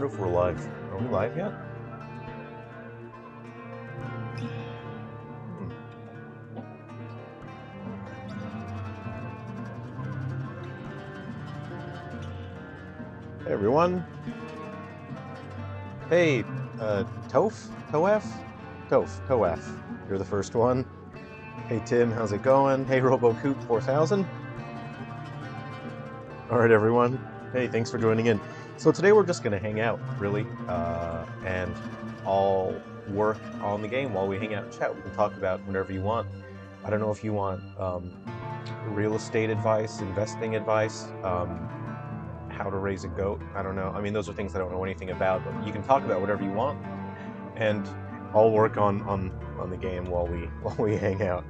wonder if we're live. Are we live yet? Hey everyone. Hey, Toaf? You're the first one. Hey Tim, how's it going? Hey RoboCoop 4000. Alright everyone. Hey, thanks for joining in. So today we're just going to hang out, really, and I'll work on the game while we hang out and chat. We can talk about whatever you want. I don't know if you want real estate advice, investing advice, how to raise a goat. I don't know. I mean, those are things I don't know anything about, but you can talk about whatever you want, and I'll work on the game while we hang out.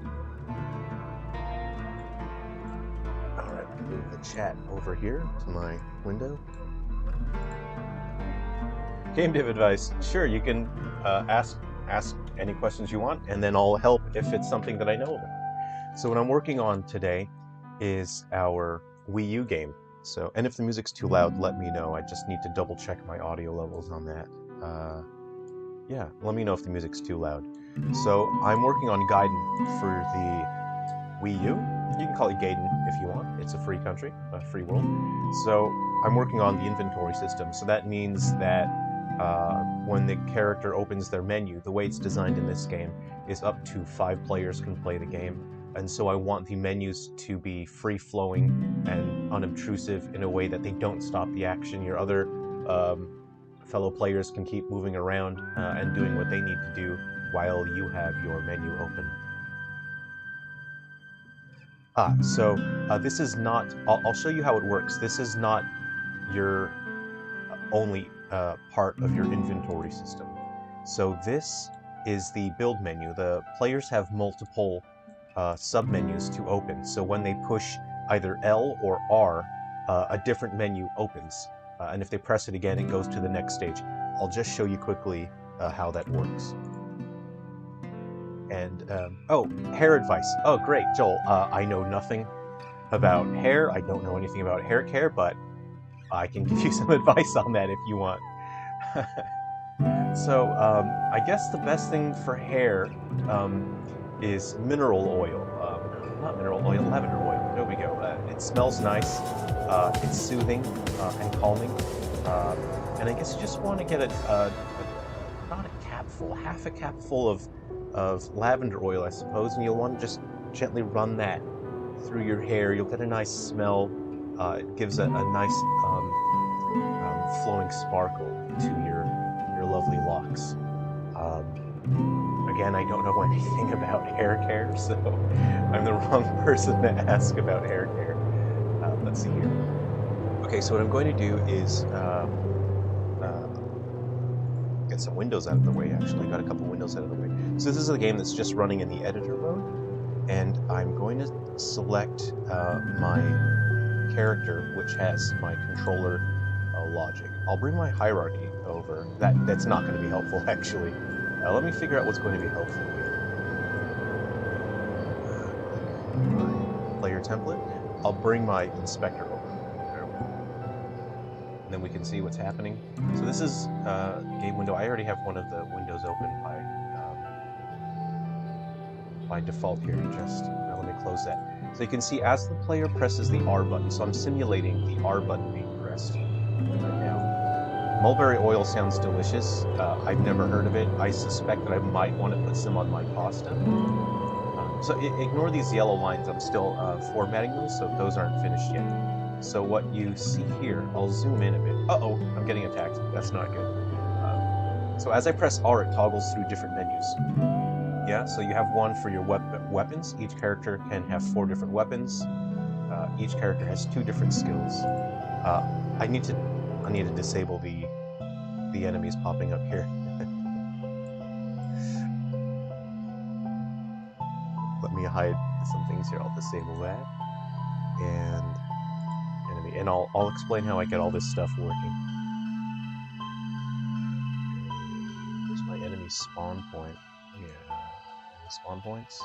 All right, move the chat over here to my window. Game dev advice. Sure, you can ask any questions you want, and then I'll help if it's something that I know about. So what I'm working on today is our Wii U game. So, and if the music's too loud, let me know. I just need to double check my audio levels on that. Yeah, let me know if the music's too loud. So I'm working on Gaiden for the Wii U. You can call it Gaiden if you want. It's a free country, a free world. So I'm working on the inventory system. So that means that when the character opens their menu, the way it's designed in this game is up to 5 players can play the game. And so I want the menus to be free-flowing and unobtrusive in a way that they don't stop the action. Your other fellow players can keep moving around and doing what they need to do while you have your menu open. So this is not... I'll show you how it works. This is not your only part of your inventory system. So this is the build menu. The players have multiple sub-menus to open. So when they push either L or R, a different menu opens. And if they press it again, it goes to the next stage. I'll just show you quickly how that works. And, oh, hair advice. Oh, great, Joel. I know nothing about hair. I don't know anything about hair care, but I can give you some advice on that if you want. So, I guess the best thing for hair is mineral oil. Not mineral oil, lavender oil. There we go. It smells nice. It's soothing and calming. And I guess you just want to get not a capful, half a capful of lavender oil, I suppose, and you'll want to just gently run that through your hair. You'll get a nice smell. It gives a nice flowing sparkle to your lovely locks. Again, I don't know anything about hair care, so I'm the wrong person to ask about hair care. Let's see here. Okay, so what I'm going to do is get some windows out of the way, actually. Got a couple windows out of the way. So this is a game that's just running in the editor mode, and I'm going to select my character, which has my controller logic. I'll bring my hierarchy over. That's not going to be helpful, actually. Let me figure out what's going to be helpful here. My player template. I'll bring my inspector over. And then we can see what's happening. So this is game window. I already have one of the windows open by default here. Just let me close that. So you can see as the player presses the R button. So I'm simulating the R button being pressed right now. Mulberry oil sounds delicious. I've never heard of it. I suspect that I might want to put some on my pasta. So ignore these yellow lines. I'm still formatting those, so those aren't finished yet. So what you see here, I'll zoom in a bit. Uh-oh, I'm getting attacked. That's not good. So as I press R, it toggles through different menus. Yeah, so you have one for your weapons. Each character can have 4 different weapons. Each character has 2 different skills. I need to disable the enemies popping up here. Let me hide some things here. I'll disable that. And enemy. And I'll explain how I get all this stuff working. Where's my enemy spawn point? Yeah. Spawn points?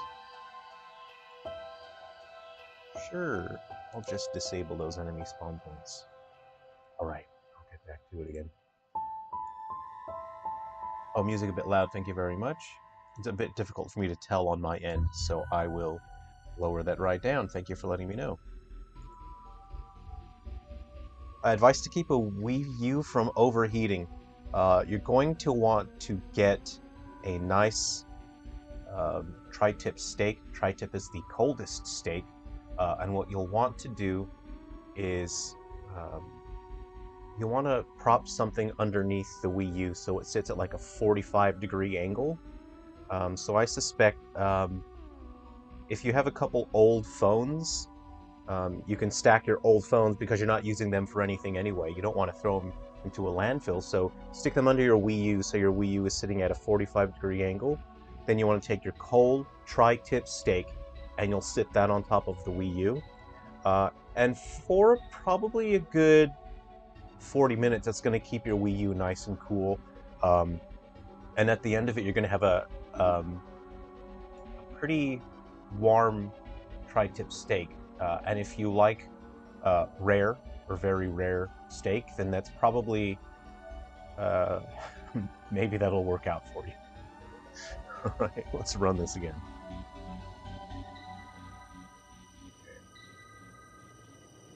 Sure. I'll just disable those enemy spawn points. Alright. I'll get back to it again. Oh, music a bit loud, thank you very much. It's a bit difficult for me to tell on my end, so I will lower that right down. Thank you for letting me know. Advice to keep a Wii U from overheating. You're going to want to get a nice TriTip steak. TriTip is the coldest steak, and what you'll want to do is you want to prop something underneath the Wii U so it sits at like a 45-degree angle. So I suspect if you have a couple old phones, you can stack your old phones because you're not using them for anything anyway. You don't want to throw them into a landfill, so stick them under your Wii U so your Wii U is sitting at a 45-degree angle. Then you want to take your cold tri-tip steak and you'll sit that on top of the Wii U. And for probably a good 40 minutes, that's going to keep your Wii U nice and cool. And at the end of it, you're going to have a pretty warm tri-tip steak. And if you like rare or very rare steak, then that's probably maybe that'll work out for you. All right, let's run this again.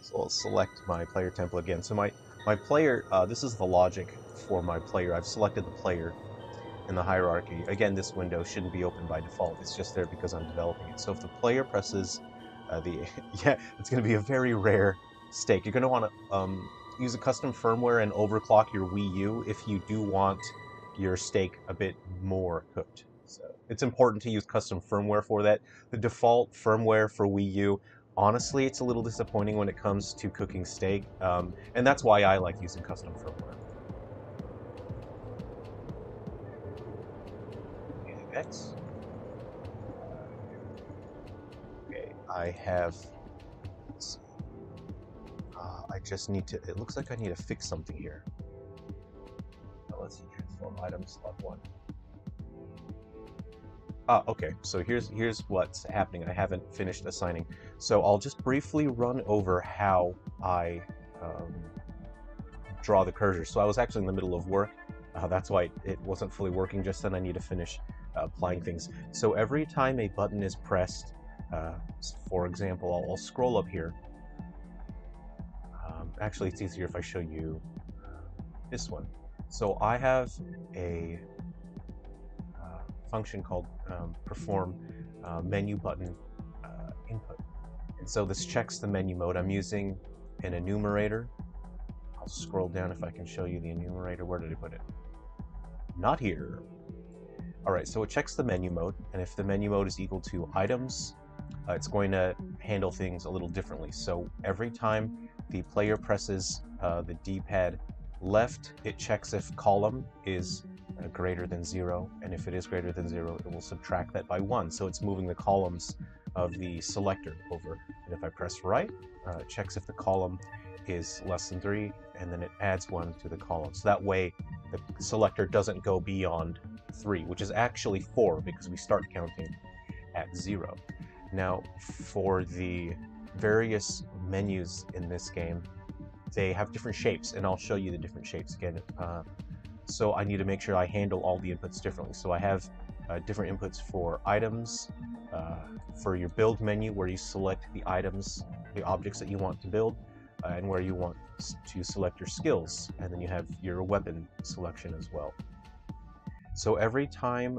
So I'll select my player template again. So my player, this is the logic for my player. I've selected the player in the hierarchy. Again, this window shouldn't be open by default. It's just there because I'm developing it. So if the player presses yeah, it's going to be a very rare steak. You're going to want to use a custom firmware and overclock your Wii U if you do want your steak a bit more cooked. So it's important to use custom firmware for that. The default firmware for Wii U, honestly, it's a little disappointing when it comes to cooking steak, and that's why I like using custom firmware. Next. Okay, I have. I just need to. It looks like I need to fix something here. Let's see. Transform items. Slot 1. Okay. So here's what's happening. I haven't finished assigning. So I'll just briefly run over how I draw the cursor. So I was actually in the middle of work. That's why it wasn't fully working just then. I need to finish applying things. So every time a button is pressed, for example, I'll scroll up here. Actually, it's easier if I show you this one. So I have a function called perform menu button input. And so this checks the menu mode. I'm using an enumerator. I'll scroll down if I can show you the enumerator. Where did I put it? Not here. All right, so it checks the menu mode, and if the menu mode is equal to items, it's going to handle things a little differently. So every time the player presses the D-pad left, it checks if column is greater than 0, and if it is greater than 0, it will subtract that by 1. So it's moving the columns of the selector over. And if I press right, it checks if the column is less than 3, and then it adds 1 to the column. So that way, the selector doesn't go beyond 3, which is actually 4 because we start counting at 0. Now, for the various menus in this game, they have different shapes, and I'll show you the different shapes again. So I need to make sure I handle all the inputs differently. So I have different inputs for items, for your build menu, where you select the items, the objects that you want to build, and where you want to select your skills, and then you have your weapon selection as well. So every time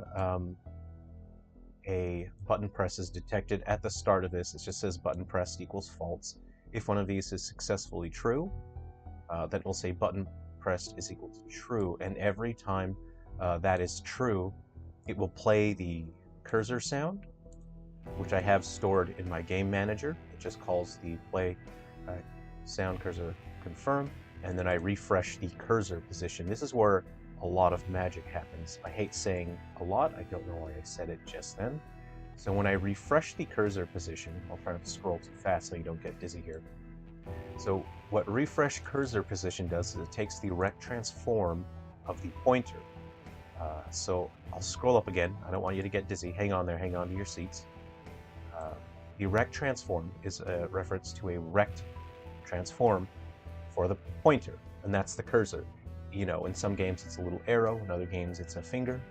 a button press is detected at the start of this, it just says button pressed equals false. If one of these is successfully true, then it will say button pressed is equal to true, and every time that is true, it will play the cursor sound, which I have stored in my game manager. It just calls the play sound cursor confirm, and then I refresh the cursor position. This is where a lot of magic happens. I hate saying a lot. I don't know why I said it just then. So when I refresh the cursor position, I'll try not to scroll too fast so you don't get dizzy here. So what refresh cursor position does is it takes the rect transform of the pointer. So I'll scroll up again. I don't want you to get dizzy. Hang on there. Hang on to your seats. The rect transform is a reference to a rect transform for the pointer, and that's the cursor. you know, in some games it's a little arrow, in other games it's a finger.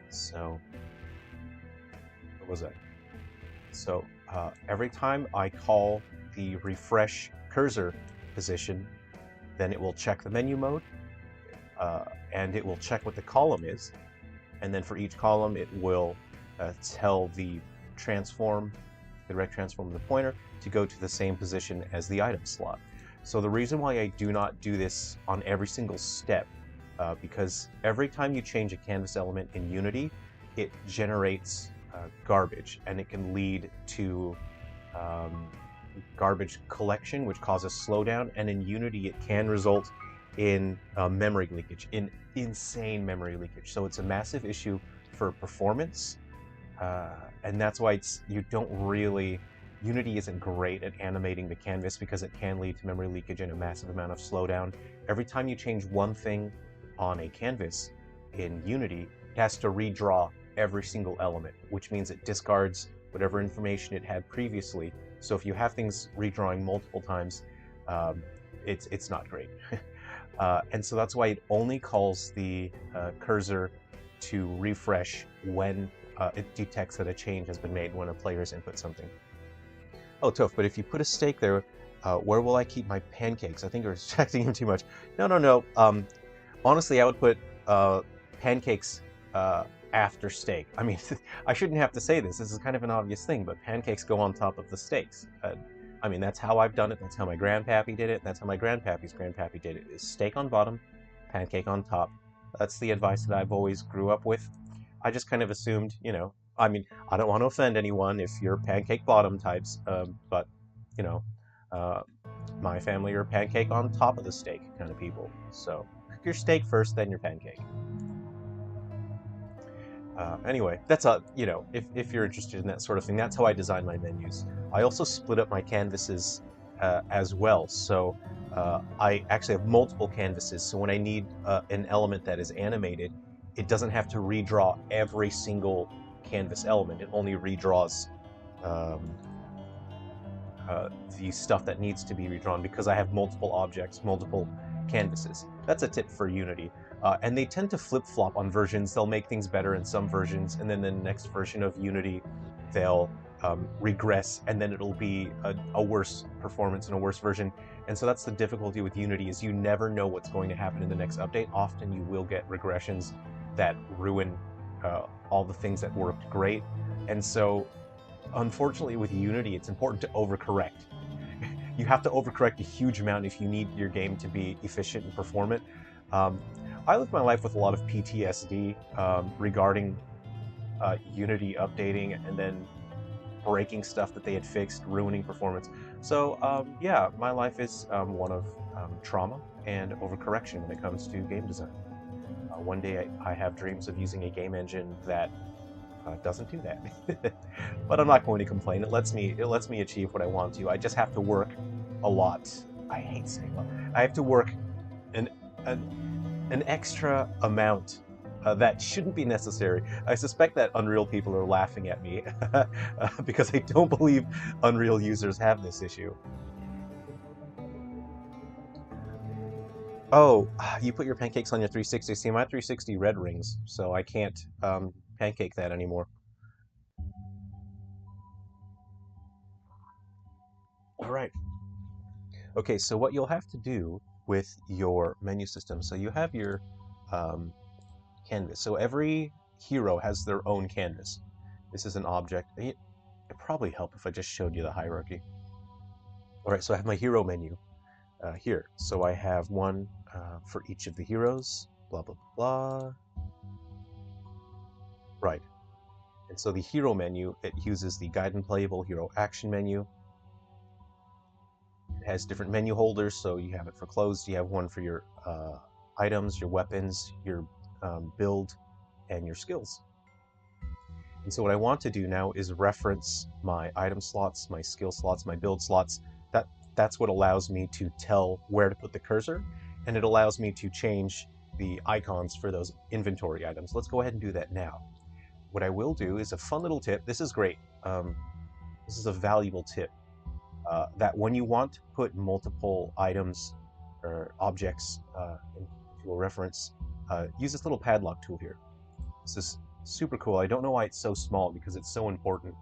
So, what was that? So every time I call the refresh cursor position, then it will check the menu mode, and it will check what the column is, and then for each column it will tell the direct transform of the pointer to go to the same position as the item slot. So the reason why I do not do this on every single step, because every time you change a canvas element in Unity, it generates garbage, and it can lead to garbage collection, which causes slowdown, and in Unity it can result in memory leakage, in insane memory leakage. So it's a massive issue for performance, and that's why Unity isn't great at animating the canvas, because it can lead to memory leakage and a massive amount of slowdown. Every time you change one thing on a canvas in Unity, it has to redraw every single element, which means it discards whatever information it had previously. So if you have things redrawing multiple times, it's not great. And so that's why it only calls the cursor to refresh when it detects that a change has been made when a player has input something. Oh, Toph, but if you put a steak there, where will I keep my pancakes? I think you're distracting him too much. No. Honestly, I would put pancakes after steak. I mean, I shouldn't have to say this. This is kind of an obvious thing, but pancakes go on top of the steaks. I mean, that's how I've done it. That's how my grandpappy did it. That's how my grandpappy's grandpappy did it. Is steak on bottom, pancake on top. That's the advice that I've always grew up with. I just kind of assumed, you know, I mean, I don't want to offend anyone if you're pancake bottom types, but, you know, my family are pancake on top of the steak kind of people. So cook your steak first, then your pancake. Anyway, that's you know, if you're interested in that sort of thing, that's how I design my menus. I also split up my canvases as well. So I actually have multiple canvases. So when I need an element that is animated, it doesn't have to redraw every single canvas element. It only redraws the stuff that needs to be redrawn, because I have multiple objects, multiple canvases. That's a tip for Unity. And they tend to flip-flop on versions. They'll make things better in some versions, and then the next version of Unity, they'll regress, and then it'll be a worse performance and a worse version. And so that's the difficulty with Unity, is you never know what's going to happen in the next update. Often you will get regressions that ruin all the things that worked great. And so, unfortunately, with Unity, it's important to overcorrect. You have to overcorrect a huge amount if you need your game to be efficient and performant. I lived my life with a lot of PTSD regarding Unity updating and then breaking stuff that they had fixed, ruining performance. So yeah, my life is one of trauma and overcorrection when it comes to game design. One day I have dreams of using a game engine that doesn't do that. But I'm not going to complain. It lets me achieve what I want to. I just have to work a lot. I hate saying that. I have to work an extra amount that shouldn't be necessary. I suspect that Unreal people are laughing at me because I don't believe Unreal users have this issue. Oh, you put your pancakes on your 360. See, my 360 red rings, so I can't pancake that anymore. All right. Okay, so what you'll have to do with your menu system, so you have your canvas. So every hero has their own canvas. This is an object. It'd probably help if I just showed you the hierarchy. All right, so I have my hero menu here. So I have one for each of the heroes, blah, blah, blah. Right. And so the hero menu, it uses the guide and playable hero action menu. It has different menu holders, so you have it for clothes, you have one for your items, your weapons, your build, and your skills. And so what I want to do now is reference my item slots, my skill slots, my build slots. That's what allows me to tell where to put the cursor, and it allows me to change the icons for those inventory items. Let's go ahead and do that now. What I will do is a fun little tip. This is great. This is a valuable tip. That when you want to put multiple items or objects into a reference, use this little padlock tool here. This is super cool. I don't know why it's so small because it's so important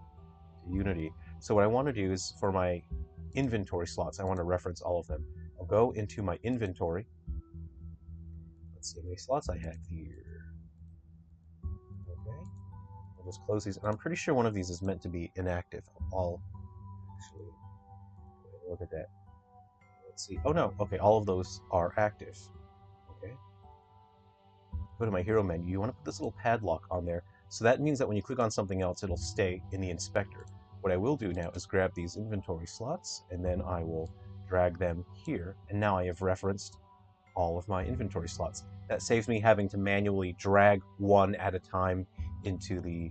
to Unity. So what I want to do is for my inventory slots, I want to reference all of them. I'll go into my inventory. Let's see how many slots I have here. Okay. I'll just close these. And I'm pretty sure one of these is meant to be inactive. I'll actually look at that. Let's see. Oh no. Okay, all of those are active. Okay. Go to my hero menu. You want to put this little padlock on there. So that means that when you click on something else, it'll stay in the inspector. What I will do now is grab these inventory slots, and then I will drag them here. And now I have referenced all of my inventory slots. That saves me having to manually drag one at a time into the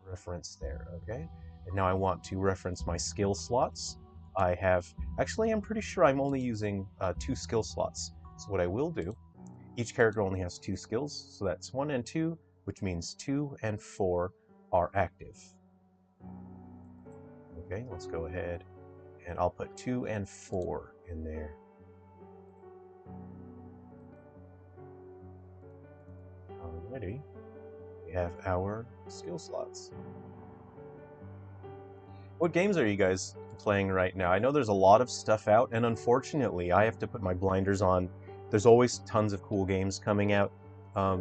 reference there, okay? And now I want to reference my skill slots. Actually, I'm pretty sure I'm only using 2 skill slots. So what I will do, each character only has 2 skills, so that's 1 and 2, which means 2 and 4 are active. Okay, let's go ahead and I'll put 2 and 4 in there. Alrighty, we have our skill slots. What games are you guys playing right now? I know there's a lot of stuff out, and unfortunately, I have to put my blinders on. There's always tons of cool games coming out.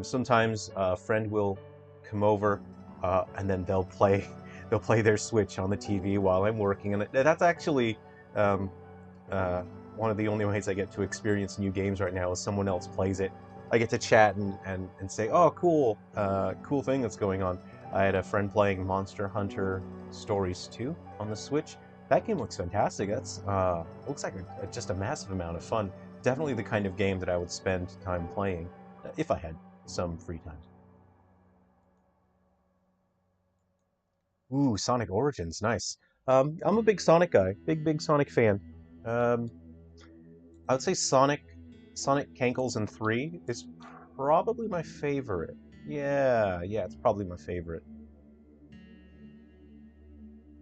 Sometimes a friend will come over, and then they'll play their Switch on the TV while I'm working, and that's actually one of the only ways I get to experience new games right now is someone else plays it. I get to chat and say, "Oh, cool, cool thing that's going on." I had a friend playing Monster Hunter Stories 2 on the Switch. That game looks fantastic. That's looks like just a massive amount of fun. Definitely the kind of game that I would spend time playing if I had some free time. Ooh, Sonic Origins, nice. I'm a big Sonic guy, big Sonic fan. Um, I would say Sonic Cankles and 3 is probably my favorite. Yeah, it's probably my favorite.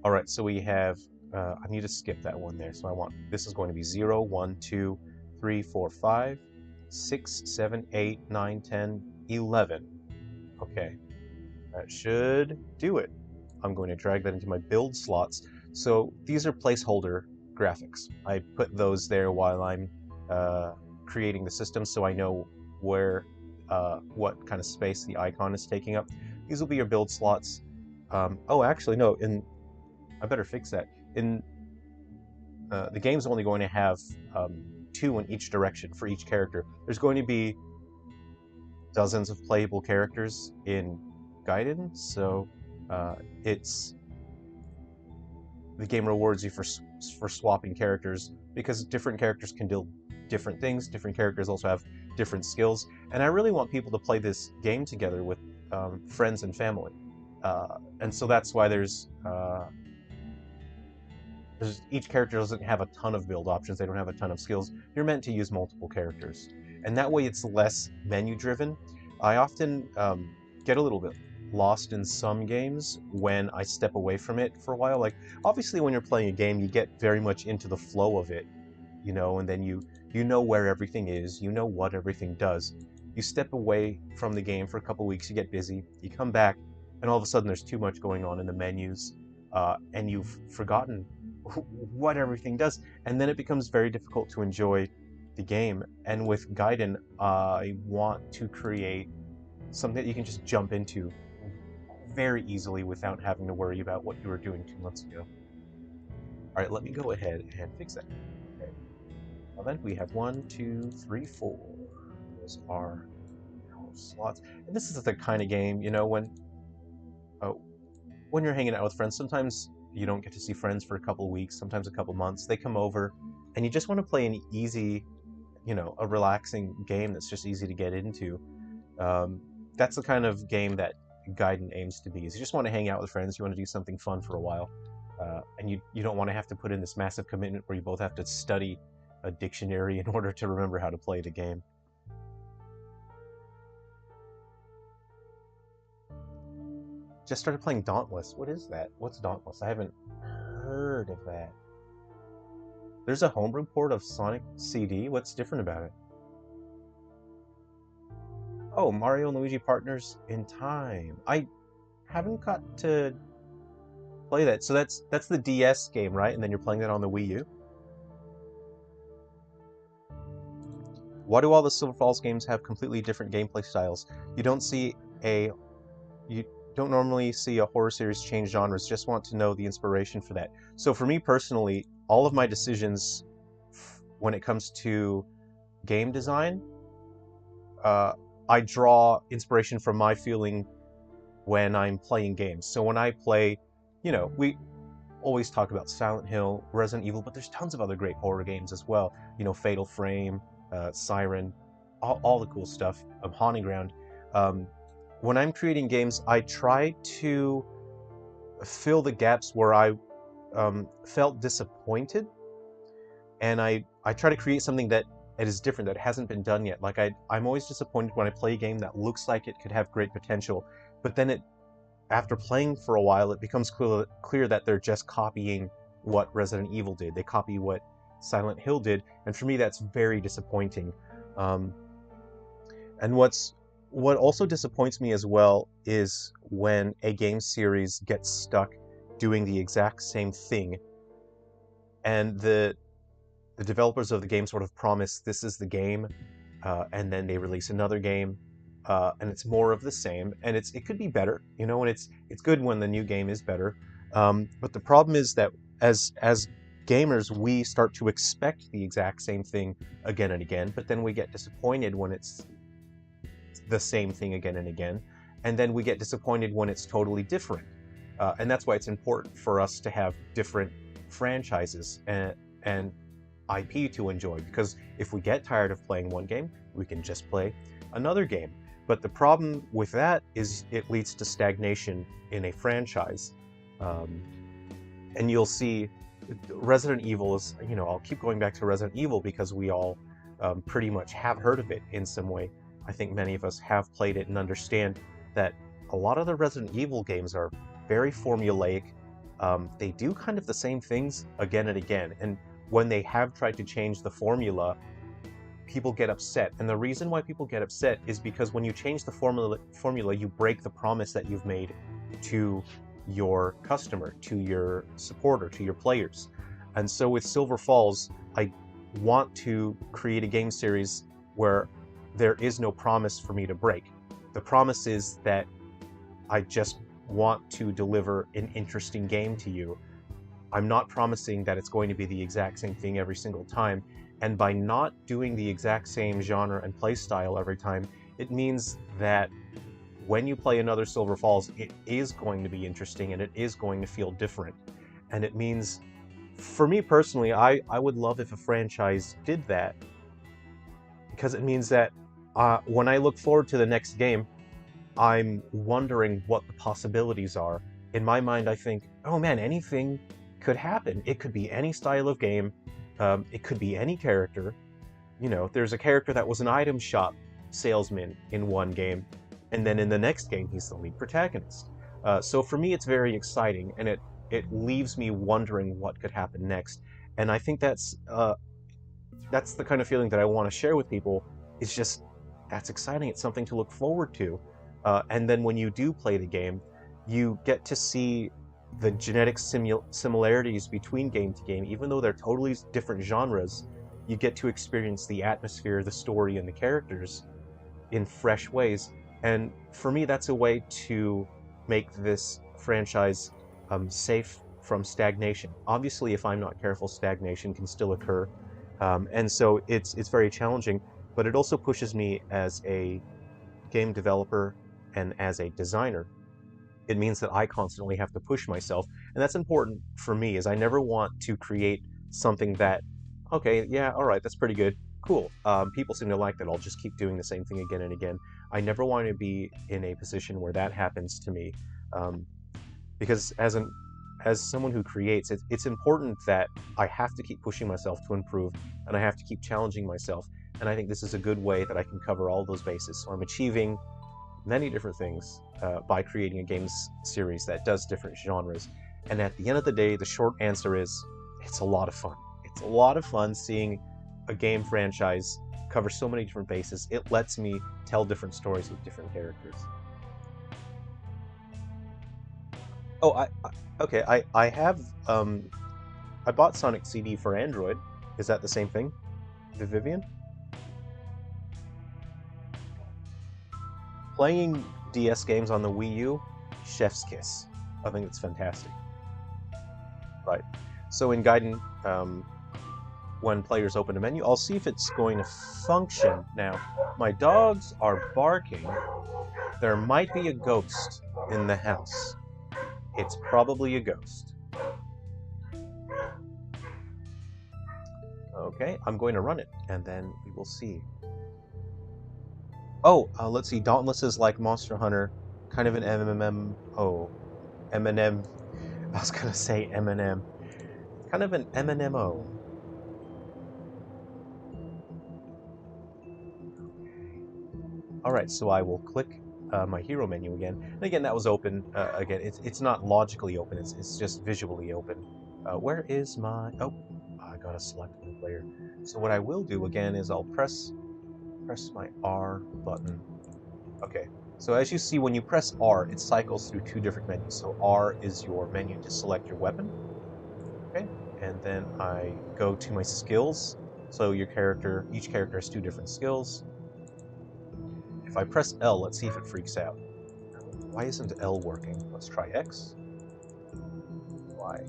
All right, so we have, I need to skip that one there. So this is going to be 0, 1, 2, 3, 4, 5, 6, 7, 8, 9, 10, 11. Okay, that should do it. I'm going to drag that into my build slots. So these are placeholder graphics. I put those there while I'm creating the system so I know what kind of space the icon is taking up. These will be your build slots. Oh, actually, no, I better fix that. The game's only going to have 2 in each direction for each character. There's going to be dozens of playable characters in Gaiden, so the game rewards you for swapping characters because different characters can do different things. Different characters also have different skills, and I really want people to play this game together with friends and family, and so that's why there's each character doesn't have a ton of build options. They don't have a ton of skills. You're meant to use multiple characters, and that way it's less menu driven. I often get a little bit lost in some games when I step away from it for a while. Like obviously when you're playing a game, you get very much into the flow of it, and then you know where everything is, you know what everything does. You step away from the game for a couple weeks, you get busy, you come back, and all of a sudden there's too much going on in the menus, and you've forgotten what everything does, and then it becomes very difficult to enjoy the game. And with Gaiden, I want to create something that you can just jump into very easily without having to worry about what you were doing 2 months ago. All right, let me go ahead and fix that. Okay. Well, then we have 1, 2, 3, 4. Those are our slots. And this is the kind of game, when you're hanging out with friends, sometimes you don't get to see friends for a couple of weeks, sometimes a couple of months. They come over, and you just want to play an easy, a relaxing game that's just easy to get into. That's the kind of game that Gaiden aims to be. Is you just want to hang out with friends, you want to do something fun for a while, and you don't want to have to put in this massive commitment where you both have to study a dictionary in order to remember how to play the game. Just started playing Dauntless. What is that? What's Dauntless? I haven't heard of that. There's a homebrew port of Sonic CD? What's different about it? Oh, Mario and Luigi Partners in Time. I haven't got to play that. So that's the DS game, right? And then you're playing that on the Wii U? Why do all the Silver Falls games have completely different gameplay styles? You don't see a you don't normally see a horror series change genres. Just want to know the inspiration for that. So for me personally, all of my decisions when it comes to game design, I draw inspiration from my feeling when I'm playing games. So when I play, we always talk about Silent Hill, Resident Evil, but there's tons of other great horror games as well. Fatal Frame, Siren, all the cool stuff, Haunting Ground. When I'm creating games, I try to fill the gaps where I felt disappointed, and I try to create something that is different, that hasn't been done yet. Like I'm always disappointed when I play a game that looks like it could have great potential, but then after playing for a while, it becomes clear that they're just copying what Resident Evil did. They copy what Silent Hill did, and for me, that's very disappointing. And what also disappoints me as well is when a game series gets stuck doing the exact same thing, and the developers of the game sort of promise this is the game, and then they release another game, and it's more of the same, and it could be better, and it's good when the new game is better. But the problem is that as gamers, we start to expect the exact same thing again and again, but then we get disappointed when it's the same thing again and again, and then we get disappointed when it's totally different. And that's why it's important for us to have different franchises and IP to enjoy, because if we get tired of playing one game, we can just play another game. But the problem with that is it leads to stagnation in a franchise. And you'll see Resident Evil is, I'll keep going back to Resident Evil because we all pretty much have heard of it in some way. I think many of us have played it and understand that a lot of the Resident Evil games are very formulaic. They do kind of the same things again and again. And when they have tried to change the formula, people get upset. And the reason why people get upset is because when you change the formula, you break the promise that you've made to your customer, to your supporter, to your players. And so with Silver Falls, I want to create a game series where there is no promise for me to break. The promise is that I just want to deliver an interesting game to you. I'm not promising that it's going to be the exact same thing every single time. And by not doing the exact same genre and play style every time, it means that when you play another Silver Falls, it is going to be interesting and it is going to feel different. And it means, for me personally, I would love if a franchise did that, because it means that when I look forward to the next game, I'm wondering what the possibilities are. In my mind, I think, oh man, anything could happen. It could be any style of game. It could be any character. There's a character that was an item shop salesman in one game, and then in the next game, he's the lead protagonist. So for me, it's very exciting, and it leaves me wondering what could happen next. And I think that's the kind of feeling that I want to share with people. It's just, that's exciting. It's something to look forward to. And then when you do play the game, you get to see the genetic similarities between game to game. Even though they're totally different genres, you get to experience the atmosphere, the story, and the characters in fresh ways. And for me, that's a way to make this franchise safe from stagnation. Obviously, if I'm not careful, stagnation can still occur. And so it's very challenging, but it also pushes me as a game developer and as a designer. It means that I constantly have to push myself, and that's important for me, is I never want to create something that, okay, yeah, all right, that's pretty good, cool, people seem to like that, I'll just keep doing the same thing again and again. I never want to be in a position where that happens to me, because as someone who creates, it's important that I have to keep pushing myself to improve, and I have to keep challenging myself, and I think this is a good way that I can cover all those bases. So I'm achieving many different things by creating a games series that does different genres. And at the end of the day, the short answer is, it's a lot of fun. It's a lot of fun seeing a game franchise cover so many different bases. It lets me tell different stories with different characters. Oh, okay. I have I bought Sonic CD for Android. Is that the same thing, the Vivian? Playing DS games on the Wii U, chef's kiss. I think it's fantastic. Right. So in Gaiden, when players open a menu, I'll see if it's going to function. Now, my dogs are barking. There might be a ghost in the house. It's probably a ghost. Okay, I'm going to run it, and then we will see. Oh, let's see. Dauntless is like Monster Hunter, kind of an MMO. M&M. I was gonna say M&M. Kind of an MMO. Alright, so I will click my hero menu again. And again, that was open. Again, it's not logically open, it's just visually open. Where is my... Oh, I gotta select the player. So what I will do again is I'll press my R button. Okay, so as you see, when you press R, it cycles through two different menus. So R is your menu to select your weapon. Okay, and then I go to my skills. So each character has two different skills. If I press L, let's see if it freaks out. Why isn't L working? Let's try X. Y.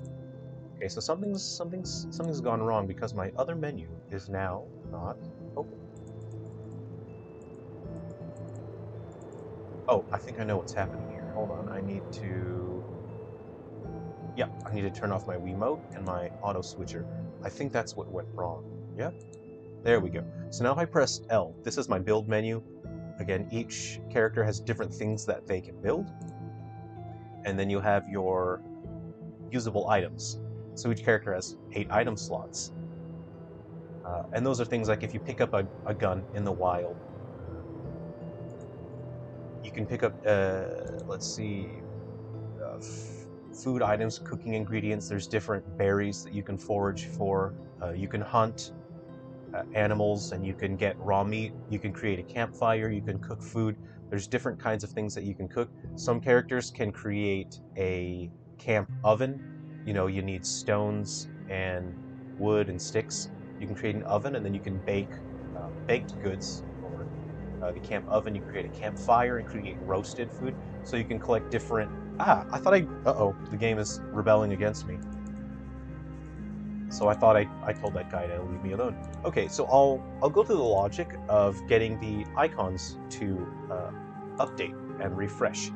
Okay, so something's gone wrong because my other menu is now not open. Oh, I think I know what's happening here. Hold on, I need to turn off my Wiimote and my auto switcher. I think that's what went wrong. Yep. There we go. So now if I press L, this is my build menu. Again, each character has different things that they can build. And then you have your usable items. So each character has 8 item slots. And those are things like if you pick up a gun in the wild, you can pick up, let's see, food items, cooking ingredients. There's different berries that you can forage for. You can hunt animals and you can get raw meat. You can create a campfire. You can cook food. There's different kinds of things that you can cook. Some characters can create a camp oven. You know, you need stones and wood and sticks. You can create an oven and then you can bake baked goods over the camp oven. You can create a campfire and create roasted food. So you can collect different... I thought uh-oh, the game is rebelling against me. So I thought I told that guy to leave me alone. Okay, so I'll go through the logic of getting the icons to update and refresh.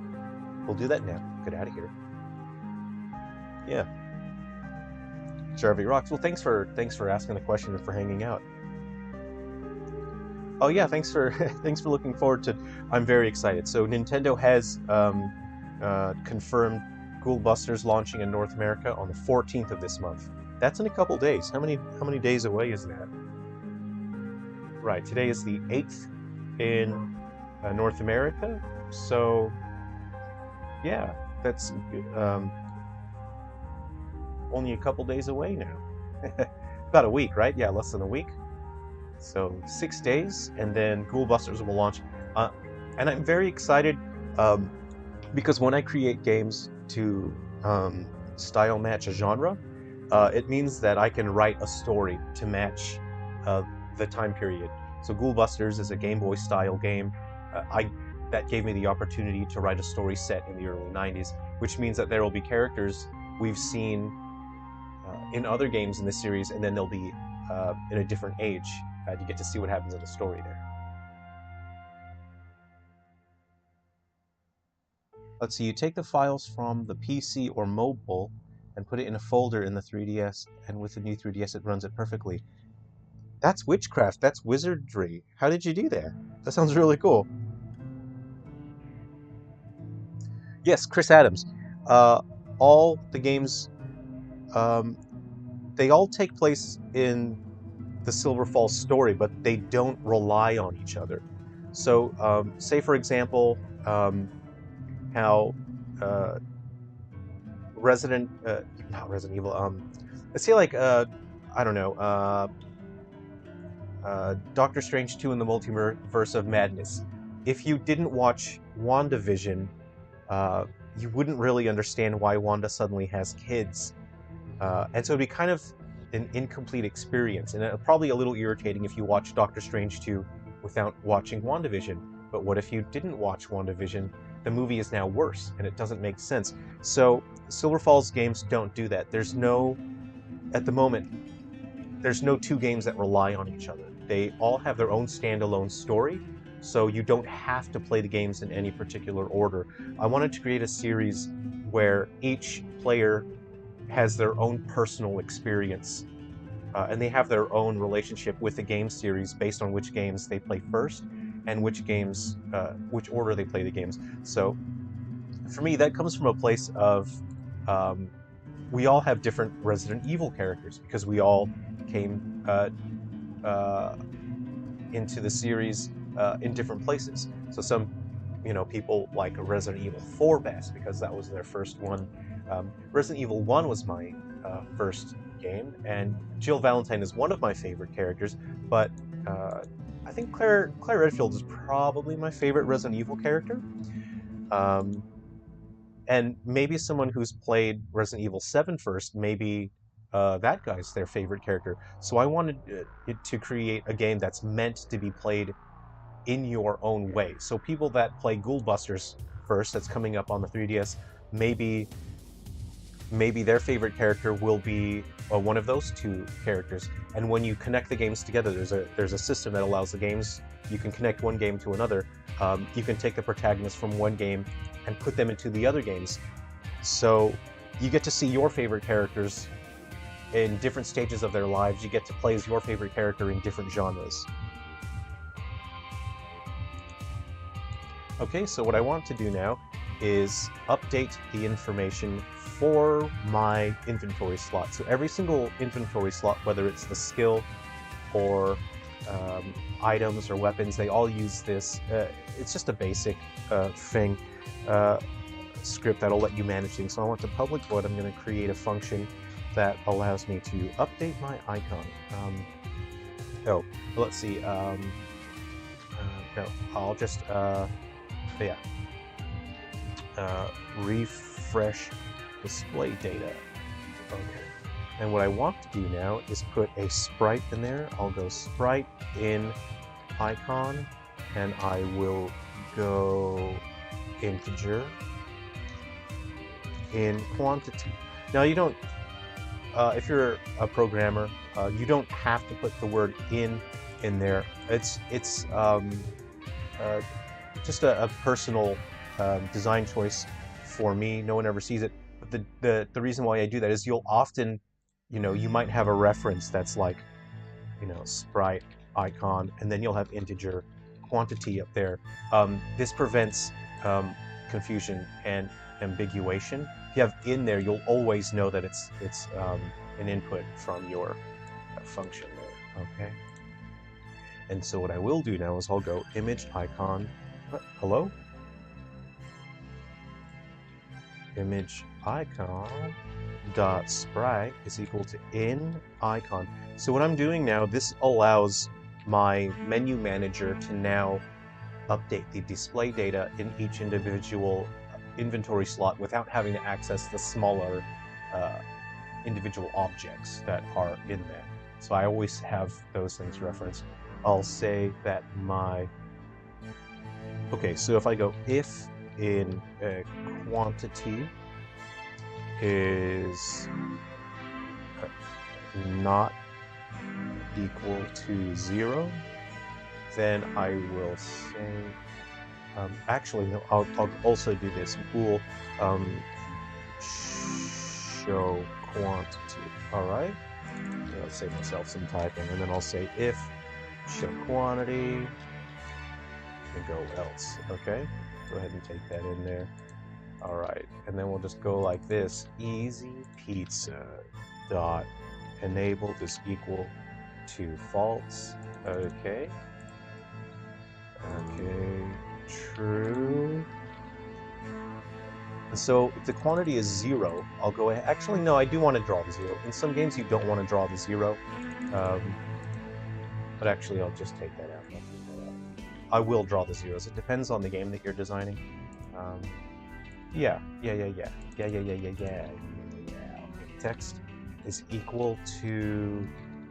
We'll do that now. Get out of here. Yeah. Jarvie rocks. Well, thanks for asking the question and for hanging out. Oh yeah, thanks for looking forward to. I'm very excited. So Nintendo has confirmed Ghoul Busters launching in North America on the 14th of this month. That's in a couple days. How many days away is that? Right, today is the 8th in North America. So yeah, that's only a couple days away now. About a week, right? Yeah, less than a week. So 6 days, and then Ghoul Busters will launch. And I'm very excited because when I create games to style match a genre, it means that I can write a story to match the time period. So Ghoul Busters is a Game Boy style game. That gave me the opportunity to write a story set in the early 90s, which means that there will be characters we've seen in other games in this series, and then they'll be in a different age. You get to see what happens in the story there. Let's see, you take the files from the PC or mobile and put it in a folder in the 3DS, and with the new 3DS it runs it perfectly. That's witchcraft, that's wizardry. How did you do that? That sounds really cool. Yes, Chris Adams. All the games, they all take place in the Silver Falls story, but they don't rely on each other. So, say for example, how not Resident Evil. Let's say like I don't know, Doctor Strange 2 in the Multiverse of Madness. If you didn't watch WandaVision, you wouldn't really understand why Wanda suddenly has kids. And so it'd be kind of an incomplete experience, and probably a little irritating if you watch Doctor Strange 2 without watching WandaVision. But what if you didn't watch WandaVision? The movie is now worse, and it doesn't make sense. So Silver Falls games don't do that. At the moment, there's no two games that rely on each other. They all have their own standalone story, so you don't have to play the games in any particular order. I wanted to create a series where each player has their own personal experience, and they have their own relationship with the game series based on which games they play first and which order they play the games. So for me, that comes from a place of um, we all have different Resident Evil characters because we all came uh, into the series in different places. So some, people like Resident Evil 4 best because that was their first one. Resident Evil 1 was my first game, and Jill Valentine is one of my favorite characters, but I think Claire Redfield is probably my favorite Resident Evil character. Um, and maybe someone who's played Resident Evil 7 first, maybe that guy's their favorite character. So I wanted to create a game that's meant to be played in your own way. So people that play Ghoul Busters first, that's coming up on the 3DS, maybe their favorite character will be one of those two characters. And when you connect the games together, there's a system that allows the games. You can connect one game to another. You can take the protagonist from one game and put them into the other games. So you get to see your favorite characters in different stages of their lives. You get to play as your favorite character in different genres. Okay, so what I want to do now is update the information for my inventory slot. So every single inventory slot, whether it's the skill or items or weapons, they all use this. It's just a basic thing, script that'll let you manage things. So I want to public void. I'm going to create a function that allows me to update my icon. Let's see. No, I'll just refresh display data. Okay. And what I want to do now is put a sprite in there. I'll go sprite in icon, and I will go integer in quantity. Now you don't, if you're a programmer, you don't have to put the word in there. It's just a personal design choice for me. No one ever sees it. But the reason why I do that is you'll often, you might have a reference that's like, sprite icon, and then you'll have integer quantity up there. This prevents confusion and ambiguation. If you have in there, you'll always know that it's an input from your function there. Okay. And so what I will do now is I'll go image icon. Hello? Image icon dot sprite is equal to in icon. So what I'm doing now, this allows my menu manager to now update the display data in each individual inventory slot without having to access the smaller individual objects that are in there. So I always have those things referenced. I'll say that okay, so if I go if in quantity is not equal to 0, then I will say, actually no, I'll also do this bool show quantity. All right, I'll save myself some typing, and then I'll say if show quantity and go else. Okay, go ahead and take that in there. All right, and then we'll just go like this: easy pizza dot enabled is equal to false. Okay. Okay, true. So if the quantity is 0, I'll go ahead. Actually, no, I do want to draw the 0. In some games, you don't want to draw the 0. But actually, I'll just take that out. I will draw the 0s. It depends on the game that you're designing. Yeah. Okay. Text is equal to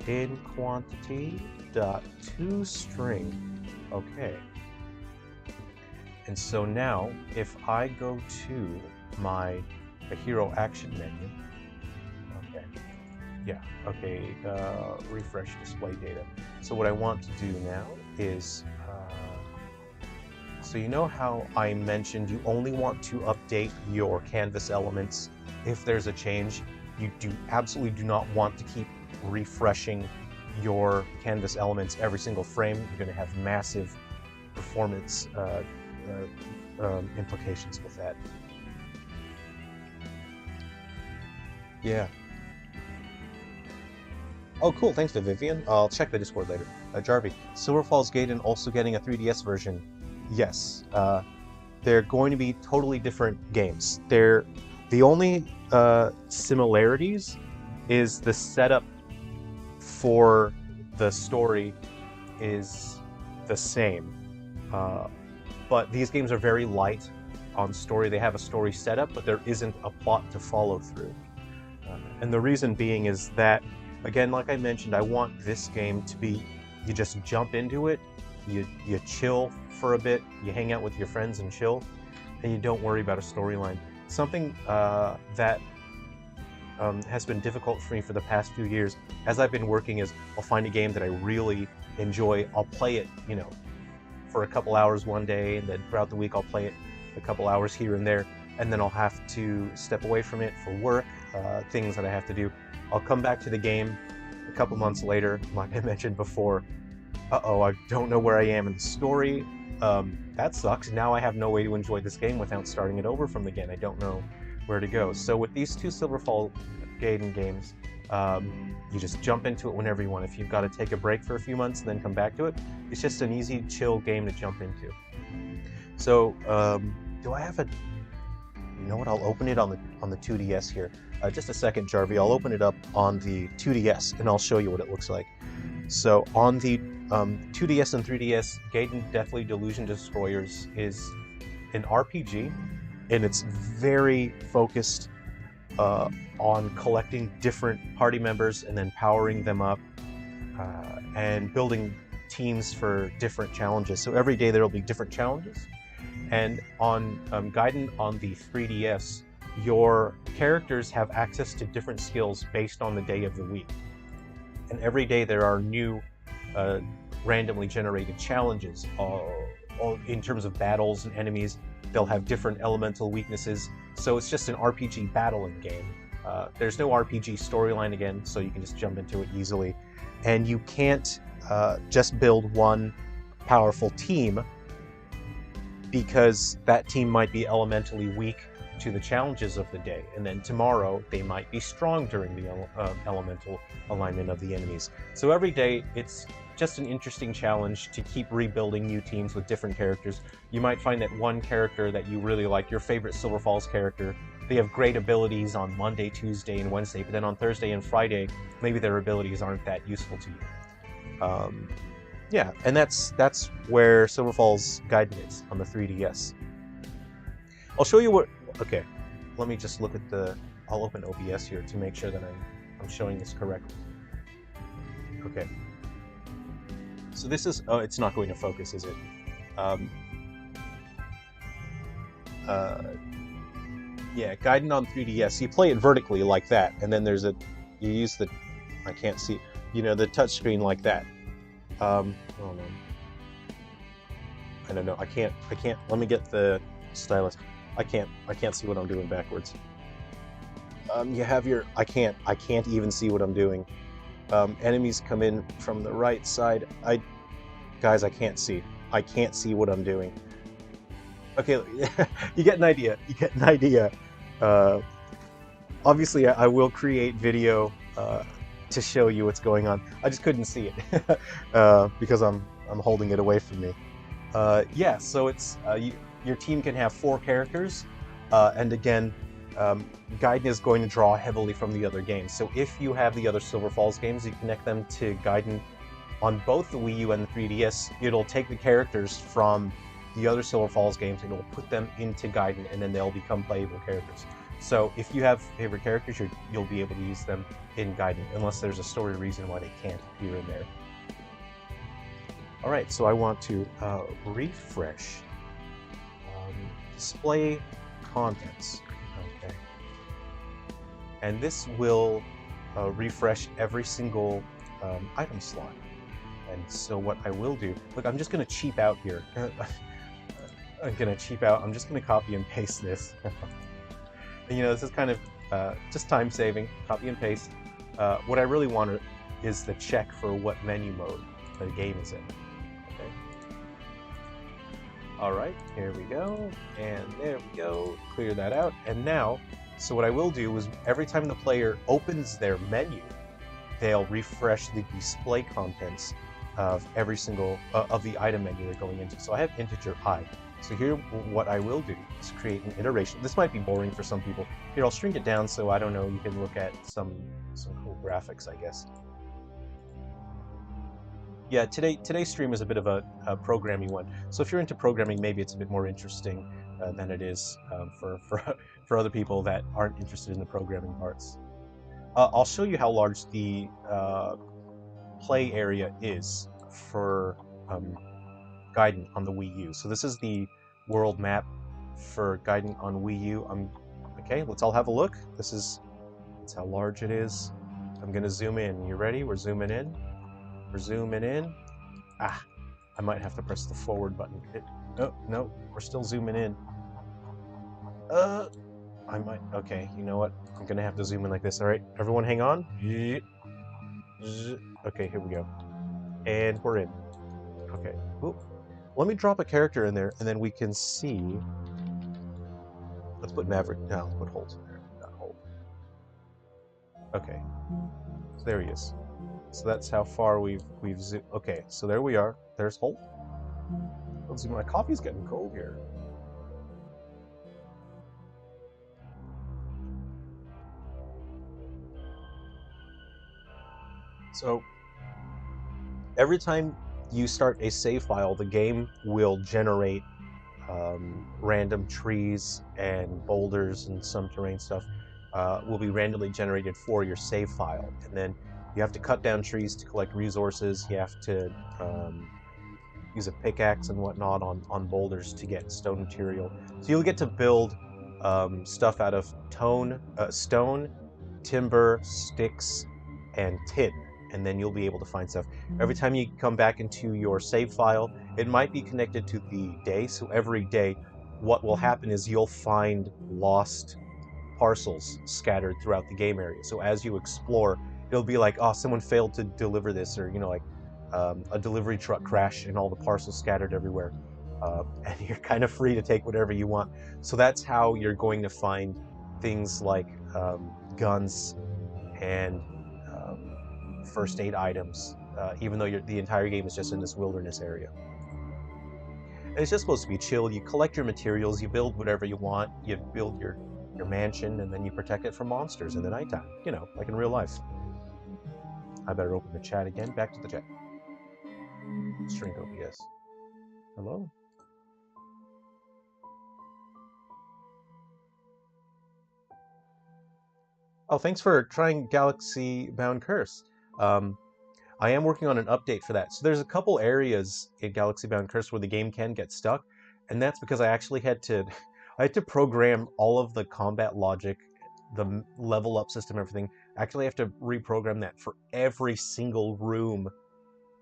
in quantity dot toString. Okay. And so now, if I go to the hero action menu, refresh display data. So what I want to do now is, so you know how I mentioned you only want to update your canvas elements if there's a change. You absolutely do not want to keep refreshing your canvas elements every single frame. You're going to have massive performance implications with that. Yeah. Oh, cool. Thanks to Vivian. I'll check the Discord later. Jarvie, Falls Gaiden also getting a 3DS version. Yes. They're going to be totally different games. The only similarities is the setup for the story is the same. But these games are very light on story. They have a story setup, but there isn't a plot to follow through. And the reason being is that, again, like I mentioned, I want this game to be, you just jump into it, you chill for a bit, you hang out with your friends and chill, and you don't worry about a storyline. Something that has been difficult for me for the past few years, as I've been working, is I'll find a game that I really enjoy, I'll play it, for a couple hours one day, and then throughout the week I'll play it a couple hours here and there, and then I'll have to step away from it for work, things that I have to do. I'll come back to the game a couple months later, like I mentioned before. Uh-oh, I don't know where I am in the story. That sucks. Now I have no way to enjoy this game without starting it over from again. I don't know where to go. So with these two Falls Gaiden games, you just jump into it whenever you want. If you've got to take a break for a few months and then come back to it, it's just an easy, chill game to jump into. So, do I have a... You know what? I'll open it on the 2DS here. Just a second, Jarvie. I'll open it up on the 2DS and I'll show you what it looks like. So on the 2DS and 3DS, Gaiden Deathly Delusion Destroyers is an RPG, and it's very focused on collecting different party members and then powering them up and building teams for different challenges. So every day there will be different challenges. And on Gaiden on the 3DS, your characters have access to different skills based on the day of the week. And every day there are new randomly generated challenges in terms of battles and enemies. They'll have different elemental weaknesses. So it's just an RPG battling game. There's no RPG storyline again, so you can just jump into it easily. And you can't just build one powerful team, because that team might be elementally weak to the challenges of the day, and then tomorrow they might be strong during the elemental alignment of the enemies. So every day it's just an interesting challenge to keep rebuilding new teams with different characters. You might find that one character that you really like, your favorite Silver Falls character, they have great abilities on Monday, Tuesday, and Wednesday, but then on Thursday and Friday, maybe their abilities aren't that useful to you. Yeah, and that's where Silver Falls Gaiden is on the 3DS. I'll show you what... Okay, let me just look at the... I'll open OBS here to make sure that I'm showing this correctly. Okay. So this is... Oh, it's not going to focus, is it? Yeah, Gaiden on 3DS. You play it vertically like that, and then there's a... You use the... I can't see... the touchscreen like that. Oh no. I don't know. I can't. Let me get the stylus. I can't see what I'm doing backwards. You have your... I can't even see what I'm doing. Enemies come in from the right side. Guys, I can't see. I can't see what I'm doing. Okay, you get an idea. Obviously, I will create video to show you what's going on. I just couldn't see it because I'm holding it away from me. Yeah, so it's your team can have 4 characters. And again, Gaiden is going to draw heavily from the other games. So if you have the other Silver Falls games, you connect them to Gaiden on both the Wii U and the 3DS. It'll take the characters from the other Silver Falls games and it'll put them into Gaiden, and then they'll become playable characters. So if you have favorite characters, you'll be able to use them in Gaiden, unless there's a story reason why they can't appear in there. Alright, so I want to refresh display contents. Okay. And this will refresh every single item slot. And so what I will do, look, I'm just going to cheap out here. I'm going to cheap out. I'm just going to copy and paste this. And, you know, this is kind of just time saving. Copy and paste. What I really want is the check for what menu mode the game is in. Okay. All right, here we go. And there we go. Clear that out. And now, so what I will do is every time the player opens their menu, they'll refresh the display contents of every single of the item menu they're going into. So I have integer I. So here, what I will do is create an iteration. This might be boring for some people. Here, I'll shrink it down so I don't know. You can look at some cool graphics, I guess. Yeah, today's stream is a bit of a programming one. So if you're into programming, maybe it's a bit more interesting than it is for other people that aren't interested in the programming parts. I'll show you how large the play area is for Gaiden on the Wii U. So this is the world map for Gaiden on Wii U. Okay, let's all have a look. That's how large it is. I'm gonna zoom in. You ready? We're zooming in. We're zooming in. Ah, I might have to press the forward button. Oh, no, we're still zooming in. I might, okay, you know what? I'm gonna have to zoom in like this, all right? Everyone hang on. Okay, here we go. And we're in. Okay, oop. Let me drop a character in there, and then we can see. Let's put Maverick, no, let's put Holt in there, not Holt. Okay, so there he is. So that's how far we've zoomed. Okay, so there we are. There's Holt. Let's see, my coffee's getting cold here. So every time you start a save file, the game will generate random trees and boulders and some terrain stuff will be randomly generated for your save file. And then you have to cut down trees to collect resources. You have to use a pickaxe and whatnot on boulders to get stone material. So you'll get to build stuff out of stone, timber, sticks, and tin. And then you'll be able to find stuff. Every time you come back into your save file, it might be connected to the day. So every day, what will happen is you'll find lost parcels scattered throughout the game area. So as you explore, it'll be like, oh, someone failed to deliver this, or, you know, like a delivery truck crashed and all the parcels scattered everywhere. And you're kind of free to take whatever you want. So that's how you're going to find things like guns and first aid items, even though the entire game is just in this wilderness area. And it's just supposed to be chill. You collect your materials, you build whatever you want, you build your mansion, and then you protect it from monsters in the nighttime, you know, like in real life. I better open the chat again. Back to the chat. Shrink OBS. Hello? Oh, thanks for trying Galaxy Bound Curse. I am working on an update for that. So there's a couple areas in Galaxy Bound Curse where the game can get stuck, and that's because I actually had to program all of the combat logic, the level up system, everything. I actually have to reprogram that for every single room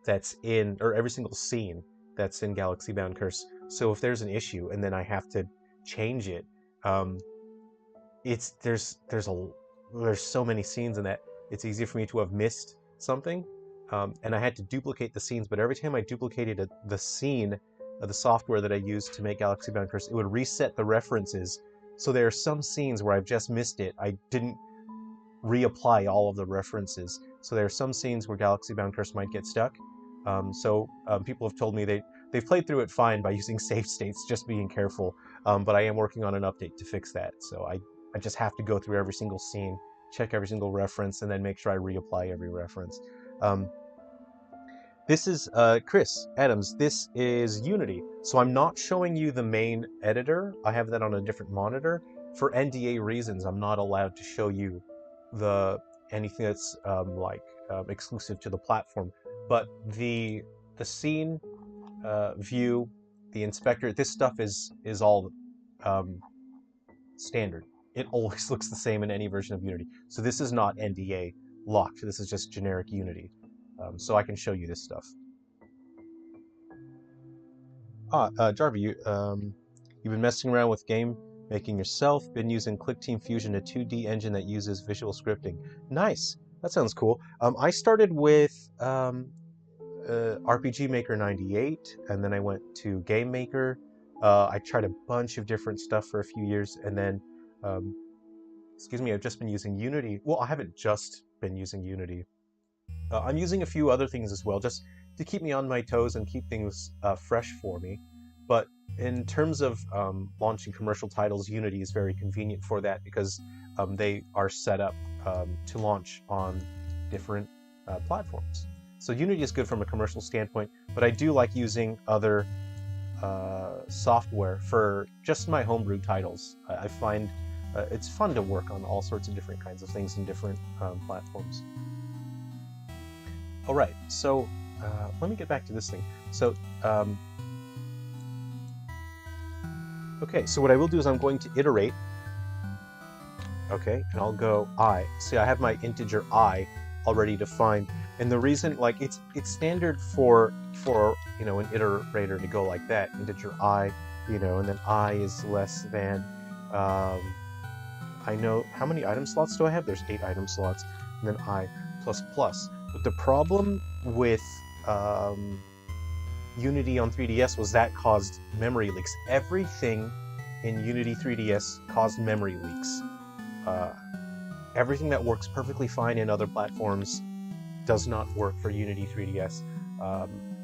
that's in, or every single scene that's in Galaxy Bound Curse. So if there's an issue and then I have to change it, there's so many scenes in that it's easy for me to have missed something. And I had to duplicate the scenes, but every time I duplicated the scene of the software that I used to make Galaxy Bound Curse, it would reset the references. So there are some scenes where I've just missed it. I didn't reapply all of the references. So there are some scenes where Galaxy Bound Curse might get stuck. People have told me they they've played through it fine by using save states, just being careful. But I am working on an update to fix that. So I just have to go through every single scene, check every single reference, and then make sure I reapply every reference. This is Chris Adams. This is Unity. So I'm not showing you the main editor. I have that on a different monitor. For NDA reasons, I'm not allowed to show you anything that's exclusive to the platform. But the scene view, the inspector, this stuff is all standard. It always looks the same in any version of Unity. So this is not NDA locked. This is just generic Unity. So I can show you this stuff. Jarvie, you've been messing around with game making yourself, been using ClickTeam Fusion, a 2D engine that uses visual scripting. Nice, that sounds cool. I started with RPG Maker 98, and then I went to Game Maker. I tried a bunch of different stuff for a few years, and then, excuse me, I've just been using Unity. Well, I haven't just been using Unity. I'm using a few other things as well, just to keep me on my toes and keep things fresh for me. But in terms of launching commercial titles, Unity is very convenient for that because they are set up to launch on different platforms. So Unity is good from a commercial standpoint, but I do like using other software for just my homebrew titles. I find it's fun to work on all sorts of different kinds of things in different platforms. All right, so let me get back to this thing. So, okay, so what I will do is I'm going to iterate. Okay, and I'll go I. See, I have my integer I already defined, and the reason, like, it's standard for you know, an iterator to go like that, integer I, you know, and then I is less than. I know how many item slots do I have? There's 8 item slots, and then I plus plus. But the problem with Unity on 3DS was that caused memory leaks. Everything in Unity 3DS caused memory leaks. Everything that works perfectly fine in other platforms does not work for Unity 3DS.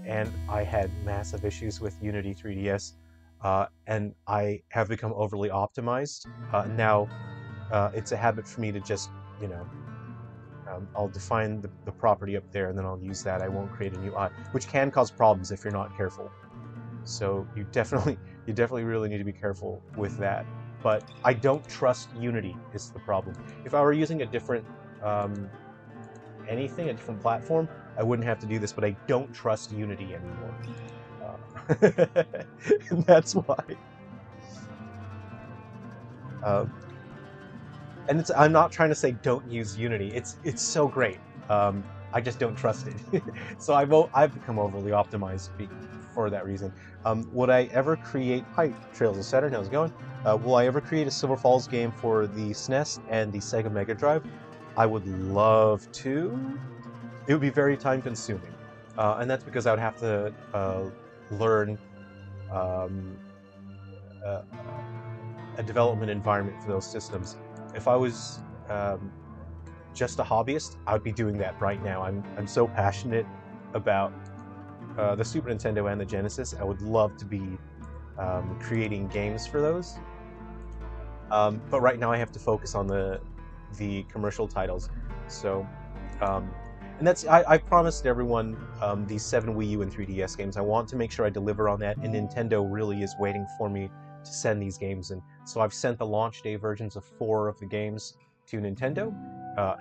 And I had massive issues with Unity 3DS, and I have become overly optimized. Now it's a habit for me to just, you know, I'll define the property up there, and then I'll use that. I won't create a new I, which can cause problems if you're not careful. So you definitely really need to be careful with that. But I don't trust Unity is the problem. If I were using a different anything, a different platform, I wouldn't have to do this. But I don't trust Unity anymore, and that's why. And I'm not trying to say don't use Unity. It's so great. I just don't trust it. So I've become overly optimized for that reason. Would I ever create... Hi, Trails of Saturn, how's it going? Will I ever create a Silver Falls game for the SNES and the Sega Mega Drive? I would love to. It would be very time consuming. And that's because I would have to learn a development environment for those systems. If I was just a hobbyist, I would be doing that right now. I'm so passionate about the Super Nintendo and the Genesis. I would love to be creating games for those. But right now I have to focus on the commercial titles. So, and that's I promised everyone these 7 Wii U and 3DS games. I want to make sure I deliver on that, and Nintendo really is waiting for me to send these games in. So I've sent the launch day versions of 4 of the games to Nintendo,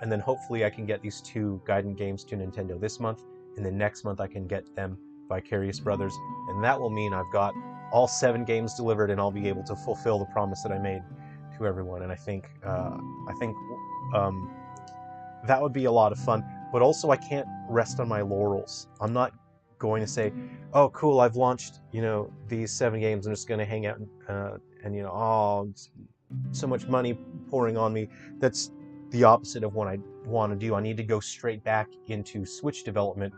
and then hopefully I can get these 2 Gaiden games to Nintendo this month, and then next month I can get them Vicarious Brothers, and that will mean I've got all 7 games delivered, and I'll be able to fulfill the promise that I made to everyone. And I think that would be a lot of fun. But also I can't rest on my laurels. I'm not going to say, oh cool, I've launched, you know, these 7 games, I'm just going to hang out and you know, oh, so much money pouring on me. That's the opposite of what I want to do. I need to go straight back into Switch development,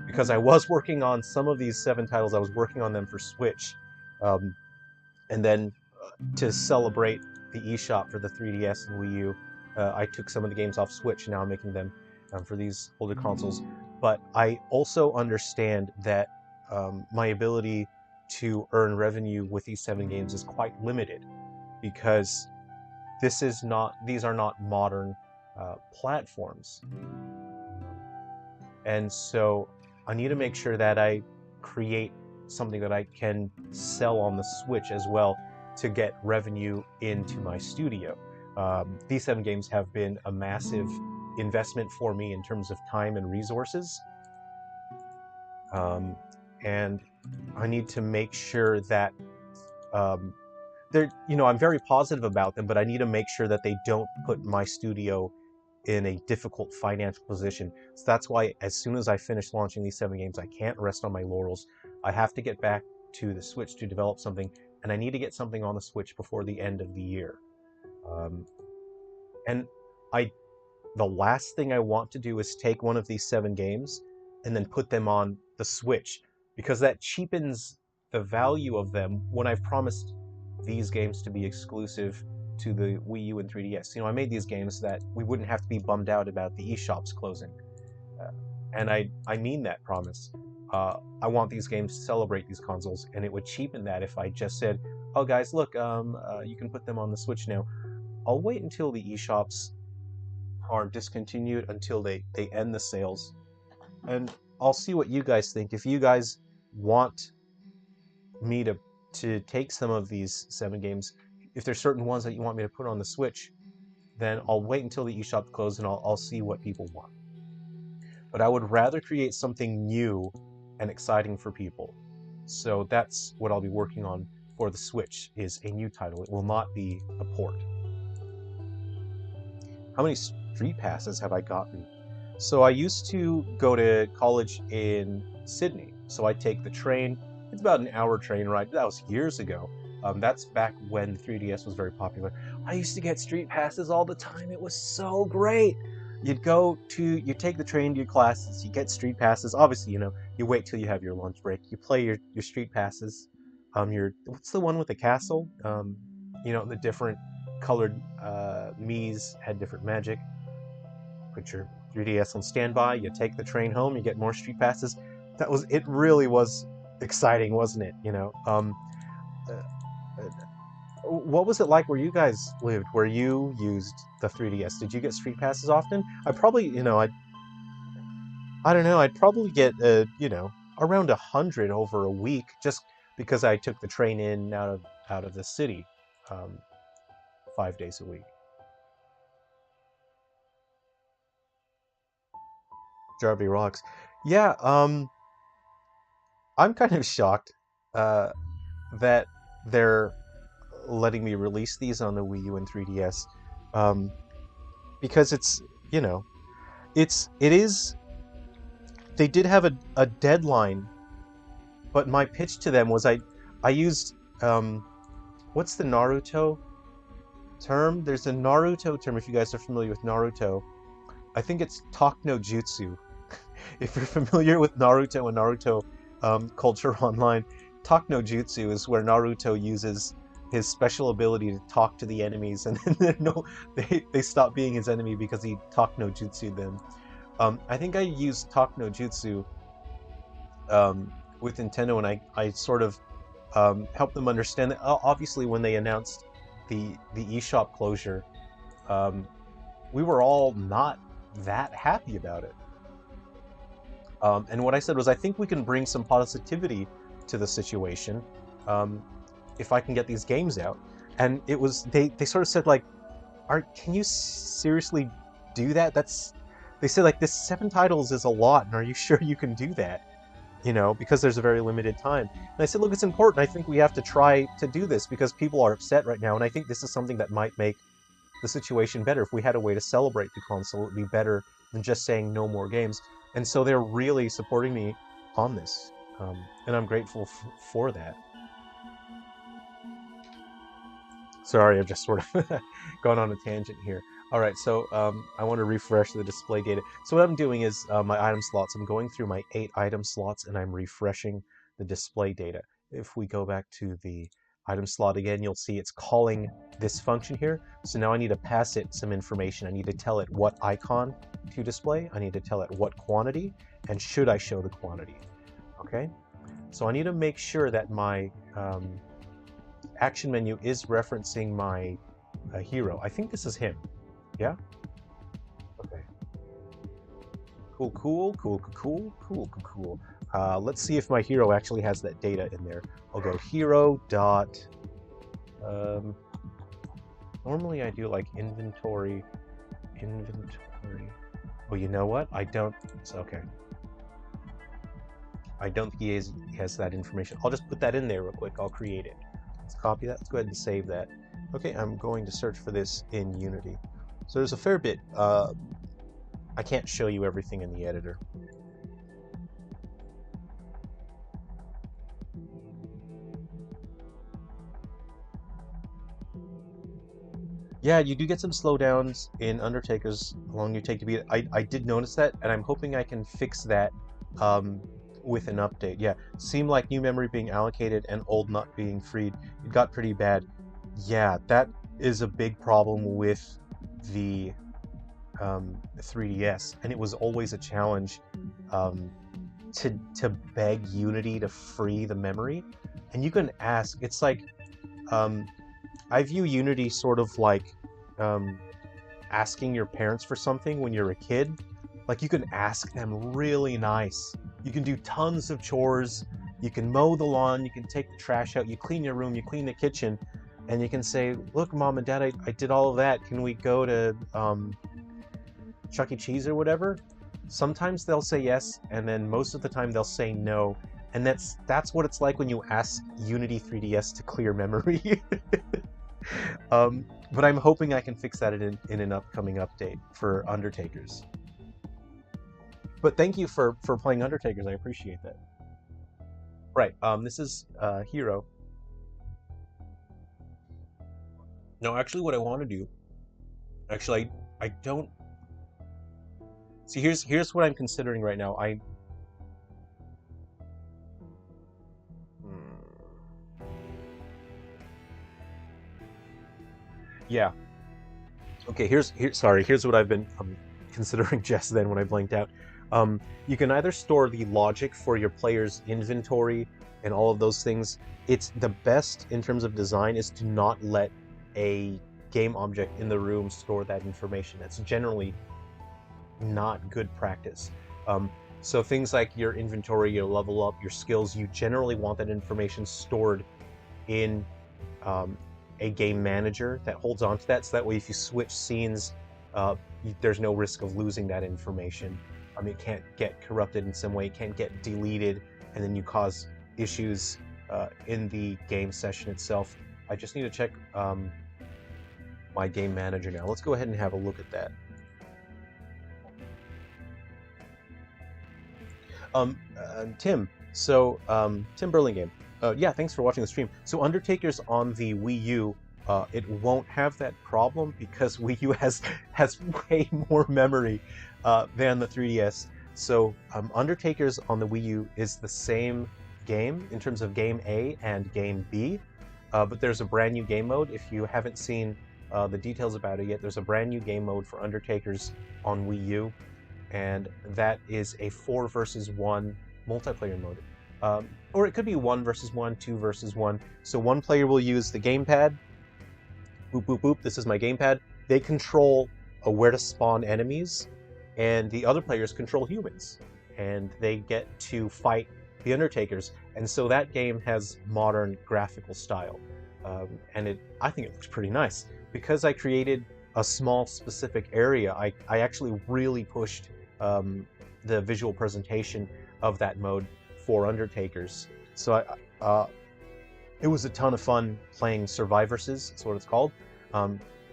because I was working on some of these 7 titles. I was working on them for Switch, and then to celebrate the eShop for the 3DS and Wii U, I took some of the games off Switch, and now I'm making them for these older consoles. But I also understand that my ability to earn revenue with these 7 games is quite limited, because these are not modern platforms. And so I need to make sure that I create something that I can sell on the Switch as well to get revenue into my studio. These 7 games have been a massive investment for me in terms of time and resources. And I need to make sure that I'm very positive about them, but I need to make sure that they don't put my studio in a difficult financial position. So that's why as soon as I finish launching these 7 games, I can't rest on my laurels. I have to get back to the Switch to develop something, and I need to get something on the Switch before the end of the year. And the last thing I want to do is take one of these 7 games and then put them on the Switch, because that cheapens the value of them when I've promised these games to be exclusive to the Wii U and 3DS. I made these games that we wouldn't have to be bummed out about the eShops closing. And I mean that promise. I want these games to celebrate these consoles, and it would cheapen that if I just said, oh guys, look, you can put them on the Switch now. I'll wait until the eShops are discontinued, until they end the sales, and I'll see what you guys think. If you guys want me to take some of these 7 games, if there's certain ones that you want me to put on the Switch, then I'll wait until the eShop closes and I'll see what people want. But I would rather create something new and exciting for people. So that's what I'll be working on for the Switch, is a new title. It will not be a port. How many street passes have I gotten? So I used to go to college in Sydney. So I take the train. It's about an hour train ride. That was years ago. That's back when the 3DS was very popular. I used to get street passes all the time. It was so great. You take the train to your classes, you get street passes. Obviously, you wait till you have your lunch break. You play your street passes. What's the one with the castle? The different colored Mii's had different magic. Put your 3DS on standby, you take the train home, you get more street passes. It really was exciting, wasn't it? What was it like where you guys lived, where you used the 3DS? Did you get street passes often? I probably, I don't know, I'd probably get, around 100 over a week, just because I took the train in and out of the city 5 days a week. Jarby rocks. Yeah, I'm kind of shocked that they're letting me release these on the Wii U and 3DS, because they did have a deadline, but my pitch to them was I used, what's the Naruto term? There's a Naruto term, if you guys are familiar with Naruto. I think it's Talk no Jutsu. If you're familiar with Naruto and Naruto culture online, Talk no Jutsu is where Naruto uses his special ability to talk to the enemies, and then they stop being his enemy because he Talk no Jutsu them. I think I used Talk no Jutsu with Nintendo, and I sort of helped them understand that. Obviously, when they announced the eShop closure, we were all not that happy about it. And what I said was, I think we can bring some positivity to the situation if I can get these games out. And it was, they sort of said, like, can you seriously do that? They said, like, this 7 titles is a lot, and are you sure you can do that? Because there's a very limited time. And I said, look, it's important. I think we have to try to do this because people are upset right now, and I think this is something that might make the situation better. If we had a way to celebrate the console, it would be better than just saying no more games. And so they're really supporting me on this, and I'm grateful for that. Sorry, I've just sort of gone on a tangent here. All right, so I want to refresh the display data. So what I'm doing is my item slots. I'm going through my 8 item slots, and I'm refreshing the display data. If we go back to the item slot again, you'll see it's calling this function here. So now I need to pass it some information. I need to tell it what icon to display. I need to tell it what quantity, and should I show the quantity. Okay, So I need to make sure that my action menu is referencing my hero. I think this is him. Yeah? Okay. Cool, cool, cool, cool, cool, cool, cool. Let's see if my hero actually has that data in there. I'll go hero dot... normally I do like inventory. Oh, you know what? I don't... It's okay. I don't think he has that information. I'll just put that in there real quick. I'll create it. Let's copy that. Let's go ahead and save that. Okay, I'm going to search for this in Unity. So there's a fair bit. I can't show you everything in the editor. Yeah, you do get some slowdowns in Undertakers how long you take to beat it. I did notice that, and I'm hoping I can fix that with an update. Yeah, seemed like new memory being allocated and old not being freed. It got pretty bad. Yeah, that is a big problem with the 3DS, and it was always a challenge to beg Unity to free the memory. And you can ask, it's like I view Unity sort of like asking your parents for something when you're a kid. Like, you can ask them really nice. You can do tons of chores. You can mow the lawn. You can take the trash out. You clean your room. You clean the kitchen. And you can say, look, Mom and Dad, I did all of that. Can we go to Chuck E. Cheese or whatever? Sometimes they'll say yes, and then most of the time they'll say no. And that's what it's like when you ask Unity 3DS to clear memory. But I'm hoping I can fix that in an upcoming update for Undertakers. But thank you for playing Undertakers. I appreciate that. Right. This is Hero. No, actually, what I want to do. Actually, I don't. See, here's what I'm considering right now. Yeah. Okay. Here's what I've been considering just then when I blanked out. You can either store the logic for your player's inventory and all of those things. It's the best in terms of design is to not let a game object in the room store that information. That's generally not good practice. So things like your inventory, your level up, your skills, you generally want that information stored in a game manager that holds on to that, so that way if you switch scenes, there's no risk of losing that information. It can't get corrupted in some way, it can't get deleted, and then you cause issues in the game session itself. I just need to check my game manager now. Let's go ahead and have a look at that. Tim, so Tim Burlingame. Yeah, thanks for watching the stream. So Undertakers on the Wii U, it won't have that problem because Wii U has way more memory than the 3DS. So Undertakers on the Wii U is the same game in terms of Game A and Game B, but there's a brand new game mode. If you haven't seen the details about it yet, there's a brand new game mode for Undertakers on Wii U, and that is a 4 versus 1 multiplayer mode. Or it could be 1 versus 1, 2 versus 1. So one player will use the gamepad. Boop, boop, boop. This is my gamepad. They control where to spawn enemies, and the other players control humans. And they get to fight the Undertakers. And so that game has modern graphical style. And I think it looks pretty nice. Because I created a small specific area, I actually really pushed the visual presentation of that mode for Undertakers. So it was a ton of fun playing Survivorses, that's what it's called.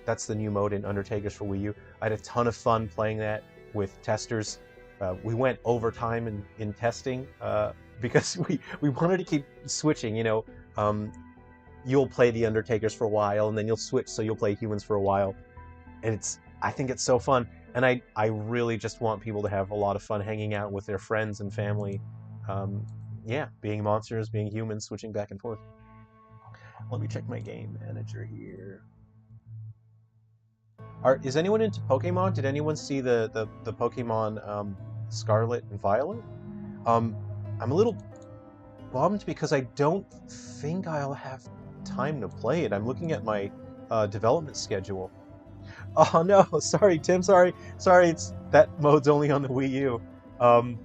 That's the new mode in Undertakers for Wii U. I had a ton of fun playing that with testers. We went overtime in testing because we wanted to keep switching, you know. You'll play the Undertakers for a while, and then you'll switch, so you'll play humans for a while. And I think it's so fun. And I really just want people to have a lot of fun hanging out with their friends and family. Yeah, being monsters, being humans, switching back and forth. Let me check my game manager here. Is anyone into Pokemon? Did anyone see the Pokemon Scarlet and Violet? I'm a little bummed because I don't think I'll have time to play it. I'm looking at my development schedule. Oh no, sorry Tim, sorry, it's that mode's only on the Wii U. Um,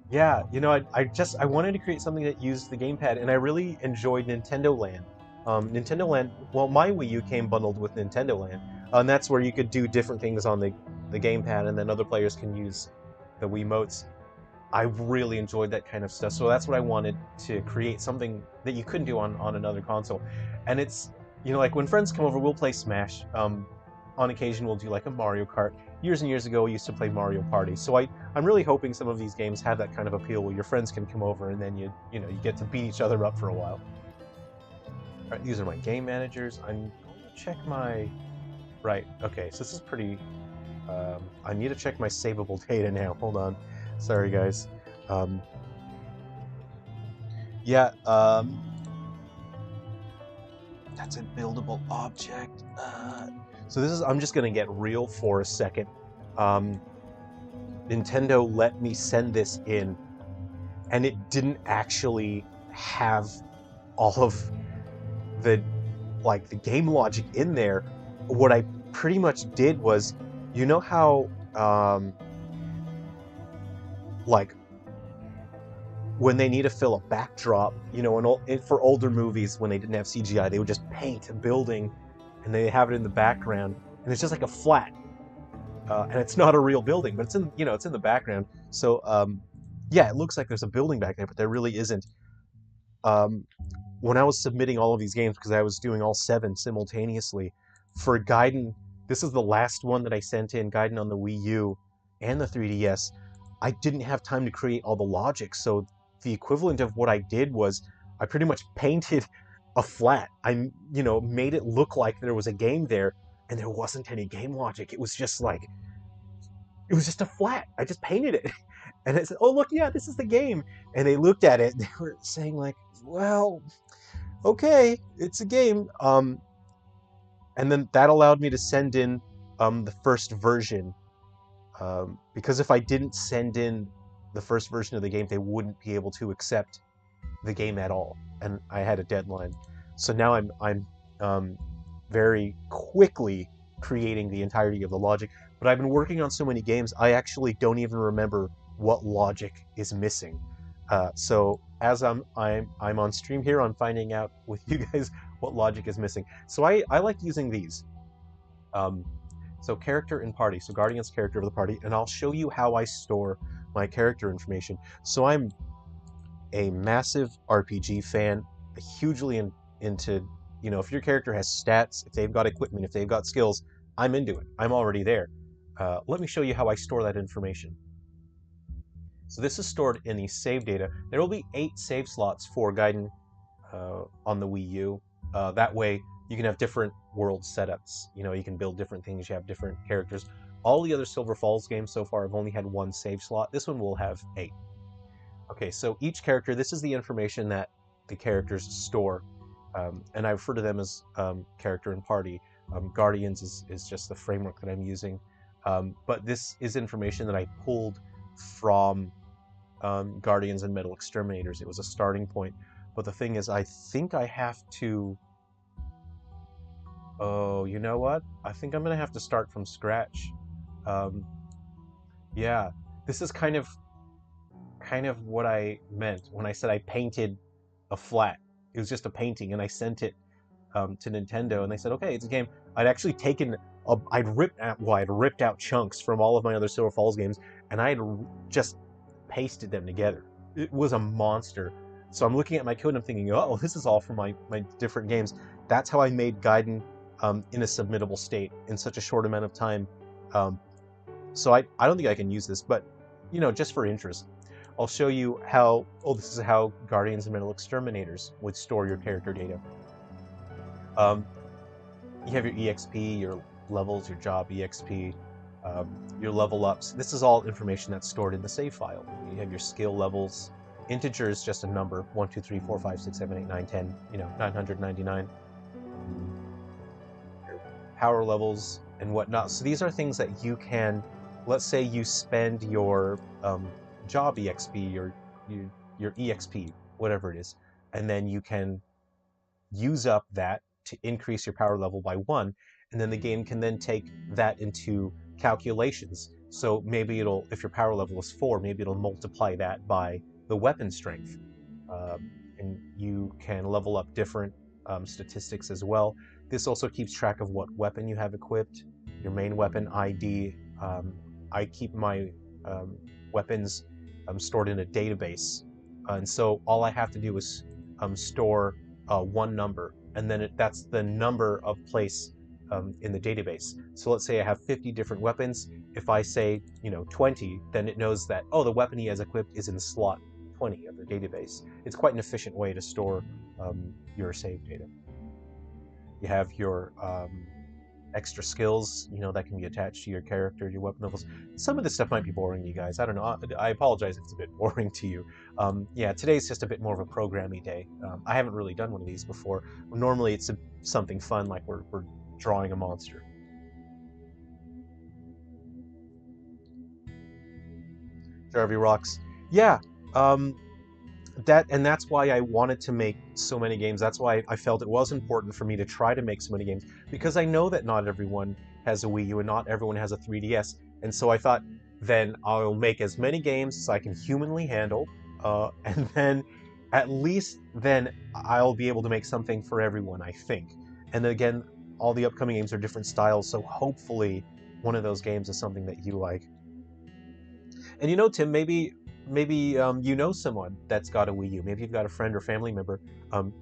yeah, you know, I wanted to create something that used the gamepad, and I really enjoyed Nintendo Land. Nintendo Land, well, my Wii U came bundled with Nintendo Land, and that's where you could do different things on the gamepad, and then other players can use the Wiimotes. I really enjoyed that kind of stuff, so that's what I wanted to create, something that you couldn't do on another console. And it's, you know, like when friends come over, we'll play Smash. On occasion, we'll do like a Mario Kart. Years and years ago, we used to play Mario Party. So I'm really hoping some of these games have that kind of appeal where your friends can come over and then you get to beat each other up for a while. All right, these are my game managers. I'm going to check my... Right, okay, so this is pretty... I need to check my savable data now. Hold on. Sorry, guys. Yeah, that's a buildable object. So this is... I'm just going to get real for a second. Nintendo let me send this in, and it didn't actually have all of the game logic in there. What I pretty much did was, you know how like when they need to fill a backdrop, you know, for older movies when they didn't have CGI, they would just paint a building and they have it in the background, and it's just like a flat. And it's not a real building, but it's in, you know, it's in the background. So yeah, it looks like there's a building back there, but there really isn't. When I was submitting all of these games, because I was doing all 7 simultaneously, for Gaiden, this is the last one that I sent in, Gaiden on the Wii U and the 3DS, I didn't have time to create all the logic, so the equivalent of what I did was I pretty much painted a flat. I, you know, made it look like there was a game there, and there wasn't any game logic. It was just like, it was just a flat. I just painted it. And I said, oh, look, yeah, this is the game. And they looked at it, and they were saying like, well, okay, it's a game. And then that allowed me to send in the first version. Because if I didn't send in the first version of the game, they wouldn't be able to accept the game at all. And I had a deadline. So now I'm very quickly creating the entirety of the logic. But I've been working on so many games, I actually don't even remember what logic is missing. So as I'm on stream here, I'm finding out with you guys what logic is missing. So I like using these. So character and party. So Guardian's character of the party, and I'll show you how I store my character information. So I'm a massive RPG fan, hugely into, you know, if your character has stats, if they've got equipment, if they've got skills, I'm into it. I'm already there. Let me show you how I store that information. So this is stored in the save data. There will be 8 save slots for Gaiden on the Wii U. That way you can have different world setups. You know, you can build different things, you have different characters. All the other Silver Falls games so far have only had 1 save slot. This one will have 8. Okay, so each character, this is the information that the characters store. And I refer to them as character and party. Guardians is just the framework that I'm using. But this is information that I pulled from Guardians and Metal Exterminators. It was a starting point. But the thing is, I think I have to... Oh, you know what? I think I'm going to have to start from scratch. Yeah, this is kind of what I meant when I said I painted a flat. It was just a painting, and I sent it to Nintendo, and they said, okay, it's a game. I'd actually taken... I'd ripped out chunks from all of my other Silver Falls games, and I had just pasted them together. It was a monster. So I'm looking at my code and I'm thinking, oh, this is all from my different games. That's how I made Gaiden in a submittable state in such a short amount of time. So I don't think I can use this, but, you know, just for interest, I'll show you how, oh, this is how Guardians and Metal Exterminators would store your character data. You have your EXP, your levels, your job EXP, your level ups. This is all information that's stored in the save file. You have your skill levels. Integer is just a number, 1, 2, 3, 4, 5, 6, 7, 8, 9, 10, you know, 999. Your power levels and whatnot. So these are things that you can, let's say you spend your job EXP, your EXP, whatever it is, and then you can use up that to increase your power level by 1, and then the game can then take that into calculations. So maybe it'll, if your power level is 4, maybe it'll multiply that by the weapon strength. And you can level up different statistics as well. This also keeps track of what weapon you have equipped, your main weapon ID. I keep my weapons stored in a database, and so all I have to do is store one number, and then that's the number of place in the database. So let's say I have 50 different weapons. If I say 20, then it knows that, oh, the weapon he has equipped is in slot 20 of the database. It's quite an efficient way to store your save data. You have your extra skills, that can be attached to your character, your weapon levels. Some of this stuff might be boring to you guys. I don't know. I apologize if it's a bit boring to you. Yeah, today's just a bit more of a programmy day. I haven't really done one of these before. Normally it's something fun, like we're drawing a monster. Jarvie rocks. Yeah. That's why I wanted to make so many games. That's why I felt it was important for me to try to make so many games, because I know that not everyone has a Wii U and not everyone has a 3DS. And so I thought, then I'll make as many games as I can humanly handle, and then at least then I'll be able to make something for everyone, I think. And again, all the upcoming games are different styles, so hopefully one of those games is something that you like. And Tim, maybe you know someone that's got a Wii U. Maybe you've got a friend or family member.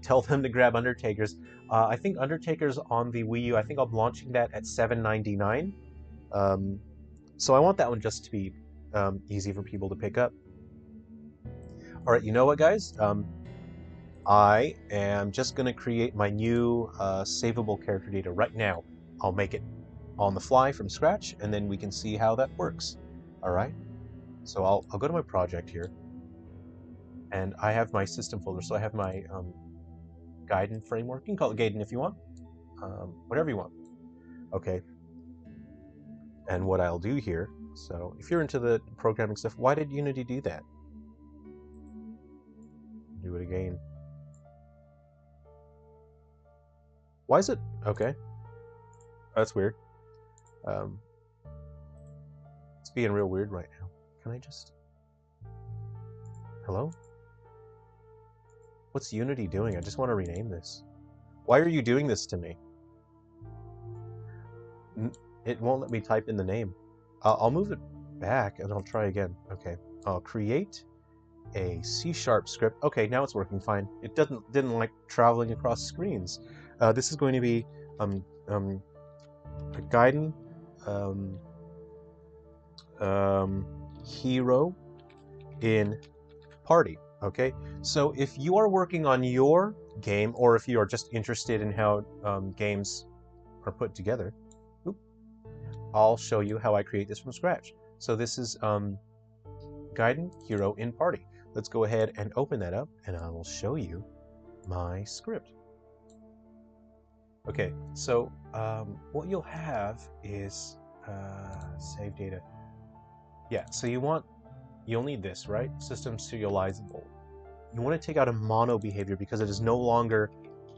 Tell them to grab Undertakers. I think Undertakers on the Wii U, I think I'm launching that at $7.99. So I want that one just to be easy for people to pick up. All right, you know what, guys? I am just going to create my new savable character data right now. I'll make it on the fly from scratch, and then we can see how that works. All right? So I'll go to my project here, and I have my system folder. So I have my Gaiden framework. You can call it Gaiden if you want, whatever you want. Okay. And what I'll do here, so if you're into the programming stuff, why did Unity do that? Do it again. Why is it? Okay. That's weird. It's being real weird right now. Can I just... Hello? What's Unity doing? I just want to rename this. Why are you doing this to me? It won't let me type in the name. I'll move it back and I'll try again. Okay. I'll create a C# script. Okay, now it's working fine. It didn't like traveling across screens. This is going to be a Gaiden hero in party. Okay, so if you are working on your game, or if you are just interested in how games are put together, I'll show you how I create this from scratch. So this is Gaiden hero in party. Let's go ahead and open that up, and I will show you my script. Okay, so what you'll have is save data. Yeah, so you'll need this, right? System serializable. You want to take out a mono behavior because it is no longer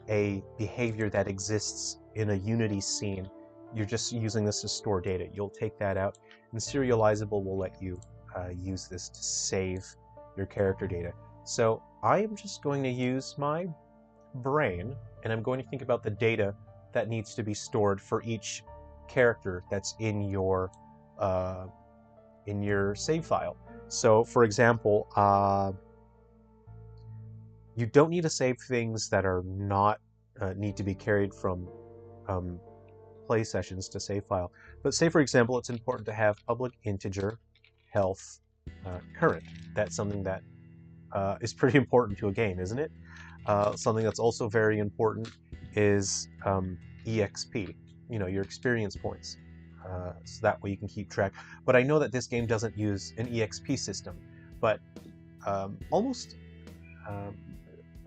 a behavior that exists in a Unity scene. You're just using this to store data. You'll take that out, and serializable will let you use this to save your character data. So I am just going to use my brain, and I'm going to think about the data that needs to be stored for each character that's in your save file. So, for example, you don't need to save things that are not need to be carried from play sessions to save file. But say, for example, it's important to have public integer health current. That's something that is pretty important to a game, isn't it? Something that's also very important is EXP, your experience points. So that way you can keep track. But I know that this game doesn't use an EXP system, but almost,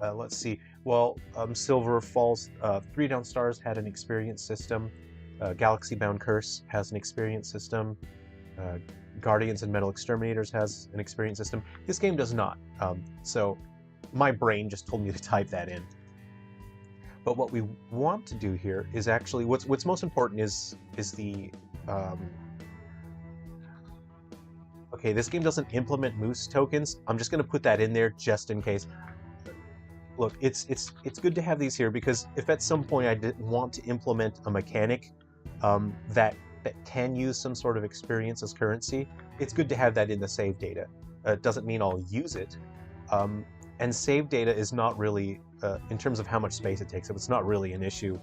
let's see, well, Silver Falls, 3 Down Stars had an experience system, Galaxy Bound Curse has an experience system, Guardians and Metal Exterminators has an experience system. This game does not. So my brain just told me to type that in. But what we want to do here is actually what's most important is the okay, this game doesn't implement moose tokens. I'm just going to put that in there just in case. Look, it's good to have these here because if at some point I didn't want to implement a mechanic that can use some sort of experience as currency, it's good to have that in the save data. It doesn't mean I'll use it. And save data is not really, in terms of how much space it takes up, it's not really an issue.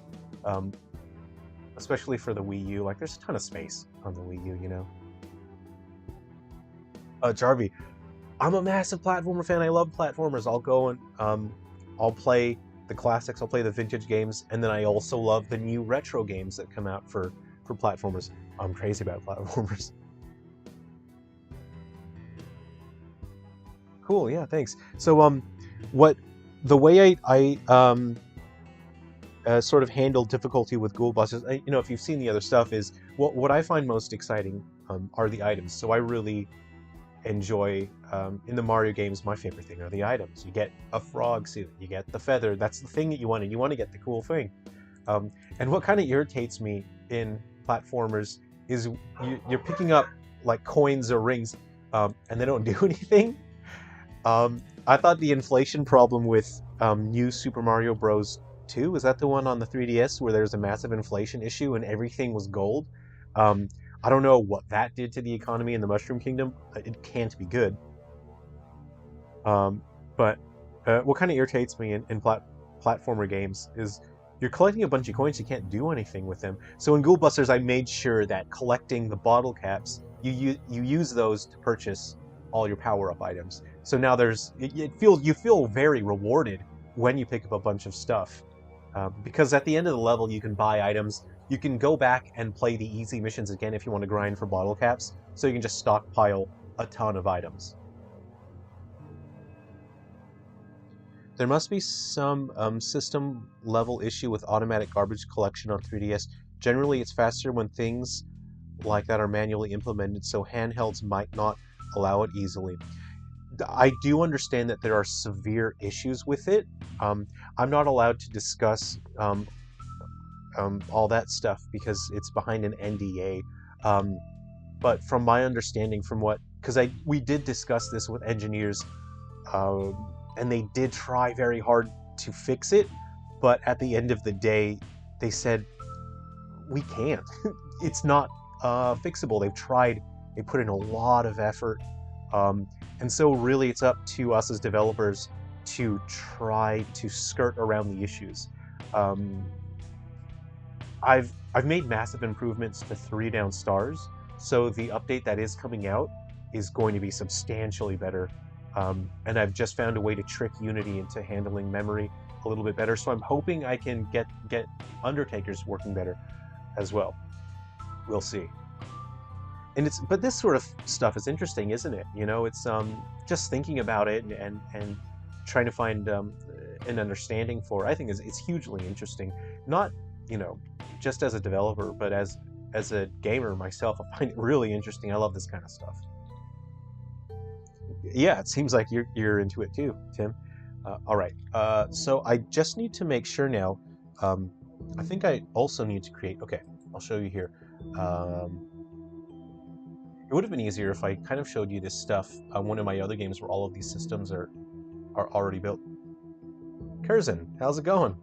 Especially for the Wii U. Like, there's a ton of space on the Wii U, you know? Jarvie, I'm a massive platformer fan. I love platformers. I'll go and I'll play the classics, I'll play the vintage games, and then I also love the new retro games that come out for platformers. I'm crazy about platformers. Cool, yeah, thanks. So, the way I sort of handle difficulty with Ghoul Busters, you know, if you've seen the other stuff, is what I find most exciting are the items. So I really enjoy, in the Mario games, my favorite thing are the items. You get a frog suit, you get the feather, that's the thing that you want, and you want to get the cool thing. And what kind of irritates me in platformers is you're picking up like coins or rings, and they don't do anything. I thought the inflation problem with New Super Mario Bros. 2, was that the one on the 3DS where there's a massive inflation issue and everything was gold? I don't know what that did to the economy in the Mushroom Kingdom. It can't be good. But what kind of irritates me in platformer games is you're collecting a bunch of coins, you can't do anything with them. So in Ghoul Busters, I made sure that collecting the bottle caps, you use those to purchase all your power-up items. So now you feel very rewarded when you pick up a bunch of stuff. Because at the end of the level, you can buy items. You can go back and play the easy missions again if you want to grind for bottle caps. So you can just stockpile a ton of items. There must be some system level issue with automatic garbage collection on 3DS. Generally, it's faster when things like that are manually implemented, so handhelds might not allow it easily. I do understand that there are severe issues with it. I'm not allowed to discuss all that stuff because it's behind an NDA. But from my understanding, because we did discuss this with engineers, and they did try very hard to fix it, but at the end of the day, they said, we can't. It's not fixable. They've tried, they put in a lot of effort. And so really it's up to us as developers to try to skirt around the issues. I've made massive improvements to 3 down stars, so the update that is coming out is going to be substantially better. And I've just found a way to trick Unity into handling memory a little bit better, so I'm hoping I can get Undertakers working better as well. We'll see. And but this sort of stuff is interesting, isn't it? You know, it's just thinking about it and trying to find an understanding for. I think it's hugely interesting. Not, you know, just as a developer, but as a gamer myself, I find it really interesting. I love this kind of stuff. Yeah, it seems like you're into it too, Tim. All right. So I just need to make sure now. I think I also need to create. Okay, I'll show you here. It would have been easier if I kind of showed you this stuff on one of my other games where all of these systems are already built. Curzon, how's it going?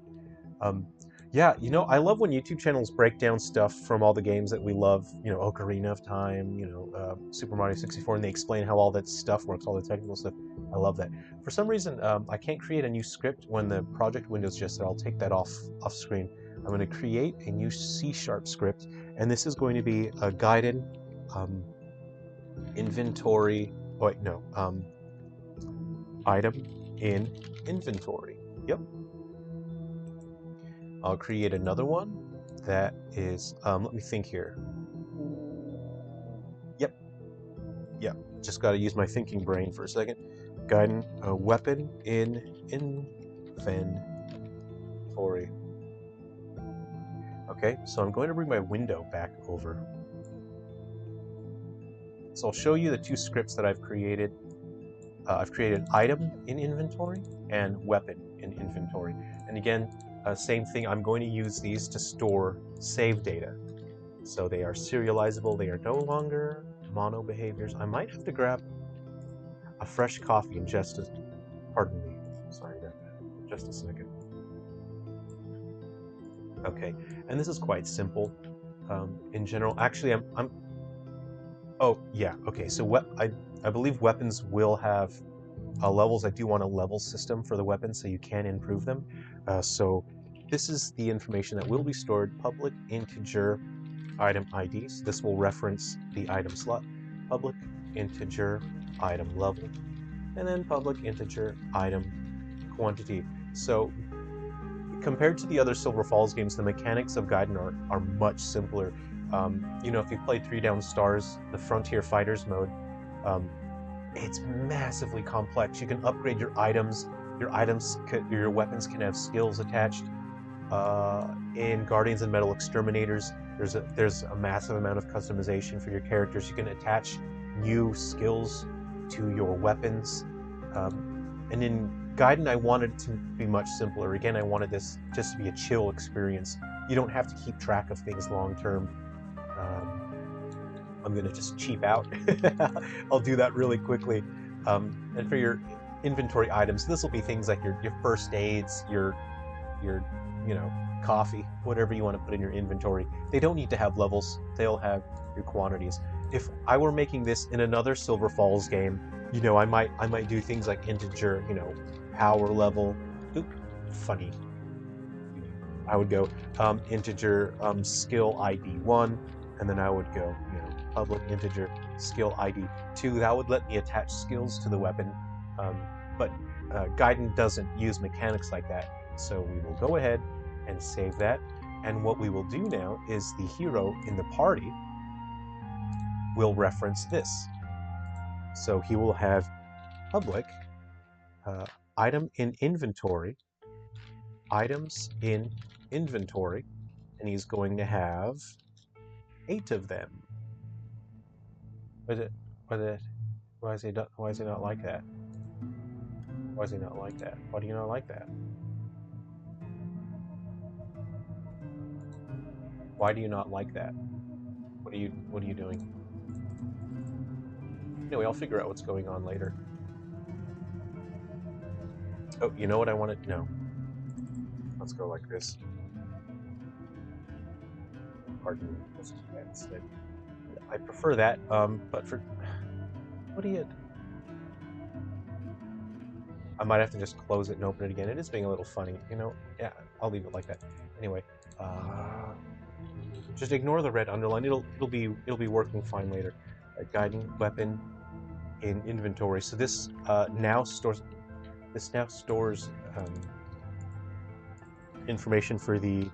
Yeah, you know, I love when YouTube channels break down stuff from all the games that we love, you know, Ocarina of Time, you know, Super Mario 64, and they explain how all that stuff works, all the technical stuff. I love that. For some reason, I can't create a new script when the project window's just there. I'll take that off screen. I'm going to create a new C# script, and this is going to be a guided inventory. Oh, wait, no. Item in inventory. Yep. I'll create another one that is, let me think here. Yep. Yep. Just got to use my thinking brain for a second. Guiding a weapon in inventory. Okay, so I'm going to bring my window back over. So I'll show you the 2 scripts that I've created. I've created item in inventory and weapon in inventory. And again, same thing, I'm going to use these to store save data. So they are serializable, they are no longer mono behaviors. I might have to grab a fresh coffee in just a, pardon me, sorry about that, just a second. Okay, and this is quite simple in general. Actually, oh yeah, okay, so I believe weapons will have levels. I do want a level system for the weapons so you can improve them. So this is the information that will be stored: public integer item IDs. This will reference the item slot, public integer item level, and then public integer item quantity. So compared to the other Silver Falls games, the mechanics of Gaiden are much simpler. You know, if you've played 3 Down Stars, the Frontier Fighters mode, it's massively complex. You can upgrade your items. Your weapons can have skills attached. In Guardians and Metal Exterminators, there's a massive amount of customization for your characters. You can attach new skills to your weapons. And in Gaiden, I wanted it to be much simpler. Again, I wanted this just to be a chill experience. You don't have to keep track of things long term. I'm gonna just cheap out. I'll do that really quickly. And for your inventory items, this will be things like your first aids, your coffee, whatever you want to put in your inventory. They don't need to have levels. They'll have your quantities. If I were making this in another Silver Falls game, I might do things like integer, power level. Oop, funny. I would go integer skill ID 1, and then I would go, public integer skill ID 2. That would let me attach skills to the weapon. But Gaiden doesn't use mechanics like that. So we will go ahead and save that. And what we will do now is the hero in the party will reference this. So he will have public item in inventory, items in inventory, and he's going to have 8 of them. Why is he not like that? Why is he not like that? Why do you not like that? Why do you not like that? What are you doing? Anyway, I'll figure out what's going on later. Oh, you know what I want to know? Let's go like this. Pardon me. Let's do that instead. I prefer that, but for... What do you... I might have to just close it and open it again. It is being a little funny, Yeah, I'll leave it like that. Anyway, just ignore the red underline. It'll be working fine later. Guiding weapon in inventory. So this now stores information for the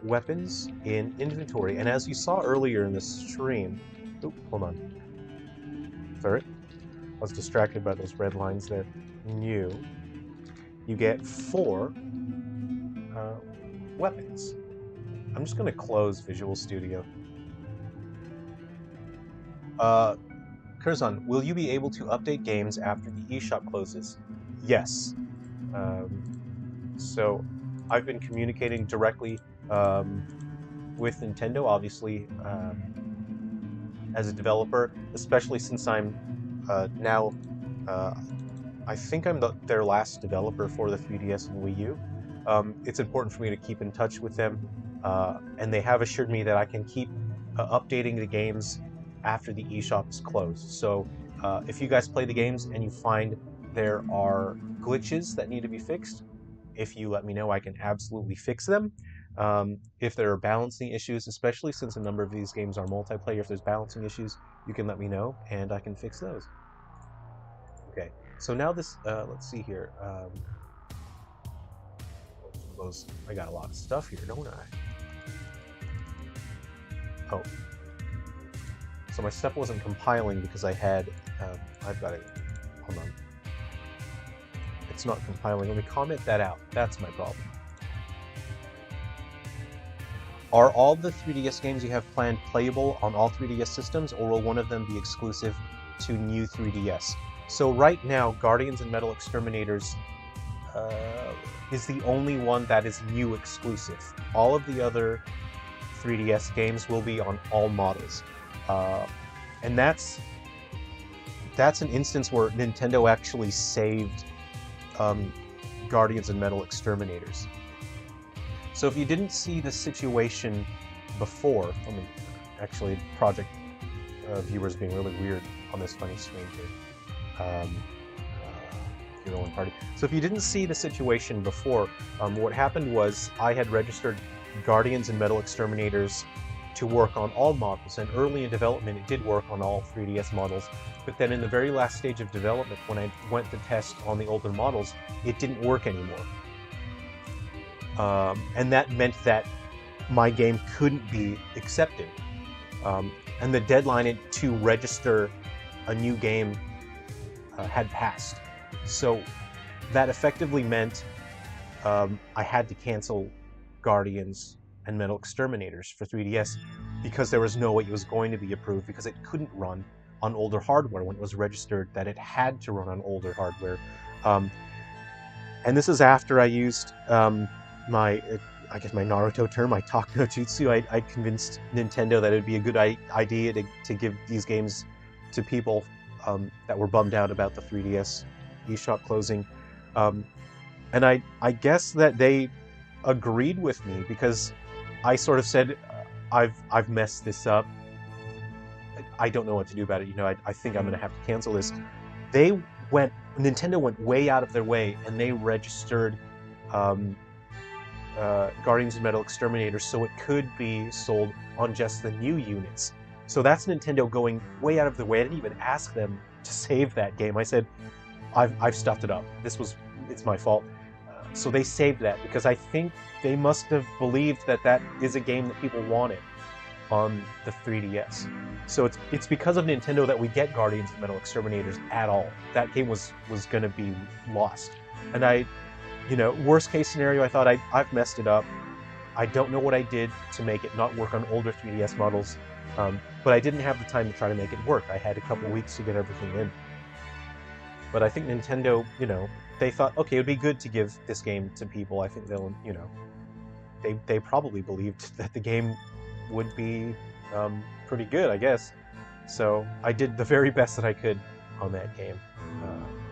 weapons in inventory. And as you saw earlier in the stream, oh, hold on. Sorry, I was distracted by those red lines there. New, you get 4 weapons. I'm just going to close Visual Studio. Curzon, will you be able to update games after the eShop closes? Yes. So I've been communicating directly with Nintendo, obviously, as a developer, especially since I'm now, I think I'm their last developer for the 3DS and Wii U. It's important for me to keep in touch with them, and they have assured me that I can keep updating the games after the eShop is closed. So if you guys play the games and you find there are glitches that need to be fixed, if you let me know, I can absolutely fix them. If there are balancing issues, especially since a number of these games are multiplayer, if there's balancing issues, you can let me know and I can fix those. Okay, so now this, let's see here. I got a lot of stuff here, don't I? Oh. So my stuff wasn't compiling because I had, I've got it, hold on. It's not compiling. Let me comment that out. That's my problem. Are all the 3DS games you have planned playable on all 3DS systems, or will one of them be exclusive to new 3DS? So right now, Guardians and Metal Exterminators is the only one that is Wii U exclusive. All of the other 3DS games will be on all models. And that's an instance where Nintendo actually saved Guardians and Metal Exterminators. So if you didn't see the situation before, I mean, actually, project viewers being really weird on this funny screen here. Party. So if you didn't see the situation before, what happened was I had registered Guardians and Metal Exterminators to work on all models, and early in development it did work on all 3DS models, but then in the very last stage of development, when I went to test on the older models, it didn't work anymore. And that meant that my game couldn't be accepted. And the deadline to register a new game had passed. So that effectively meant I had to cancel Guardians and Metal Exterminators for 3DS because there was no way it was going to be approved, because it couldn't run on older hardware when it was registered that it had to run on older hardware. And this is after I used my Naruto term, my talk no jutsu. I convinced Nintendo that it would be a good idea to give these games to people that were bummed out about the 3DS eShop closing. And I guess that they agreed with me, because I sort of said, I've messed this up. I don't know what to do about it. I think I'm going to have to cancel this. Nintendo went way out of their way, and they registered Guardians and Metal Exterminators so it could be sold on just the new units. So that's Nintendo going way out of their way. I didn't even ask them to save that game. I said, I've stuffed it up. It's my fault. So they saved that, because I think they must have believed that that is a game that people wanted on the 3DS. So it's because of Nintendo that we get Guardians and Metal Exterminators at all. That game was going to be lost. And worst case scenario, I thought I've messed it up. I don't know what I did to make it not work on older 3DS models, but I didn't have the time to try to make it work. I had a couple weeks to get everything in. But I think Nintendo, they thought, okay, it would be good to give this game to people. I think they'll, they probably believed that the game would be pretty good, I guess. So I did the very best that I could on that game.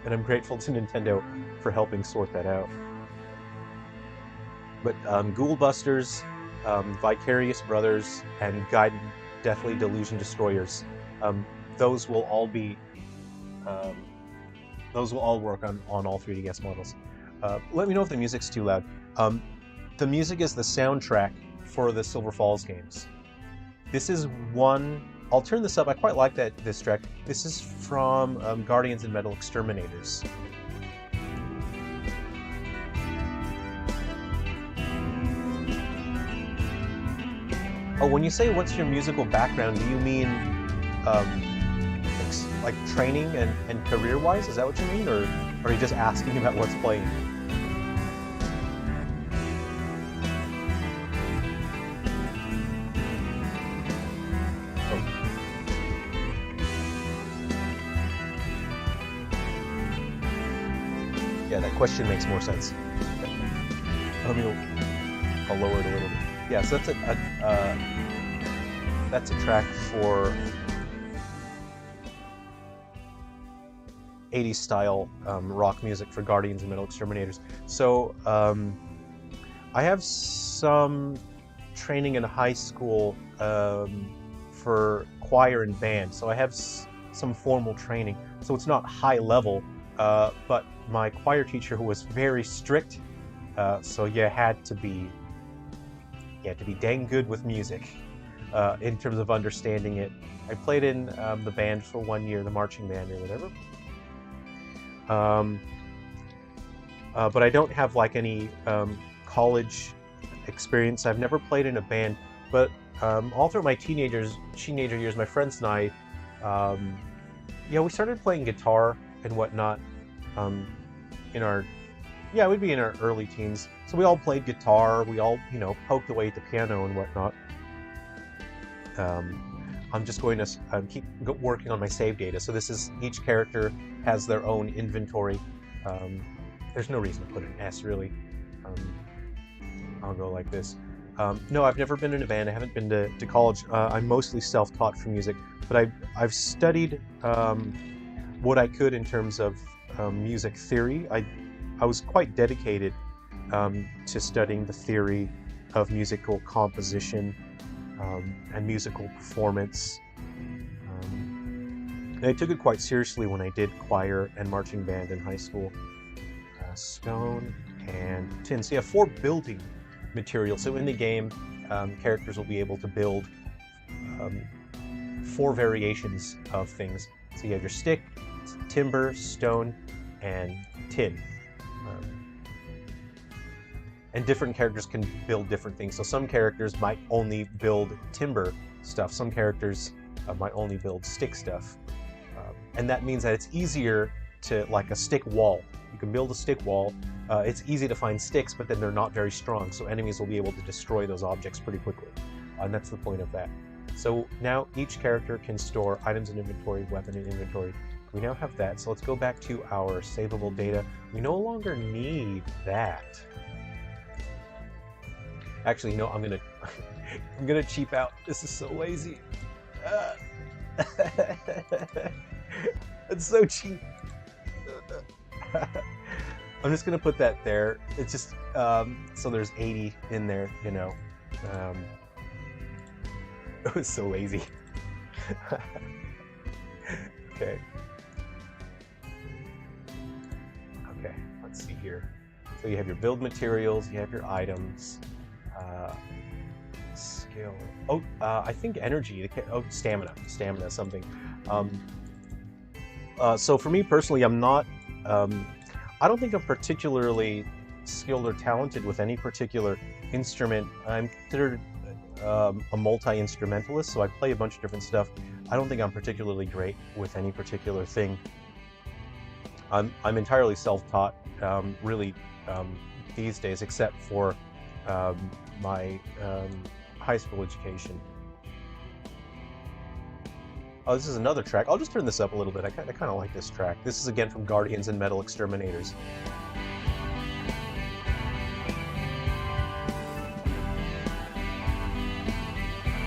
And I'm grateful to Nintendo for helping sort that out. But Ghoul Busters, Vicarious Brothers, and Gaiden, Deathly Delusion Destroyers, those will all be... those will all work on all 3DS models. Let me know if the music's too loud. The music is the soundtrack for the Silver Falls games. This is one... I'll turn this up. I quite like this track. This is from Guardians and Metal Exterminators. Oh, when you say what's your musical background, do you mean like training and career-wise? Is that what you mean? Or are you just asking about what's playing? Yeah, that question makes more sense. I'll lower it a little bit. Yeah, so that's a track for 80s style rock music for Guardians and Metal Exterminators. So I have some training in high school for choir and band, so I have some formal training. So it's not high level, but my choir teacher, who was very strict, so you had to be dang good with music in terms of understanding it. I played in the band for 1 year, the marching band or whatever. But I don't have like any college experience. I've never played in a band, but all through my teenager years, my friends and I, we started playing guitar and whatnot we'd be in our early teens. So we all played guitar, we all, poked away at the piano and whatnot. I'm just going to keep working on my save data. So this is, each character has their own inventory. There's no reason to put an S, really. I'll go like this. No, I've never been in a band. I haven't been to college. I'm mostly self-taught for music, but I've studied what I could in terms of music theory. I was quite dedicated to studying the theory of musical composition and musical performance. And I took it quite seriously when I did choir and marching band in high school. Stone and tin. So you have 4 building materials. So in the game, characters will be able to build 4 variations of things. So you have your stick, timber, stone, and tin. And different characters can build different things. So some characters might only build timber stuff. Some characters might only build stick stuff. And that means that it's easier to, like a stick wall. You can build a stick wall. It's easy to find sticks, but then they're not very strong, so enemies will be able to destroy those objects pretty quickly. And that's the point of that. So now each character can store items in inventory, weapon in inventory. We now have that, so let's go back to our savable data. We no longer need that. Actually, no, I'm gonna cheap out. This is so lazy. It's so cheap. I'm just gonna put that there. It's just so there's 80 in there, you know. It was so lazy. Okay. Okay, let's see here. So you have your build materials, you have your items, skill. Oh, I think energy. Oh, stamina something. So for me personally, I'm not. I don't think I'm particularly skilled or talented with any particular instrument. I'm considered a multi-instrumentalist, so I play a bunch of different stuff. I don't think I'm particularly great with any particular thing. I'm entirely self-taught, really, these days, except for my high school education. Oh, this is another track. I'll just turn this up a little bit. I kind of like this track. This is again from Guardians and Metal Exterminators.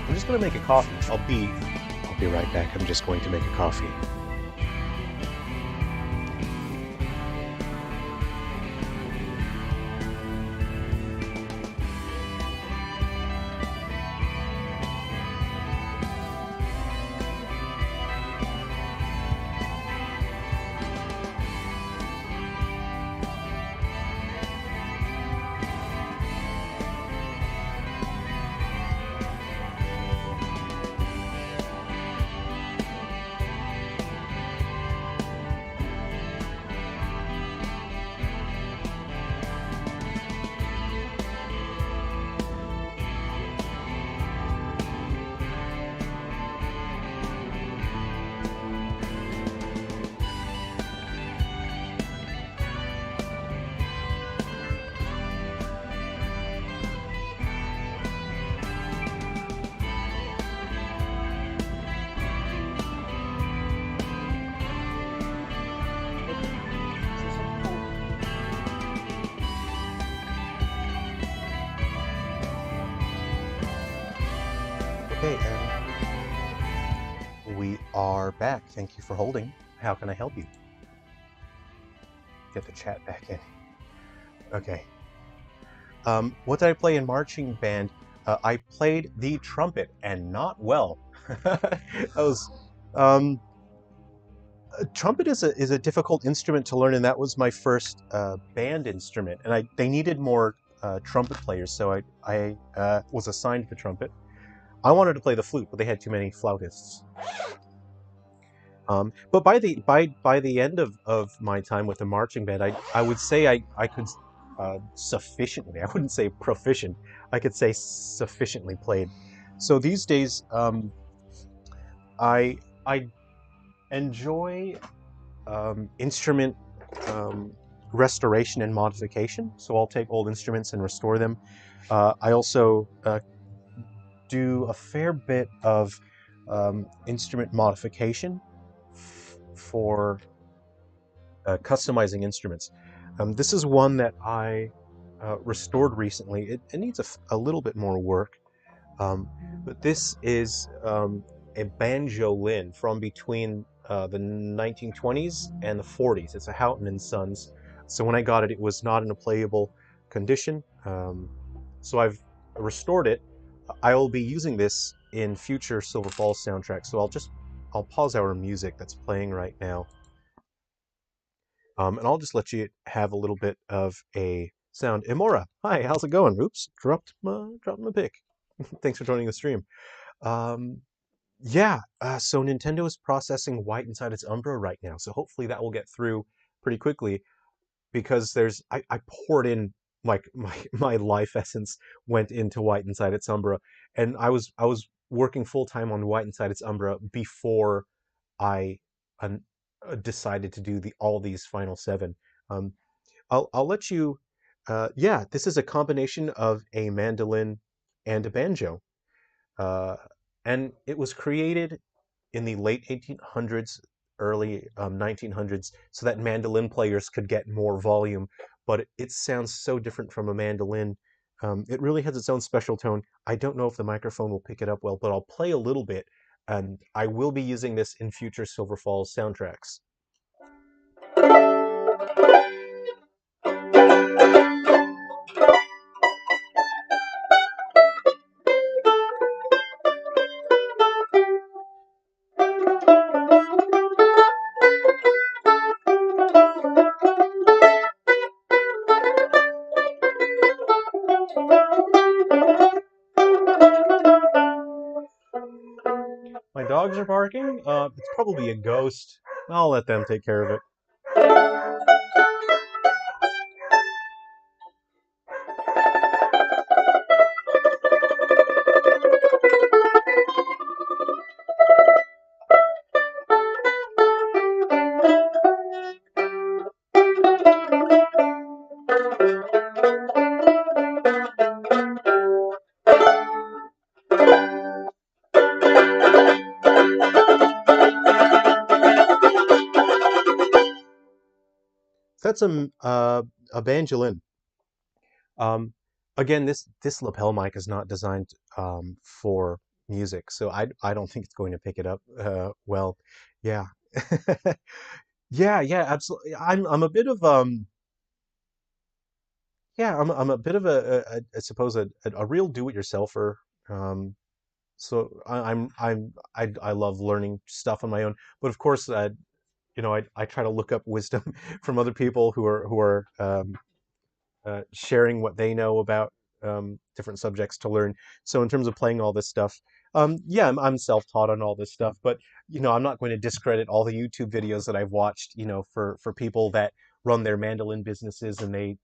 I'm just going to make a coffee. I'll be right back. I'm just going to make a coffee. Okay, and we are back. Thank you for holding. How can I help you? Get the chat back in. Okay. What did I play in marching band? I played the trumpet, and not well. Trumpet is a difficult instrument to learn, and that was my first band instrument. And they needed more trumpet players, so I was assigned the trumpet. I wanted to play the flute, but they had too many flautists. But by the end of my time with the marching band, I would say I could sufficiently, I wouldn't say proficient, I could say sufficiently played. So these days, I enjoy instrument restoration and modification. So I'll take old instruments and restore them. I also do a fair bit of instrument modification for customizing instruments. This is one that I restored recently. It needs a little bit more work, but this is a banjolin from between the 1920s and the 40s. It's a Houghton and Sons. So when I got it, it was not in a playable condition. So I've restored it. I will be using this in future Silver Falls soundtracks. So I'll pause our music that's playing right now. And I'll just let you have a little bit of a sound. Imora, hi, how's it going? Oops, dropped my pick. Thanks for joining the stream. Um, yeah, so Nintendo is processing white inside its Umbra right now, so hopefully that will get through pretty quickly because I poured in like my life essence went into white inside its Umbra, and I was working full time on white inside its Umbra before I decided to do all these final seven. Um, I'll let you. Yeah, this is a combination of a mandolin and a banjo, uh, and it was created in the late 1800s, early 1900s, so that mandolin players could get more volume. But it sounds so different from a mandolin. It really has its own special tone. I don't know if the microphone will pick it up well, but I'll play a little bit, and I will be using this in future Silver Falls soundtracks. My dogs are barking. It's probably a ghost. I'll let them take care of it. That's a banjolin. Um, Again, this lapel mic is not designed for music, so I don't think it's going to pick it up well. Yeah, yeah, absolutely. I'm a bit of yeah, I'm a bit of I suppose a real do-it-yourselfer. Um, so I love learning stuff on my own, but of course, I try to look up wisdom from other people who are sharing what they know about different subjects to learn. So in terms of playing all this stuff, yeah, I'm self-taught on all this stuff, but I'm not going to discredit all the YouTube videos that I've watched, for people that run their mandolin businesses and they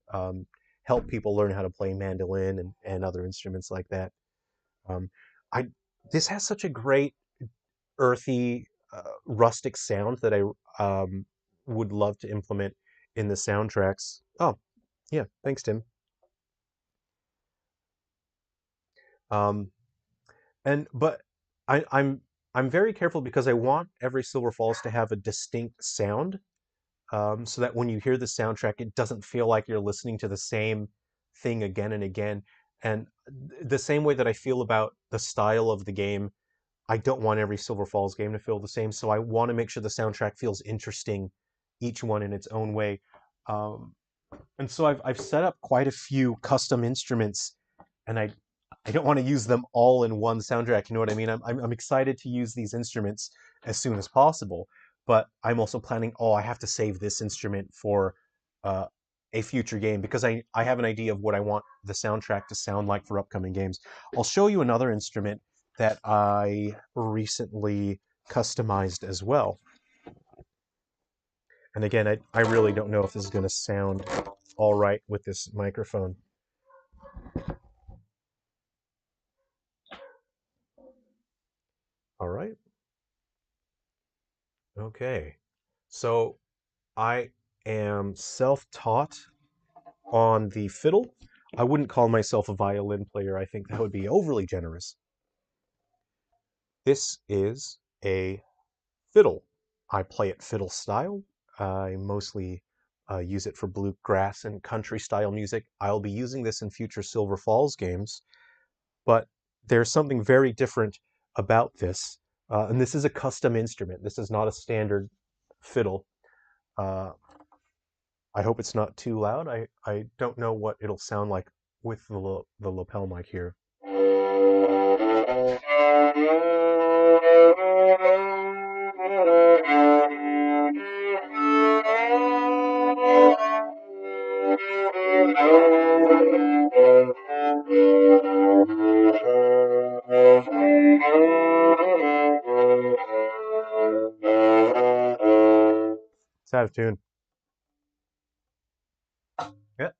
help people learn how to play mandolin and other instruments like that. Um, I This has such a great earthy, rustic sound that I would love to implement in the soundtracks. Oh, yeah, thanks, Tim. Um, but I'm very careful because I want every Silver Falls to have a distinct sound, so that when you hear the soundtrack, it doesn't feel like you're listening to the same thing again and again. And the same way that I feel about the style of the game, I don't want every Silver Falls game to feel the same. So I want to make sure the soundtrack feels interesting, each one in its own way. Um, and so I've set up quite a few custom instruments, and I don't want to use them all in one soundtrack. You know what I mean? I'm excited to use these instruments as soon as possible, but I'm also planning. Oh, I have to save this instrument for uh, a future game because I have an idea of what I want the soundtrack to sound like for upcoming games. I'll show you another instrument that I recently customized as well. And again, I really don't know if this is going to sound all right with this microphone. All right. Okay. So I am self-taught on the fiddle. I wouldn't call myself a violin player. I think that would be overly generous. This is a fiddle. I play it fiddle style. I mostly use it for bluegrass and country style music. I'll be using this in future Silver Falls games, but there's something very different about this. And this is a custom instrument. This is not a standard fiddle. Uh, I hope it's not too loud. I don't know what it'll sound like with the lapel mic here. It's out of tune. Yeah.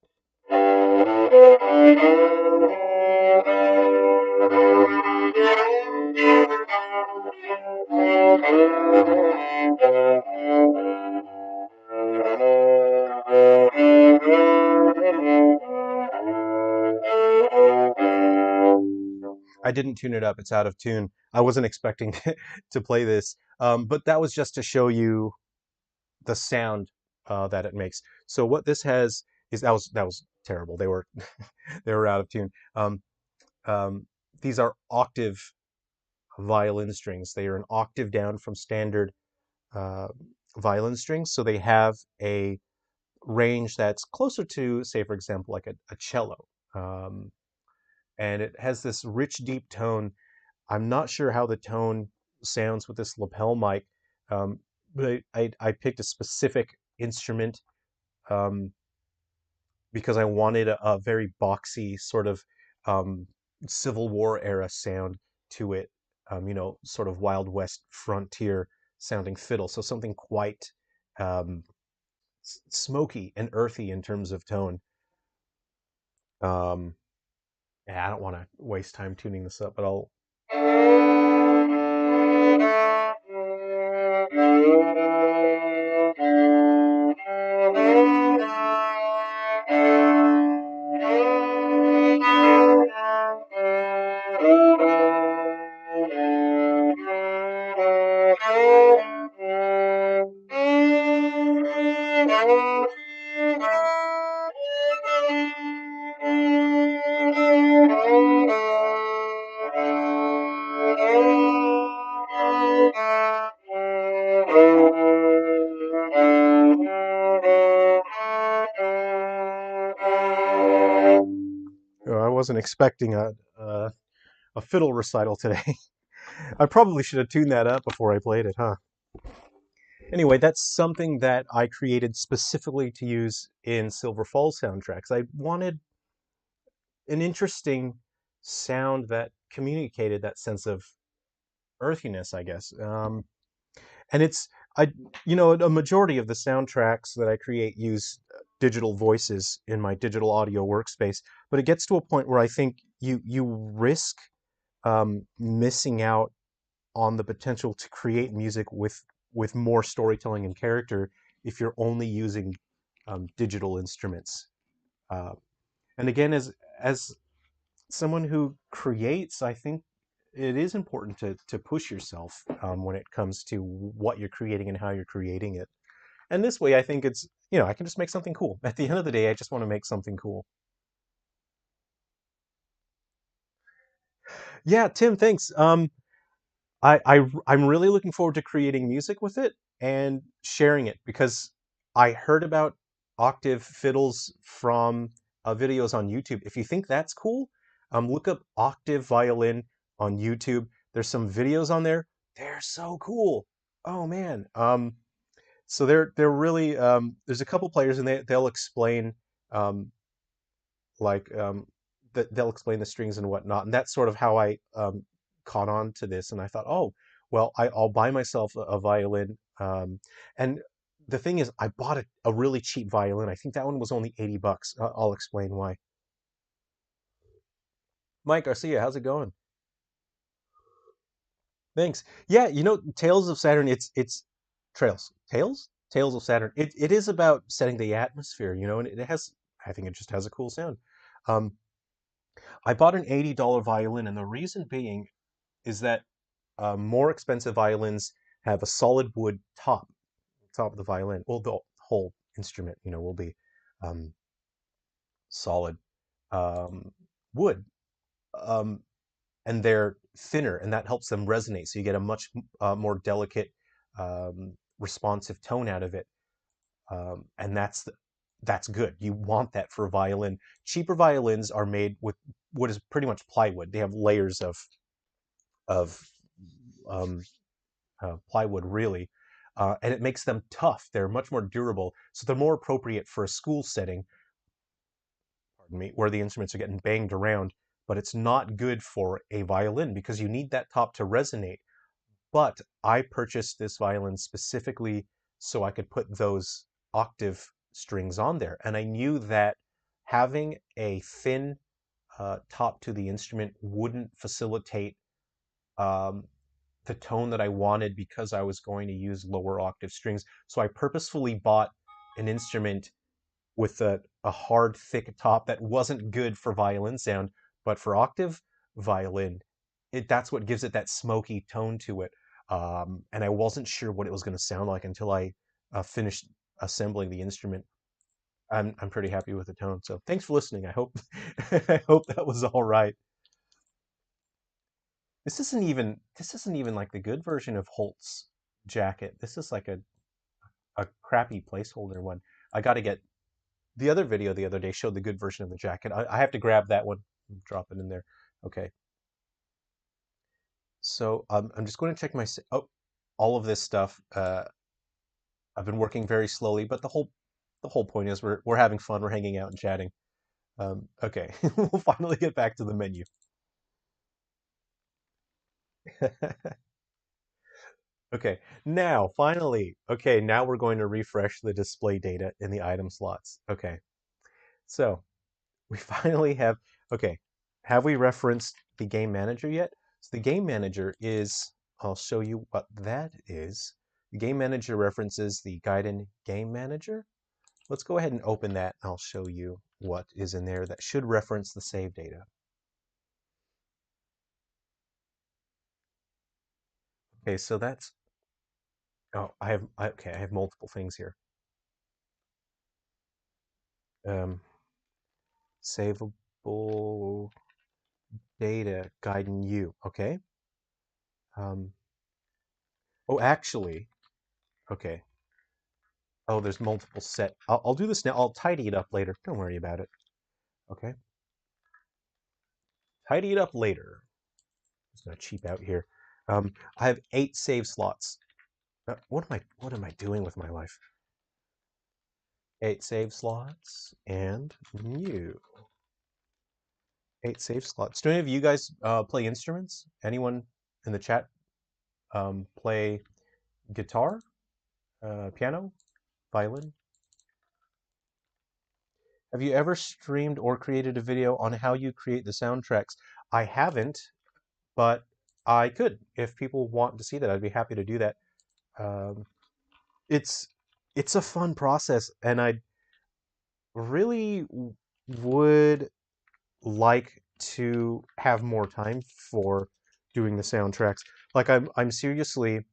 I didn't tune it up. It's out of tune. I wasn't expecting to play this, but that was just to show you the sound that it makes. So what this has is that was terrible. They were they were out of tune. Um, these are octave violin strings. They are an octave down from standard uh, violin strings, so they have a range that's closer to, say, for example, like a cello. Um, and it has this rich, deep tone. I'm not sure how the tone sounds with this lapel mic, but I picked a specific instrument um, because I wanted a very boxy sort of um, Civil War era sound to it, sort of Wild West frontier sounding fiddle. So something quite um, smoky and earthy in terms of tone. Um, yeah, I don't want to waste time tuning this up, but I'll. I wasn't expecting a fiddle recital today. I probably should have tuned that up before I played it, huh? Anyway, that's something that I created specifically to use in Silver Falls soundtracks. I wanted an interesting sound that communicated that sense of earthiness, I guess. And it's I a majority of the soundtracks that I create use digital voices in my digital audio workspace, but it gets to a point where I think you risk missing out on the potential to create music with more storytelling and character if you're only using digital instruments. Uh, and again, as someone who creates, I think it is important to push yourself when it comes to what you're creating and how you're creating it. And this way, I think it's, I can just make something cool. At the end of the day, I just want to make something cool. Yeah, Tim, thanks. I'm really looking forward to creating music with it and sharing it because I heard about octave fiddles from videos on YouTube. If you think that's cool, look up octave violin on YouTube. There's some videos on there. They're so cool. Oh man. So they're really there's a couple players and they'll explain um, like they'll explain the strings and whatnot, and that's sort of how I caught on to this. And I thought, oh, well, I'll buy myself a violin. And the thing is, I bought a really cheap violin. I think that one was only $80. I'll explain why. Mike Garcia, how's it going? Thanks. Yeah, Tales of Saturn. It's Tales of Saturn. It is about setting the atmosphere, and it has. I think it just has a cool sound. Um, I bought an $80 violin, and the reason being is that more expensive violins have a solid wood top of the violin. Well, the whole instrument, will be um, solid um, wood, um, and they're thinner, and that helps them resonate. So you get a much more delicate, responsive tone out of it, and that's good. You want that for a violin. Cheaper violins are made with what is pretty much plywood. They have layers of um, plywood, really, and it makes them tough. They're much more durable, so they're more appropriate for a school setting, pardon me, where the instruments are getting banged around. But it's not good for a violin because you need that top to resonate. But I purchased this violin specifically so I could put those octave strings on there, and I knew that having a thin top to the instrument wouldn't facilitate um, the tone that I wanted because I was going to use lower octave strings. So I purposefully bought an instrument with a hard, thick top that wasn't good for violin sound, but for octave violin, that's what gives it that smoky tone to it. And I wasn't sure what it was going to sound like until I finished assembling the instrument. I'm pretty happy with the tone. So thanks for listening. I hope I hope that was all right. This isn't even like the good version of Holt's jacket. This is like a crappy placeholder one. I got to get the other video the other day showed the good version of the jacket. I have to grab that one and drop it in there. Okay. So I'm just going to check my all of this stuff. I've been working very slowly, but the whole point is we're having fun. We're hanging out and chatting. Okay, we'll finally get back to the menu. Okay, now finally. Okay, now we're going to refresh the display data in the item slots. Okay, so we finally have. Okay, have we referenced the game manager yet? So the game manager is. I'll show you what that is. The game manager references the Gaiden game manager. Let's go ahead and open that. I'll show you what is in there that should reference the save data. Okay, so that's. Oh, okay, I have multiple things here. Um, savable data Gaiden U. Okay. Um, oh, actually, okay. Oh, there's multiple set. I'll do this now. I'll tidy it up later. Don't worry about it. Okay. Tidy it up later. Just gonna cheap out here. I have 8 save slots. What am I doing with my life? 8 save slots and new. 8 save slots. Do any of you guys play instruments? Anyone in the chat play guitar, piano, violin? Have you ever streamed or created a video on how you create the soundtracks? I haven't, but I could. If people want to see that, I'd be happy to do that. Um, it's it's a fun process, and I really would like to have more time for doing the soundtracks. Like I'm seriously,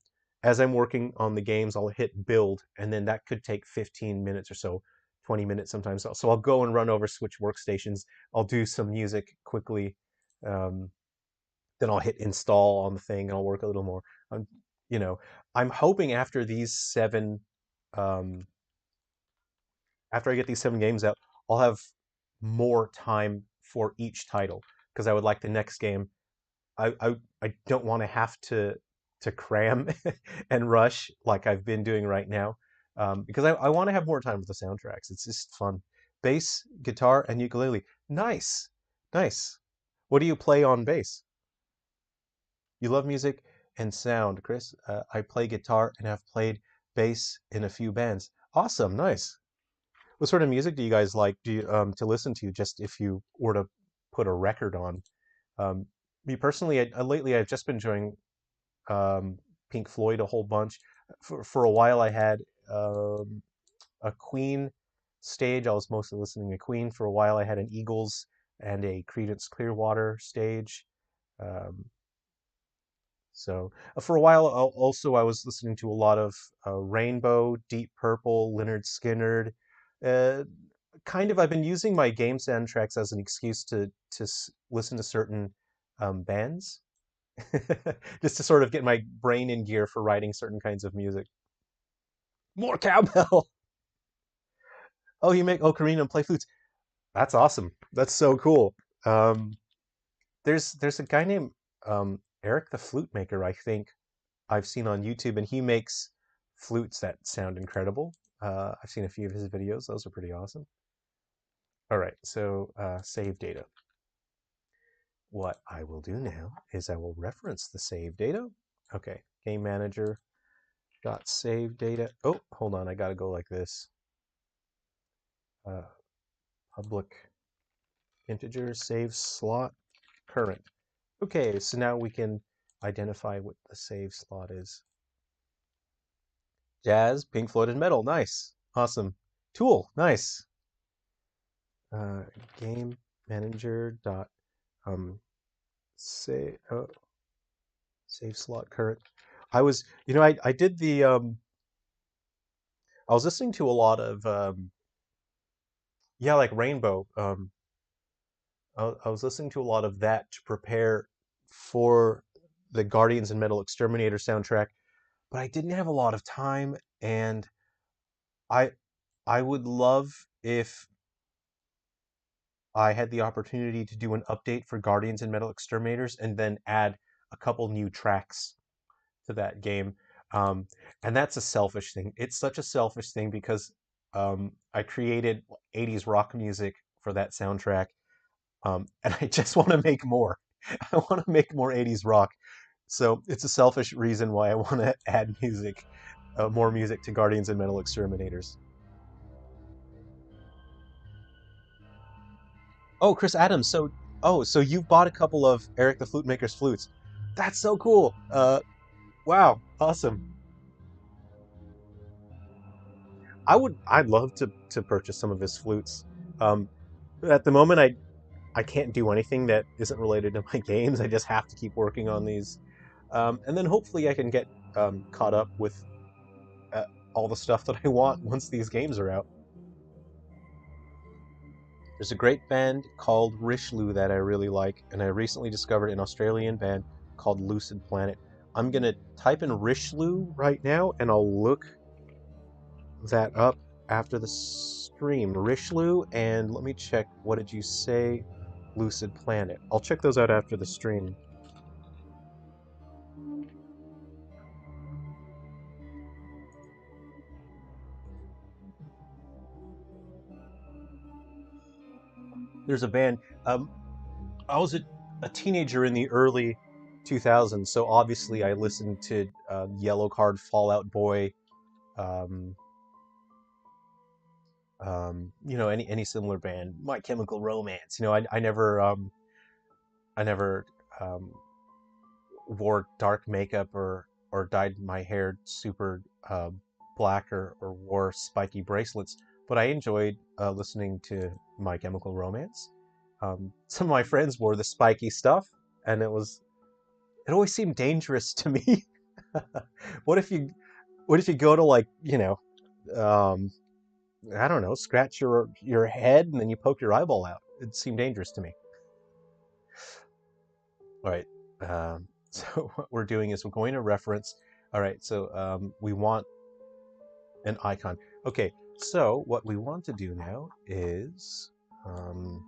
as I'm working on the games, I'll hit build, and then that could take 15 minutes or so, 20 minutes sometimes. So I'll go and run over, switch workstations. I'll do some music quickly. Um, then I'll hit install on the thing, and I'll work a little more. Um, you know, I'm hoping um, after I get these 7 games out, I'll have more time for each title because I would like the next game. I don't want to have to cram and rush like I've been doing right now, because I want to have more time with the soundtracks. It's just fun. Bass, guitar, and ukulele. Nice, nice. What do you play on bass? You love music and sound, Chris. I play guitar and have played bass in a few bands. Awesome, nice. What sort of music do you guys like to listen to? Just if you were to put a record on. Um, Me personally, lately I've just been enjoying Pink Floyd a whole bunch. For a while, I had a Queen stage. I was mostly listening to Queen. For a while, I had an Eagles and a Creedence Clearwater stage. Um, So for a while, also I was listening to a lot of Rainbow, Deep Purple, Leonard Skinner. Uh, kind of, I've been using my game soundtracks as an excuse to listen to certain bands, just to sort of get my brain in gear for writing certain kinds of music. More cowbell. Oh, you make ocarina and play flutes. That's awesome. That's so cool. Um, there's a guy named Eric the Flute Maker, I think I've seen on YouTube, and he makes flutes that sound incredible. I've seen a few of his videos; those are pretty awesome. All right, so save data. What I will do now is I will reference the save data. Okay, game manager dot save data. Oh, hold on, I gotta go like this. Uh, public integer save slot current. Okay, so now we can identify what the save slot is. Jazz, Pink Floyd, and metal. Nice. Awesome. Tool. Nice. Uh, game manager dot say save slot current. I was, I did the I was listening to a lot of yeah, like Rainbow. I was listening to a lot of that to prepare for the Guardians and Metal Exterminator soundtrack, but I didn't have a lot of time, and I I would love if I had the opportunity to do an update for Guardians and Metal Exterminators and then add a couple new tracks to that game. Um, and that's a selfish thing. It's such a selfish thing because I created 80s rock music for that soundtrack, and I just want to make more. I want to make more 80s rock. So it's a selfish reason why I want to add music, more music to Guardians and Metal Exterminators. Oh, Chris Adams. So you've bought a couple of Eric the Flute Maker's flutes. That's so cool. Wow, awesome. I'd love to purchase some of his flutes. Um, at the moment, I can't do anything that isn't related to my games. I just have to keep working on these, and then hopefully I can get caught up with uh, all the stuff that I want once these games are out. There's a great band called Rishlu that I really like, and I recently discovered an Australian band called Lucid Planet. I'm gonna type in Rishlu right now, and I'll look that up after the stream. Rishlu, and let me check. What did you say? Lucid Planet. I'll check those out after the stream. There's a band. I was a teenager in the early 2000s, so obviously I listened to Yellow Card, Fallout Boy, um, any similar band, My Chemical Romance. I never um, wore dark makeup or dyed my hair super black or wore spiky bracelets, but I enjoyed listening to My Chemical Romance. Some of my friends wore the spiky stuff, and it always seemed dangerous to me. what if you what if you go to like um, I don't know, scratch your head and then you poke your eyeball out? It seemed dangerous to me. All right. So what we're doing is we're going to reference. All right. So we want an icon. Okay. So what we want to do now is um,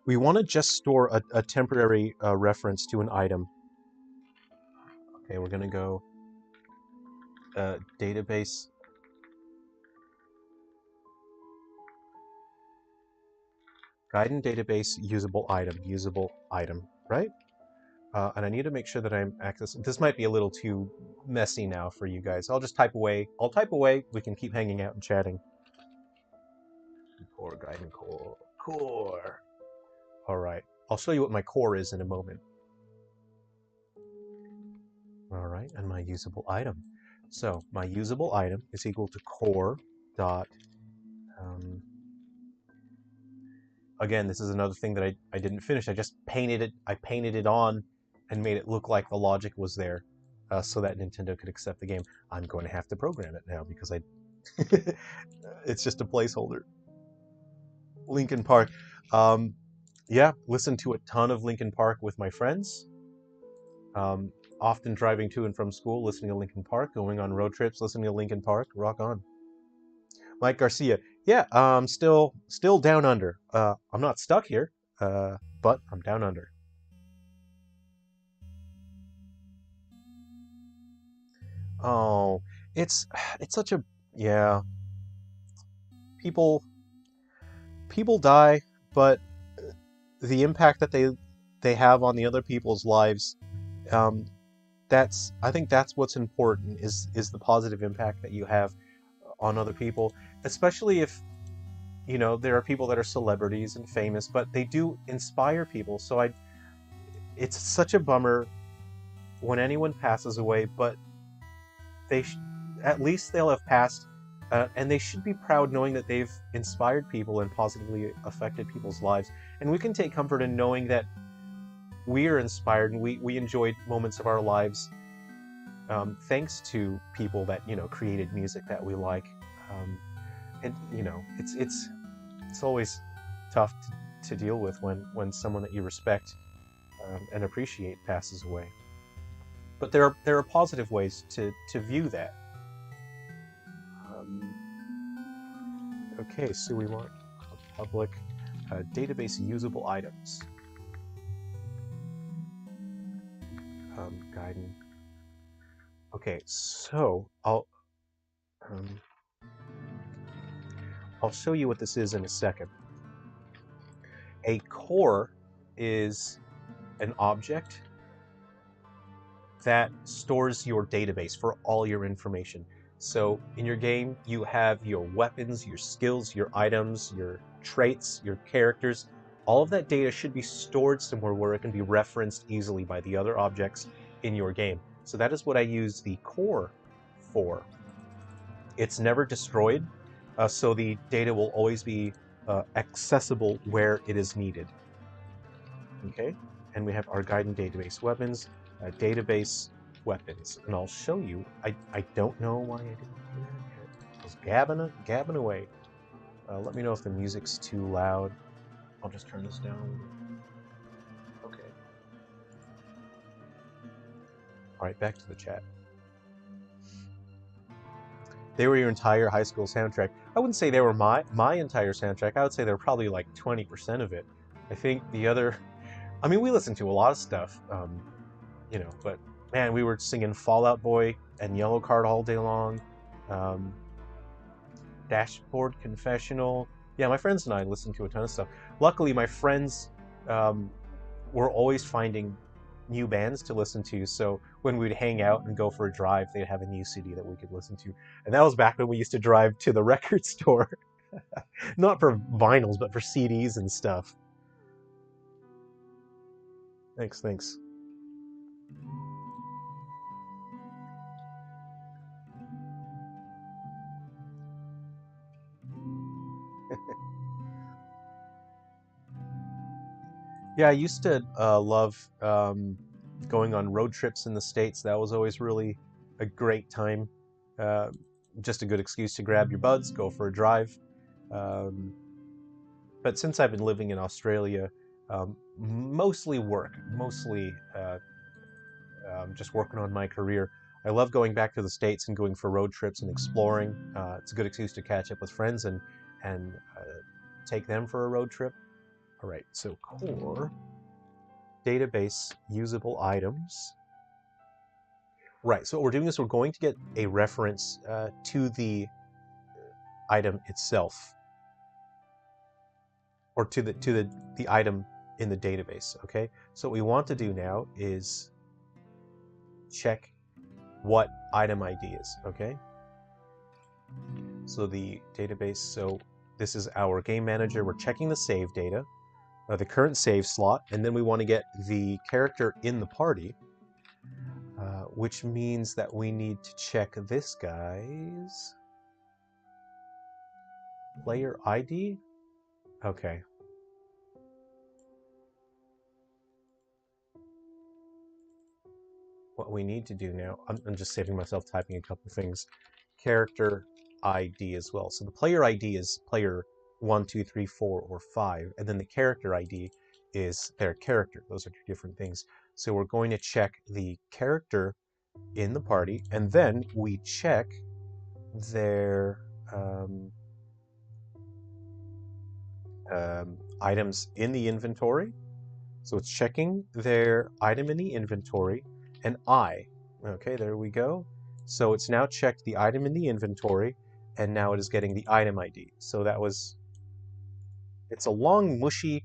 we want to just store a temporary reference to an item. Okay. We're going to go database. Gaiden database usable item, right? And I need to make sure that I'm accessing. This might be a little too messy now for you guys. I'll just type away. I'll type away. We can keep hanging out and chatting. Core Gaiden core. All right. I'll show you what my core is in a moment. All right, and my usable item. So my usable item is equal to core dot. Again, this is another thing that I didn't finish. I just painted it. I painted it on and made it look like the logic was there, so that Nintendo could accept the game. I'm going to have to program it now because I it's just a placeholder. Linkin Park. Yeah, listen to a ton of Linkin Park with my friends. Um, Often driving to and from school, listening to Linkin Park. Going on road trips, listening to Linkin Park. Rock on. Mike Garcia. Yeah, still down under. I'm not stuck here, but I'm down under. Oh, it's it's such a yeah. People people die, but the impact that they have on the other people's lives, um, that's I think that's what's important is the positive impact that you have on other people, especially if there are people that are celebrities and famous, but they do inspire people. So it's such a bummer when anyone passes away, but they at least they'll have passed, and they should be proud knowing that they've inspired people and positively affected people's lives. And we can take comfort in knowing that we are inspired and we enjoyed moments of our lives, thanks to people that created music that we like. And it's always tough to deal with when someone that you respect, and appreciate passes away. But there are positive ways to view that. Um, okay, so we want a public database usable items. Gaiden. Okay, so um, I'll show you what this is in a second. A core is an object that stores your database for all your information. So in your game, you have your weapons, your skills, your items, your traits, your characters. All of that data should be stored somewhere where it can be referenced easily by the other objects in your game. So that is what I use the core for. It's never destroyed, so the data will always be accessible where it is needed. Okay, and we have our Gaiden database weapons, database weapons, and I'll show you. I don't know why I didn't do that yet. I was gabbing away. Let me know if the music's too loud. I'll just turn this down. Okay. All right, back to the chat. They were your entire high school soundtrack. I wouldn't say they were my entire soundtrack. I would say they were probably like 20% of it. I think the other. I mean, we listened to a lot of stuff, but man, we were singing Fall Out Boy and Yellow Card all day long. Um, Dashboard Confessional. Yeah, my friends and I listened to a ton of stuff. Luckily, my friends were always finding new bands to listen to, so when we'd hang out and go for a drive, they'd have a new CD that we could listen to. And that was back when we used to drive to the record store. Not for vinyls, but for CDs and stuff. Thanks. Yeah, I used to love going on road trips in the States. That was always really a great time. Uh, just a good excuse to grab your buds, go for a drive. Um, but since I've been living in Australia, mostly work, mostly just working on my career. I love going back to the States and going for road trips and exploring. It's a good excuse to catch up with friends and take them for a road trip. All right, so core database usable items. Right, so what we're doing is we're going to get a reference to the item itself, or to the item in the database. Okay, so what we want to do now is check what item ID is. Okay, so the database. So this is our game manager. We're checking the save data, the current save slot, and then we want to get the character in the party. Which means that we need to check this guy's player ID. Okay. what we need to do now, I'm just saving myself typing a couple things. Character ID as well. So the player ID is player 1, 2, 3, 4, or 5, and then the character ID is their character. Those are two different things. So we're going to check the character in the party, and then we check their items in the inventory. So it's checking their item in the inventory, and okay, there we go. So it's now checked the item in the inventory, and now it is getting the item ID. So it's a long, mushy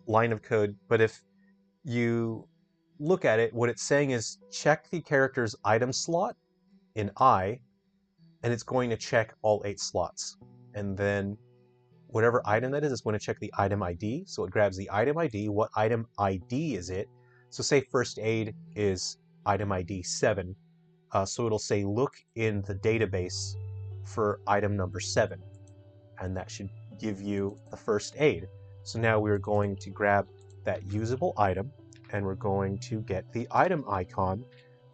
line of code, but if you look at it, what it's saying is check the character's item slot in and it's going to check all 8 slots. And then whatever item that is, it's going to check the item ID. So it grabs the item ID. What item ID is it? So say first aid is item ID 7. So it'll say look in the database for item number 7. And that should give you the first aid. So now we're going to grab that usable item, and we're going to get the item icon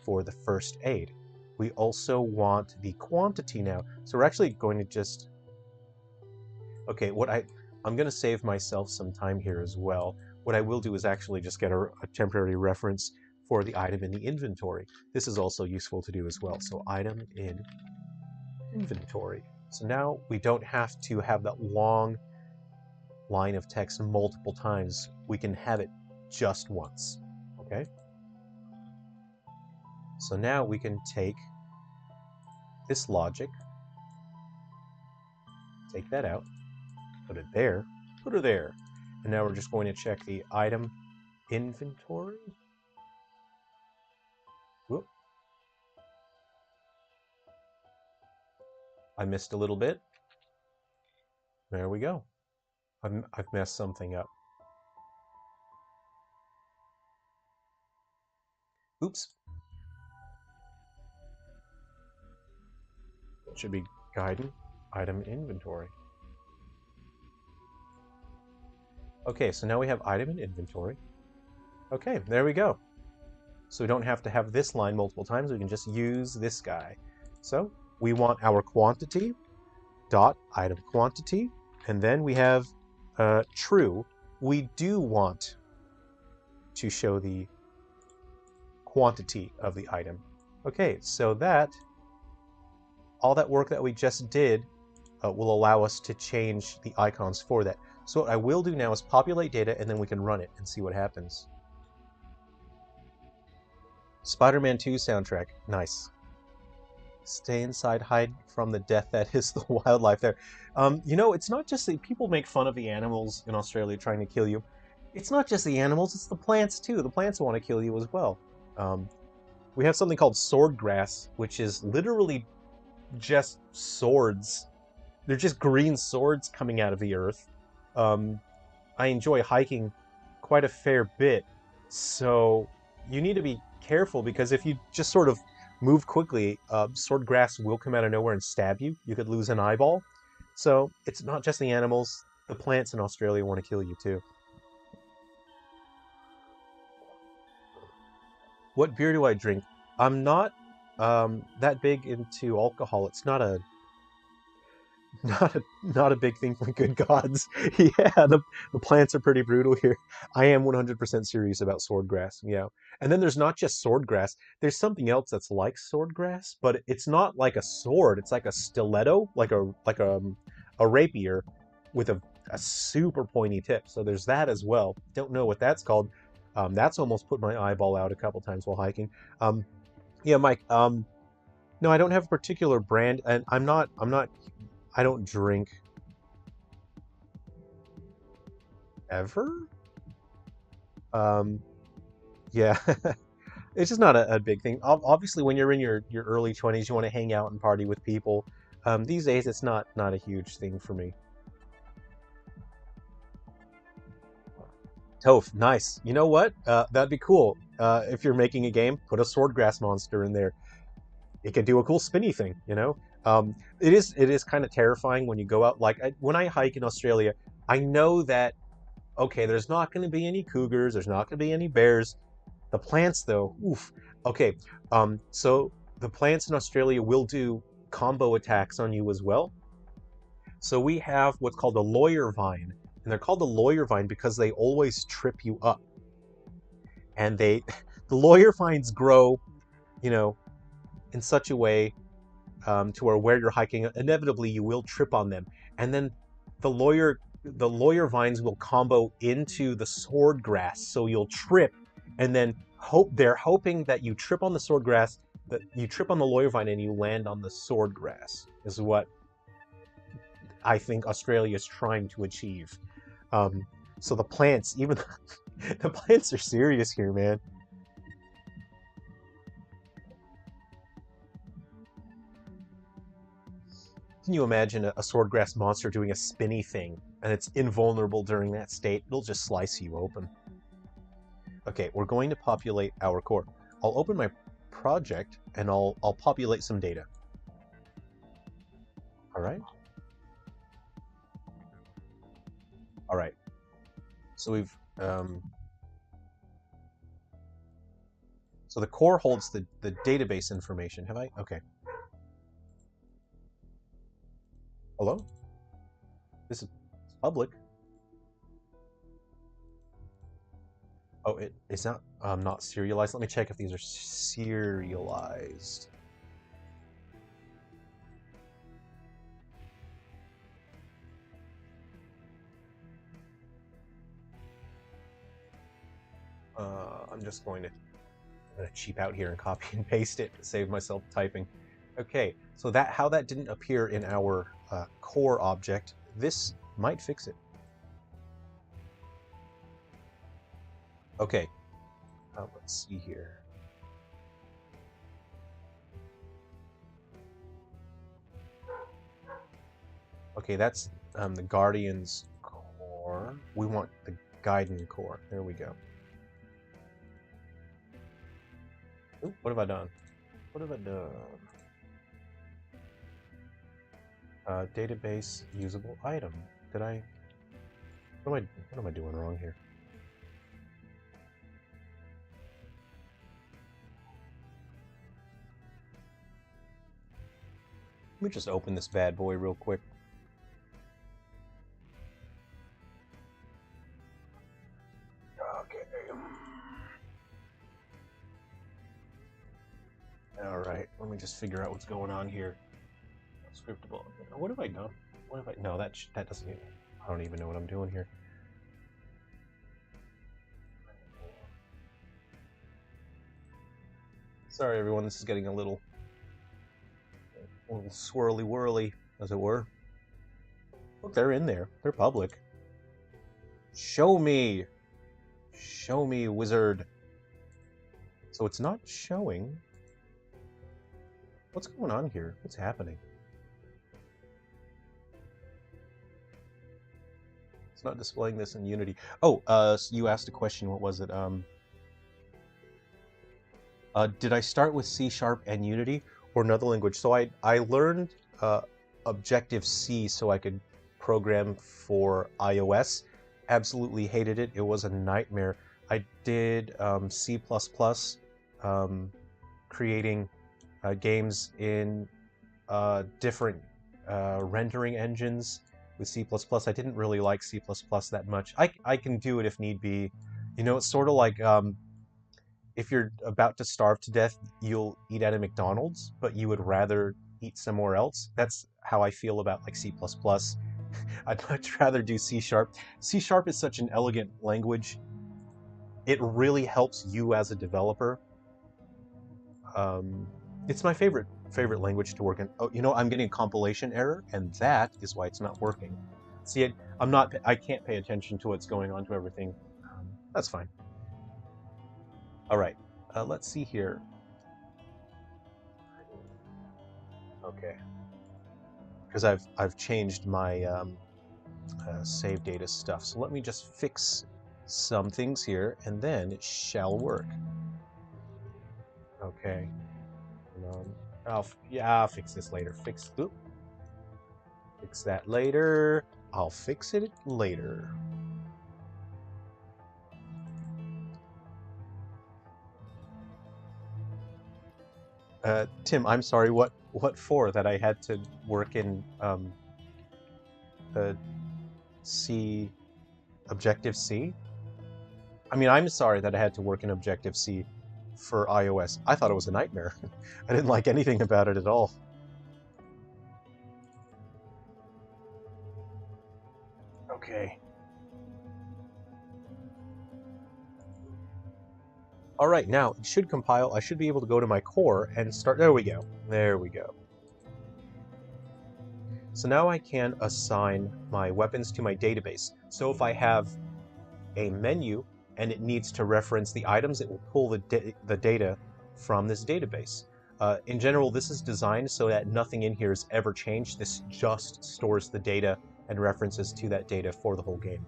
for the first aid. We also want the quantity now. So we're actually going to just... Okay, I'm going to save myself some time here as well. What I will do is actually just get a temporary reference for the item in the inventory. This is also useful to do as well. So item in inventory. So now we don't have to have that long line of text multiple times. We can have it just once. Okay? So now we can take this logic, take that out, put it there, put it there. And now we're just going to check the item inventory. Whoop. I missed a little bit. There we go. I've messed something up. Oops. It should be Gaiden, item inventory. Okay, so now we have item in inventory. Okay, there we go. So we don't have to have this line multiple times. We can just use this guy. So we want our quantity dot item quantity, and then we have true. We do want to show the quantity of the item. Okay, so all that work that we just did will allow us to change the icons for that. So what I will do now is populate data, and then we can run it and see what happens. Spider-Man 2 soundtrack. Nice. Stay inside, hide from the death that is the wildlife there. You know, it's not just that people make fun of the animals in Australia trying to kill you. It's not just the animals, it's the plants too. The plants want to kill you as well. We have something called swordgrass, which is literally just swords. They're just green swords coming out of the earth. I enjoy hiking quite a fair bit, so you need to be careful, because if you just sort of move quickly, swordgrass will come out of nowhere and stab you. You could lose an eyeball. So it's not just the animals. The plants in Australia want to kill you too. What beer do I drink? I'm not that big into alcohol. It's not a big thing for good gods. Yeah, the plants are pretty brutal here. I am 100% serious about swordgrass. Yeah, and then there's not just swordgrass. There's something else that's like swordgrass, but it's not like a sword. It's like a stiletto, like a rapier with a super pointy tip. So there's that as well. Don't know what that's called. That's almost put my eyeball out a couple times while hiking. Yeah, Mike. No, I don't have a particular brand, and I don't drink ever. Yeah, it's just not a big thing. Obviously, when you're in your early 20s, you want to hang out and party with people. These days, it's not a huge thing for me. Toph, nice. You know what? That'd be cool. If you're making a game, put a swordgrass monster in there. It could do a cool spinny thing, you know? It is kind of terrifying when you go out. Like, when I hike in Australia, I know that, okay, there's not going to be any cougars, there's not going to be any bears, The plants, though, oof. Okay, so the plants in Australia will do combo attacks on you as well. So we have what's called a lawyer vine, and they're called a lawyer vine because they always trip you up. And the lawyer vines grow, you know, in such a way to where you're hiking, inevitably you will trip on them, and then the lawyer vines will combo into the sword grass, so you'll trip, and then they're hoping that you trip on the sword grass, that you trip on the lawyer vine and you land on the sword grass, is what I think Australia is trying to achieve. Um, so the plants, even the plants are serious here, man. Can you imagine a swordgrass monster doing a spinny thing, and it's invulnerable during that state? It'll just slice you open. Okay, we're going to populate our core. I'll open my project, and I'll populate some data. All right. All right. So we've so the core holds the database information. Have I? Okay. Hello? This is public. Oh, it's not serialized. Let me check if these are serialized. I'm just going to cheap out here and copy and paste it to save myself typing. Okay, so how that didn't appear in our core object, this might fix it. Okay, let's see here. Okay, that's the Guardian's core. We want the Gaiden core. There we go. Ooh, what have I done? What have I done? Database usable item. Did I? What am I doing wrong here? Let me just open this bad boy real quick. Okay. All right. Let me just figure out what's going on here. Scriptable. What have I done? What have I? No, that doesn't. I don't even know what I'm doing here. Sorry, everyone. This is getting a little swirly whirly, as it were. Look, they're in there. They're public. Show me, wizard. So it's not showing. What's going on here? What's happening? It's not displaying this in Unity. Oh, so you asked a question. What was it? Did I start with C# and Unity or another language? So I learned Objective-C so I could program for iOS. Absolutely hated it. It was a nightmare. I did C++, creating games in different rendering engines with C++. I didn't really like C++ that much. I can do it if need be. You know, it's sort of like if you're about to starve to death, you'll eat at a McDonald's, but you would rather eat somewhere else. That's how I feel about like C++. I'd much rather do C#. C# is such an elegant language. It really helps you as a developer. It's my favorite language to work in. Oh, you know, I'm getting a compilation error, and that is why it's not working. See, I can't pay attention to what's going on to everything. That's fine. All right, let's see here. Okay, because I've changed my save data stuff. So let me just fix some things here, and then it shall work. Okay. I'll fix this later. Fix that later. I'll fix it later. Tim, I'm sorry. What for? That I had to work in uh, C Objective C? I mean, I'm sorry that I had to work in Objective C for iOS. I thought it was a nightmare. I didn't like anything about it at all. Okay. All right, now it should compile. I should be able to go to my core and start. There we go. There we go. So now I can assign my weapons to my database. So if I have a menu and it needs to reference the items, it will pull the data from this database. In general, this is designed so that nothing in here is ever changed. This just stores the data and references to that data for the whole game.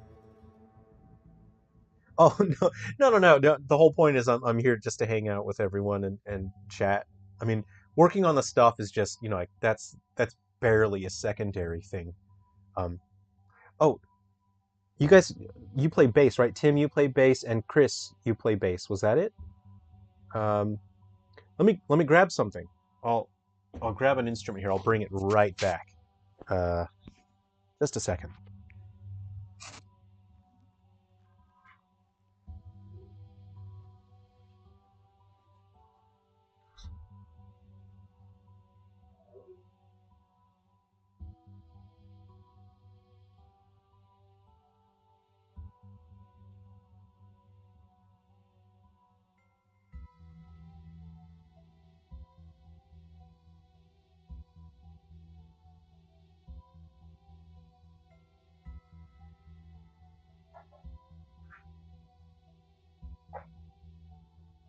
Oh no. The whole point is I'm here just to hang out with everyone and chat. I mean, working on the stuff is just, you know, like that's barely a secondary thing. Um, oh, you guys, you play bass, right? Tim, you play bass, and Chris, you play bass. Was that it? Um, let me grab something. I'll grab an instrument here. I'll bring it right back. Uh, just a second.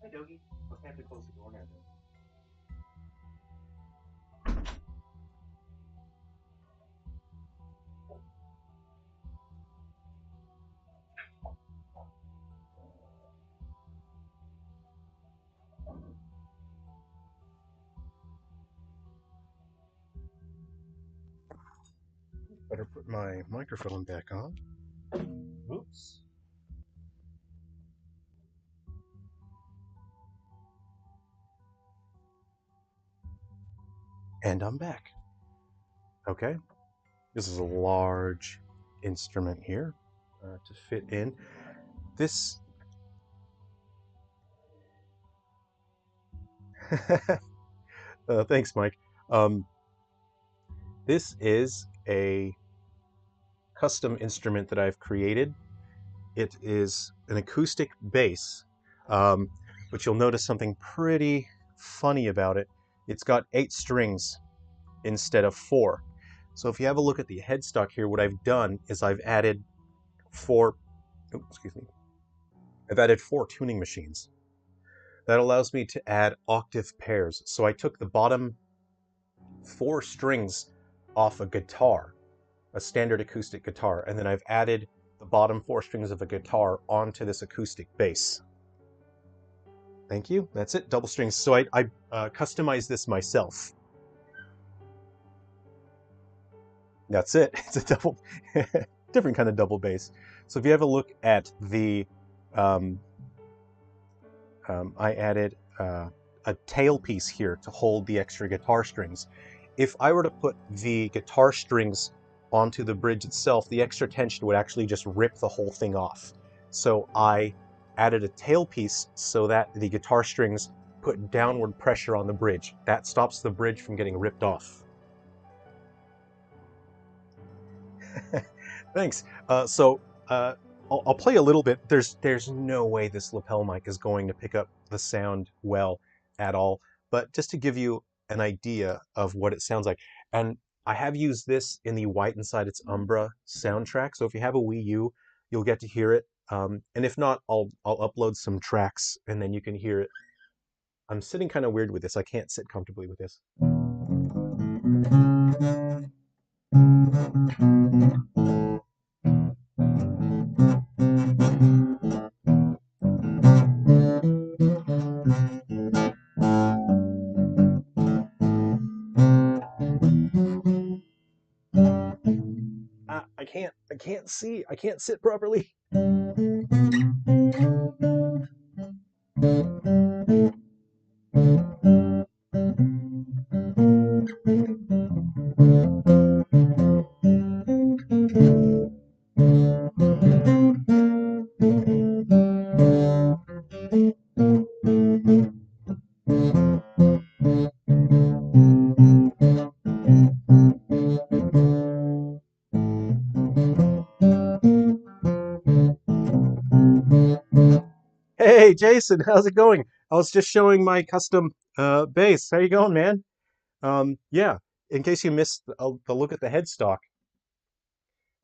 Hi, Doggy. I have to close the door now. Better put my microphone back on. Oops. And I'm back. Okay. This is a large instrument here to fit in. This. Thanks, Mike. Um, this is a custom instrument that I've created. It is an acoustic bass, but you'll notice something pretty funny about it. It's got 8 strings instead of 4. So if you have a look at the headstock here, what I've done is I've added 4, excuse me, I've added 4 tuning machines. That allows me to add octave pairs. So I took the bottom 4 strings off a guitar, a standard acoustic guitar, and then I've added the bottom 4 strings of a guitar onto this acoustic bass. Thank you. That's it, double strings. So I customized this myself. That's it. It's a double, different kind of double bass. So if you have a look at the, I added a tailpiece here to hold the extra guitar strings. If I were to put the guitar strings onto the bridge itself, the extra tension would actually just rip the whole thing off. So I added a tailpiece so that the guitar strings put downward pressure on the bridge. That stops the bridge from getting ripped off. Thanks. I'll play a little bit. There's no way this lapel mic is going to pick up the sound well at all, but just to give you an idea of what it sounds like. And I have used this in the White Inside Its Umbra soundtrack, so if you have a Wii U, you'll get to hear it. And if not, I'll upload some tracks and then you can hear it. I'm sitting kind of weird with this. I can't sit comfortably with this. I can't see. I can't sit properly. Hey, Jason, how's it going? I was just showing my custom bass. How you going, man? Yeah, in case you missed the look at the headstock,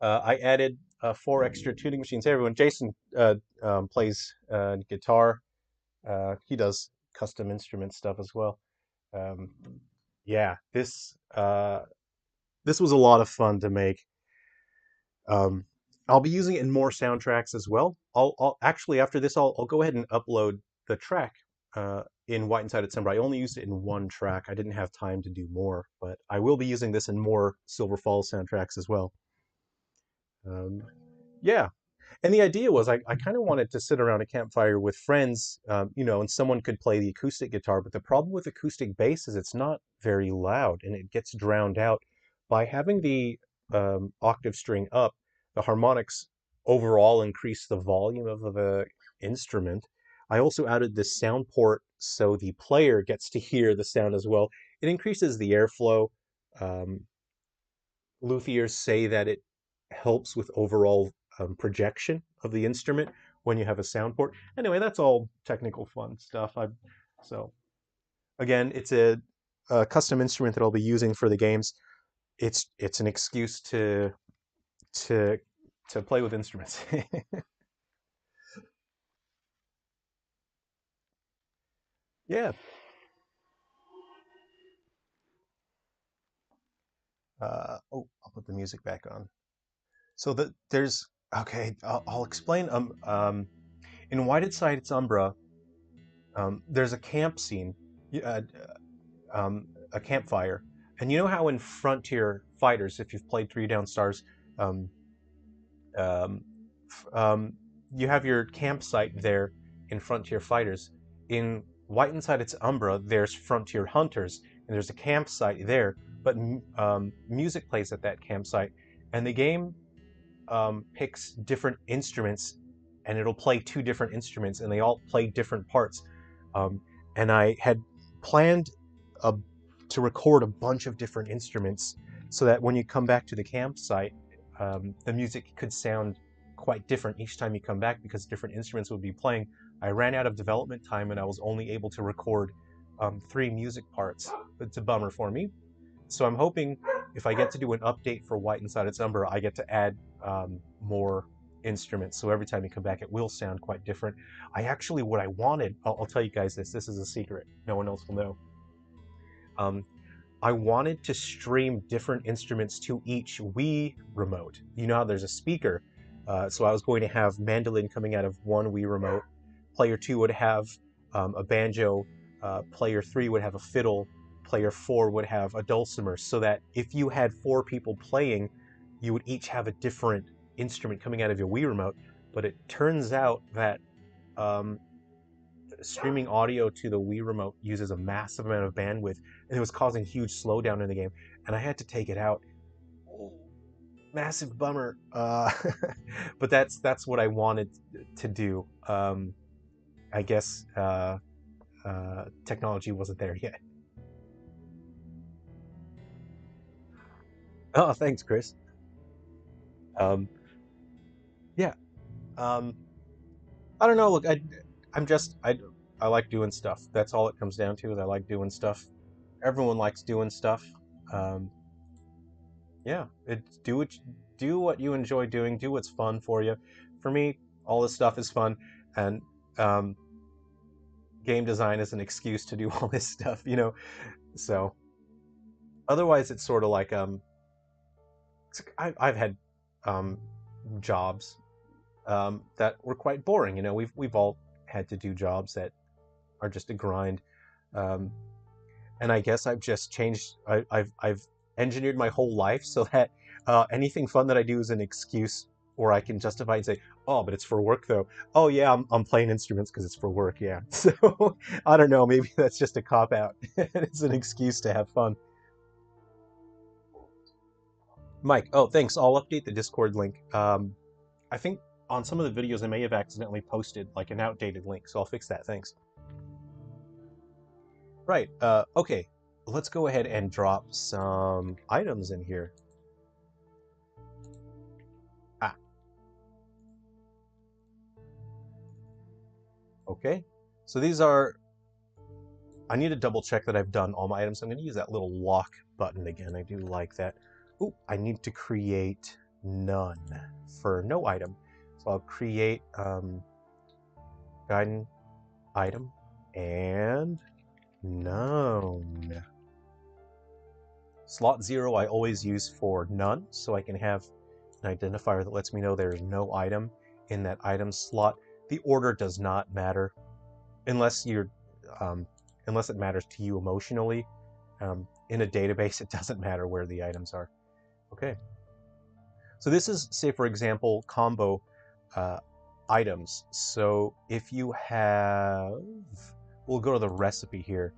I added four extra tuning machines. Hey, everyone, Jason plays guitar. He does custom instrument stuff as well. Um, yeah, this was a lot of fun to make. Um, I'll be using it in more soundtracks as well. I'll actually after this I'll go ahead and upload the track in White Inside Its Umbra. I only used it in one track. I didn't have time to do more, but I will be using this in more Silver Falls soundtracks as well. Um, yeah, and the idea was I kind of wanted to sit around a campfire with friends, and someone could play the acoustic guitar. But the problem with acoustic bass is it's not very loud and it gets drowned out. By having the octave string up, the harmonics overall increase the volume of the instrument. I also added this sound port so the player gets to hear the sound as well. It increases the airflow. Um, Luthiers say that it helps with overall projection of the instrument when you have a sound port. Anyway, that's all technical fun stuff. So again, it's a custom instrument that I'll be using for the games. It's an excuse to to play with instruments. Yeah. Oh, I'll put the music back on. So there's okay. I'll explain. In Whited Side, it's Umbra. There's a camp scene. A campfire. And you know how in Frontier Fighters, if you've played Three Down Stars, um, um, you have your campsite there in Frontier Fighters. In White Inside Its Umbra, there's Frontier Hunters, and there's a campsite there, but music plays at that campsite. And the game picks different instruments, and it'll play two different instruments, and they all play different parts. Um, and I had planned a, to record a bunch of different instruments so that when you come back to the campsite, the music could sound quite different each time you come back because different instruments would be playing. I ran out of development time and I was only able to record three music parts. It's a bummer for me. So I'm hoping if I get to do an update for White Inside Its Umbra, I get to add more instruments. So every time you come back, it will sound quite different. What I wanted, I'll tell you guys this is a secret. No one else will know. Um, I wanted to stream different instruments to each Wii remote. You know how there's a speaker. So I was going to have mandolin coming out of one Wii remote. Player 2 would have a banjo. Player 3 would have a fiddle. Player 4 would have a dulcimer. So that if you had four people playing, you would each have a different instrument coming out of your Wii remote. But it turns out that um, streaming audio to the Wii remote uses a massive amount of bandwidth, and it was causing huge slowdown in the game, and I had to take it out. Oh, massive bummer. But that's what I wanted to do. I guess technology wasn't there yet. Oh, thanks, Chris. Um, yeah. Um, I don't know. Look, I'm just I like doing stuff. That's all it comes down to. Is I like doing stuff. Everyone likes doing stuff. Um, yeah, do what you enjoy doing. Do what's fun for you. For me, all this stuff is fun, and um, game design is an excuse to do all this stuff. So otherwise, it's sort of like I've had um, jobs that were quite boring. We've all had to do jobs that are just a grind. Um, and I guess I've just changed. I've engineered my whole life so that anything fun that I do is an excuse, or I can justify and say, "Oh, but it's for work, though." Oh yeah, I'm playing instruments because it's for work. Yeah. So I don't know. Maybe that's just a cop out. It's an excuse to have fun. Mike, oh thanks. I'll update the Discord link. I think on some of the videos I may have accidentally posted like an outdated link, so I'll fix that. Thanks. Right. Okay. Let's go ahead and drop some items in here. Ah. Okay. So these are. I need to double check that I've done all my items. I'm going to use that little lock button again. I do like that. Ooh, I need to create none for no item. So I'll create Gaiden item and none. Slot 0 I always use for none, so I can have an identifier that lets me know there's no item in that item slot. The order does not matter unless you're unless it matters to you emotionally. In a database, it doesn't matter where the items are. Okay. So this is, say for example, combo items. So if you have, we'll go to the recipe here.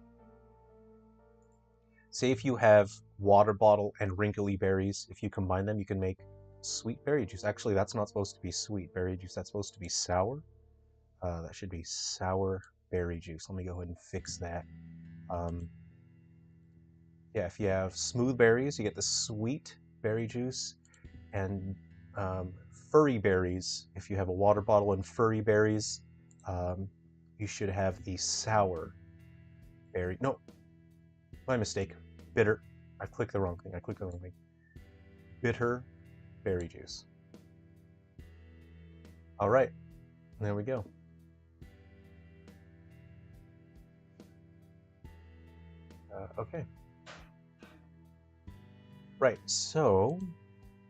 Say if you have water bottle and wrinkly berries, if you combine them, you can make sweet berry juice. Actually, that's not supposed to be sweet berry juice. That's supposed to be sour. That should be sour berry juice. Let me go ahead and fix that. Yeah, if you have smooth berries, you get the sweet berry juice, and furry berries. If you have a water bottle and furry berries, you should have the sour berry. No, my mistake. Bitter. I clicked the wrong thing. Bitter berry juice. All right, there we go. Okay. Right, so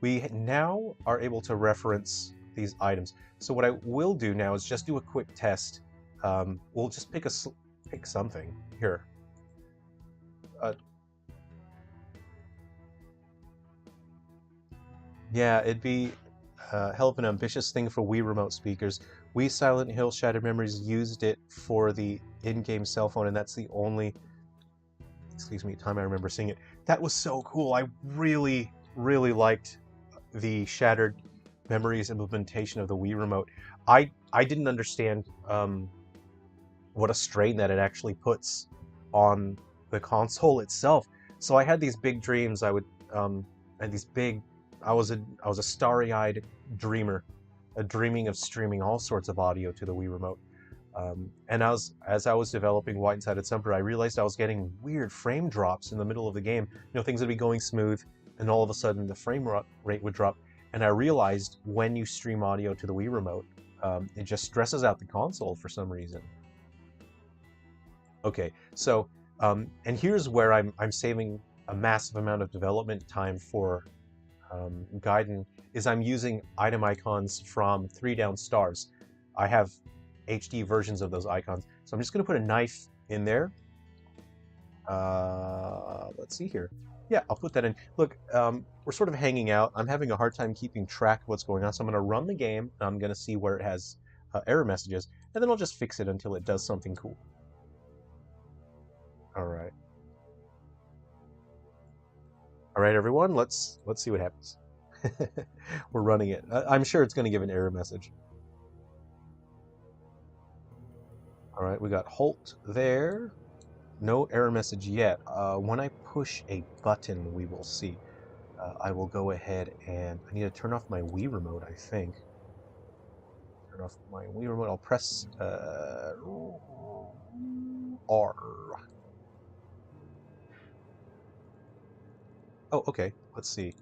we now are able to reference these items. So what I will do now is just do a quick test. We'll just pick something here. Yeah, it'd be hell of an ambitious thing for Wii remote speakers. Wii Silent Hill Shattered Memories used it for the in-game cell phone, and that's the only, excuse me, time I remember seeing it. That was so cool. I really, really liked the Shattered Memories implementation of the Wii remote. I didn't understand what a strain that it actually puts on the console itself. So I had these big dreams. I was a starry-eyed dreamer, dreaming of streaming all sorts of audio to the Wii remote. And as I was developing White-Sided Umbra, I realized I was getting weird frame drops in the middle of the game. You know, things would be going smooth, and all of a sudden the frame rate would drop. And I realized when you stream audio to the Wii remote, it just stresses out the console for some reason. Okay, so and here's where I'm saving a massive amount of development time for Gaiden, is I'm using item icons from 3 Down Stars. I have HD versions of those icons. So I'm just going to put a knife in there. Let's see here. Yeah, I'll put that in. Look, we're sort of hanging out. I'm having a hard time keeping track of what's going on. So I'm going to run the game, and I'm going to see where it has error messages, and then I'll just fix it until it does something cool. All right. All right, everyone, let's see what happens. We're running it. I'm sure it's going to give an error message. All right, we got halt there. No error message yet. When I push a button, we will see. I will go ahead and I need to turn off my Wii remote, I think. Turn off my Wii remote. I'll press R. Oh, okay. Let's see.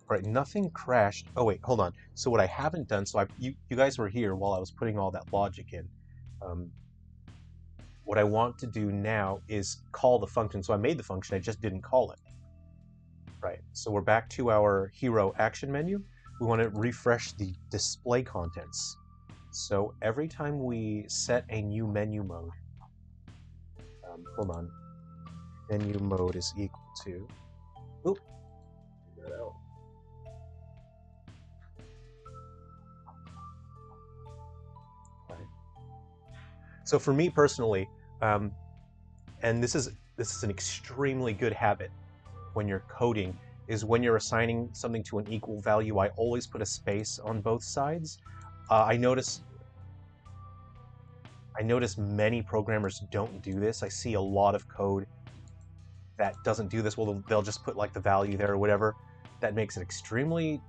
All right, nothing crashed. Oh wait, hold on. So what I haven't done, so you guys were here while I was putting all that logic in. What I want to do now is call the function. So I made the function, I just didn't call it. Right, so we're back to our hero action menu. We want to refresh the display contents. So every time we set a new menu mode, hold on, menu mode is equal to, oop, get that out. So for me personally, and this is an extremely good habit when you're coding, is when you're assigning something to an equal value, I always put a space on both sides. I notice many programmers don't do this. I see a lot of code that doesn't do this. Well, they'll just put like the value there or whatever. That makes it extremely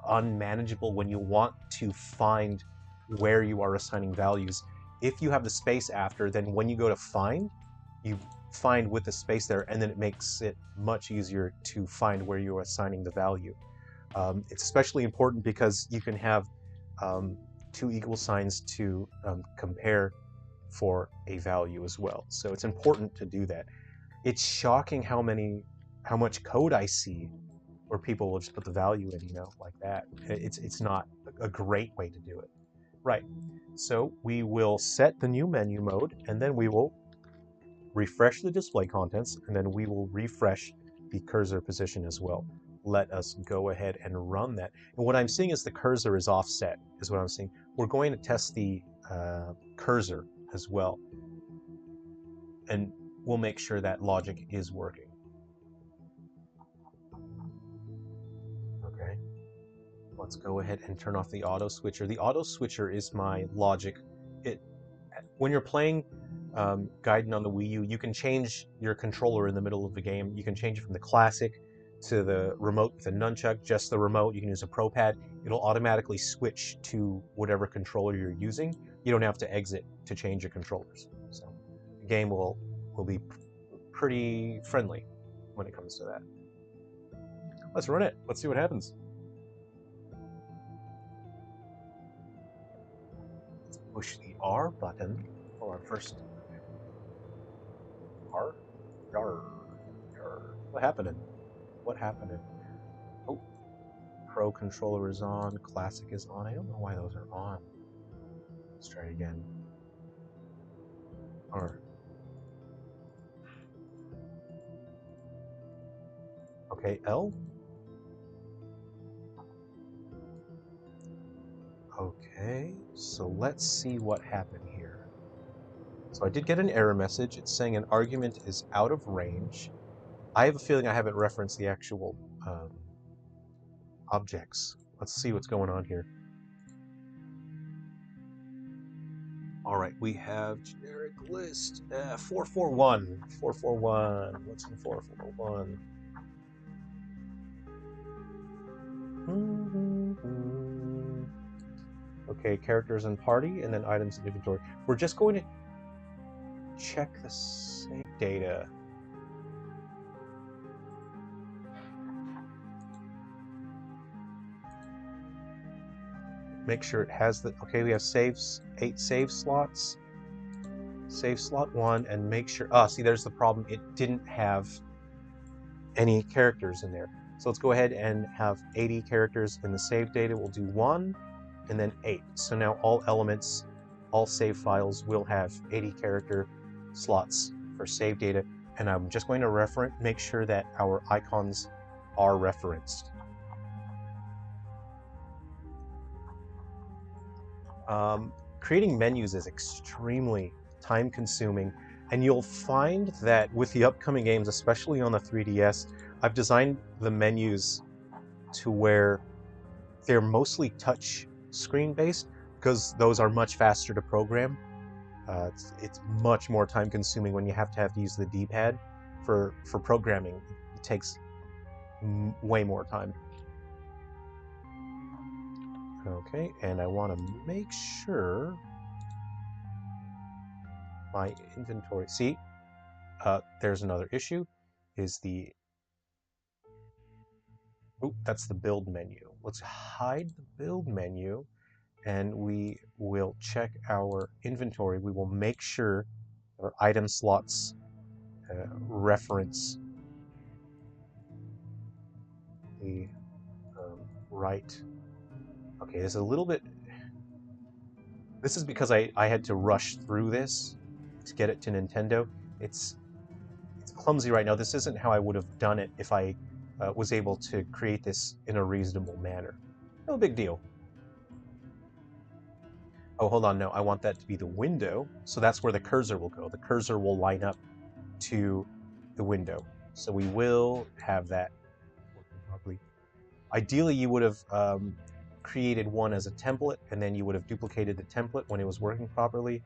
unmanageable when you want to find where you are assigning values. If you have the space after, then when you go to find, you find with the space there, and then it makes it much easier to find where you're assigning the value. It's especially important because you can have two equal signs to compare for a value as well. So it's important to do that. It's shocking how much code I see where people will just put the value in, like that. It's not a great way to do it. Right. So we will set the new menu mode, and then we will refresh the display contents, and then we will refresh the cursor position as well. Let us go ahead and run that. And what I'm seeing is the cursor is offset, is what I'm seeing. We're going to test the cursor as well, and we'll make sure that logic is working. Okay. Let's go ahead and turn off the auto switcher. The auto switcher is my logic. When you're playing Gaiden on the Wii U, you can change your controller in the middle of the game. You can change it from the classic to the remote with a nunchuck, just the remote. You can use a Pro Pad. It'll automatically switch to whatever controller you're using. You don't have to exit to change your controllers. So the game will be pretty friendly when it comes to that. Let's run it. Let's see what happens. Let's push the R button for our first. R? Yarr. Yarr. What happened? What happened? Oh, Pro controller is on, Classic is on. I don't know why those are on. Let's try it again. R. Okay, L. Okay, so let's see what happened here. So I did get an error message. It's saying an argument is out of range. I have a feeling I haven't referenced the actual objects. Let's see what's going on here. All right, we have generic list 441. 441. What's in 441? Okay, characters and party, and then items in inventory. We're just going to check the save data. Make sure it has the. Okay, we have saves, 8 save slots. Save slot 1, and make sure. See, there's the problem. It didn't have any characters in there. So let's go ahead and have 80 characters in the save data. We'll do 1 and then 8. So now all elements, all save files will have 80 character slots for save data. And I'm just going to make sure that our icons are referenced. Creating menus is extremely time consuming, and you'll find that with the upcoming games, especially on the 3DS, I've designed the menus to where they're mostly touch screen based because those are much faster to program. It's much more time consuming when you have to use the D-pad for programming. It takes way more time. Okay, and I want to make sure my inventory. See, there's another issue. That's the build menu. Let's hide the build menu, and we will check our inventory. We will make sure our item slots reference the right. Okay, there's a little bit. This is because I had to rush through this to get it to Nintendo. It's clumsy right now. This isn't how I would have done it if I was able to create this in a reasonable manner. No big deal. Oh, hold on, no, I want that to be the window, so that's where the cursor will go. The cursor will line up to the window. So we will have that working properly. Ideally, you would have created one as a template, and then you would have duplicated the template when it was working properly.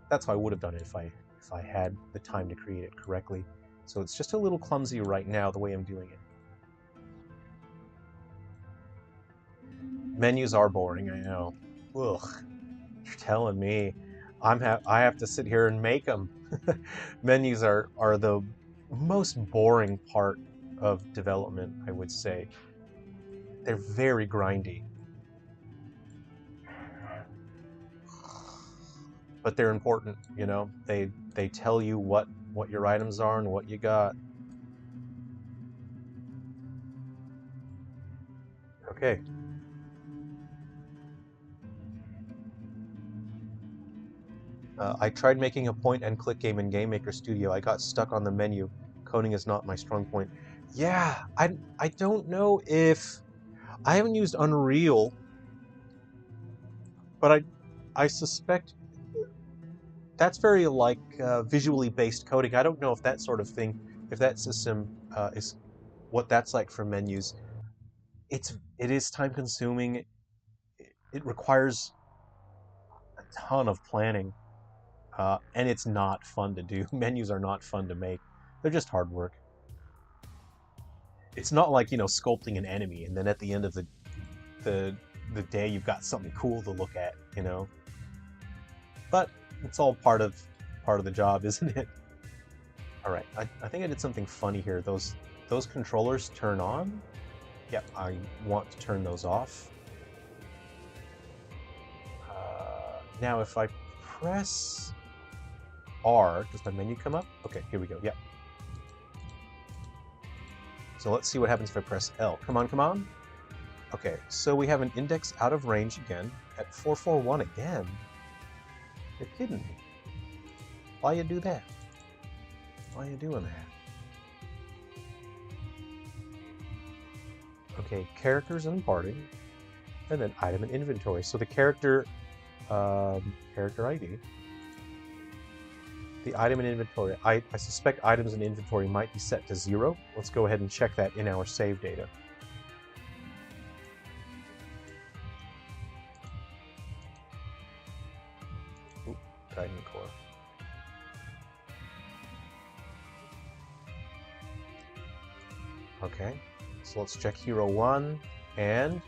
That's how I would have done it if I had the time to create it correctly. So it's just a little clumsy right now the way I'm doing it. Menus are boring, I know. Ugh, you're telling me. I have to sit here and make them. Menus are the most boring part of development, I would say. They're very grindy. But they're important, you know? They tell you what your items are and what you got. Okay. I tried making a point-and-click game in Game Maker Studio. I got stuck on the menu. Coding is not my strong point. Yeah, I don't know if... I haven't used Unreal, but I suspect that's very like visually based coding. I don't know if that sort of thing, if that system is what that's like for menus. It is time consuming. It requires a ton of planning, and it's not fun to do. Menus are not fun to make. They're just hard work. It's not like, you know, sculpting an enemy and then at the end of the day you've got something cool to look at, you know. But it's all part of the job, isn't it? All right, I think I did something funny here. Those controllers turn on. Yep, I want to turn those off. Now if I press R, does my menu come up? Okay, here we go. Yep. So let's see what happens if I press L. Come on, come on. Okay, so we have an index out of range again at 441 again. You're kidding me. Why you do that? Why you doing that? Okay, characters and parting, and then item and inventory. So the character ID, the item and inventory. I suspect items and inventory might be set to 0. Let's go ahead and check that in our save data. Ooh, Titan Core. Okay, so let's check Hero 1, and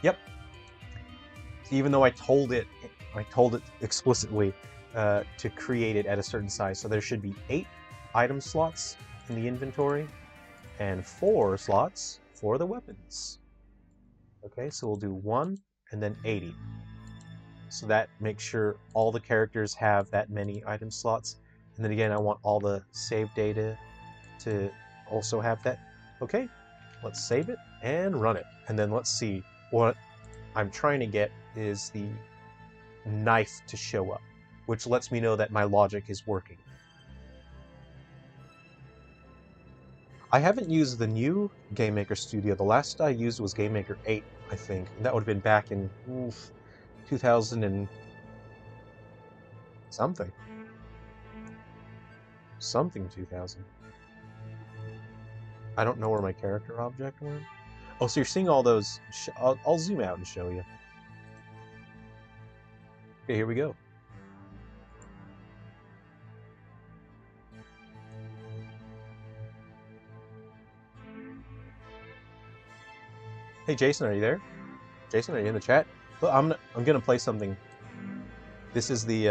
yep. Even though I told it explicitly to create it at a certain size, so there should be 8 item slots in the inventory and 4 slots for the weapons. Okay, so we'll do 1 and then 80. So that makes sure all the characters have that many item slots. And then again, I want all the save data to also have that. Okay, let's save it and run it. And then let's see, what I'm trying to get is the knife to show up, which lets me know that my logic is working. I haven't used the new Game Maker Studio. The last I used was Game Maker 8, I think. And that would have been back in 2000 and something. Something 2000. I don't know where my character object went. Oh, so you're seeing all those... I'll zoom out and show you. Okay, here we go. Hey, Jason, are you there? Jason, are you in the chat? Well, I'm gonna play something. This is the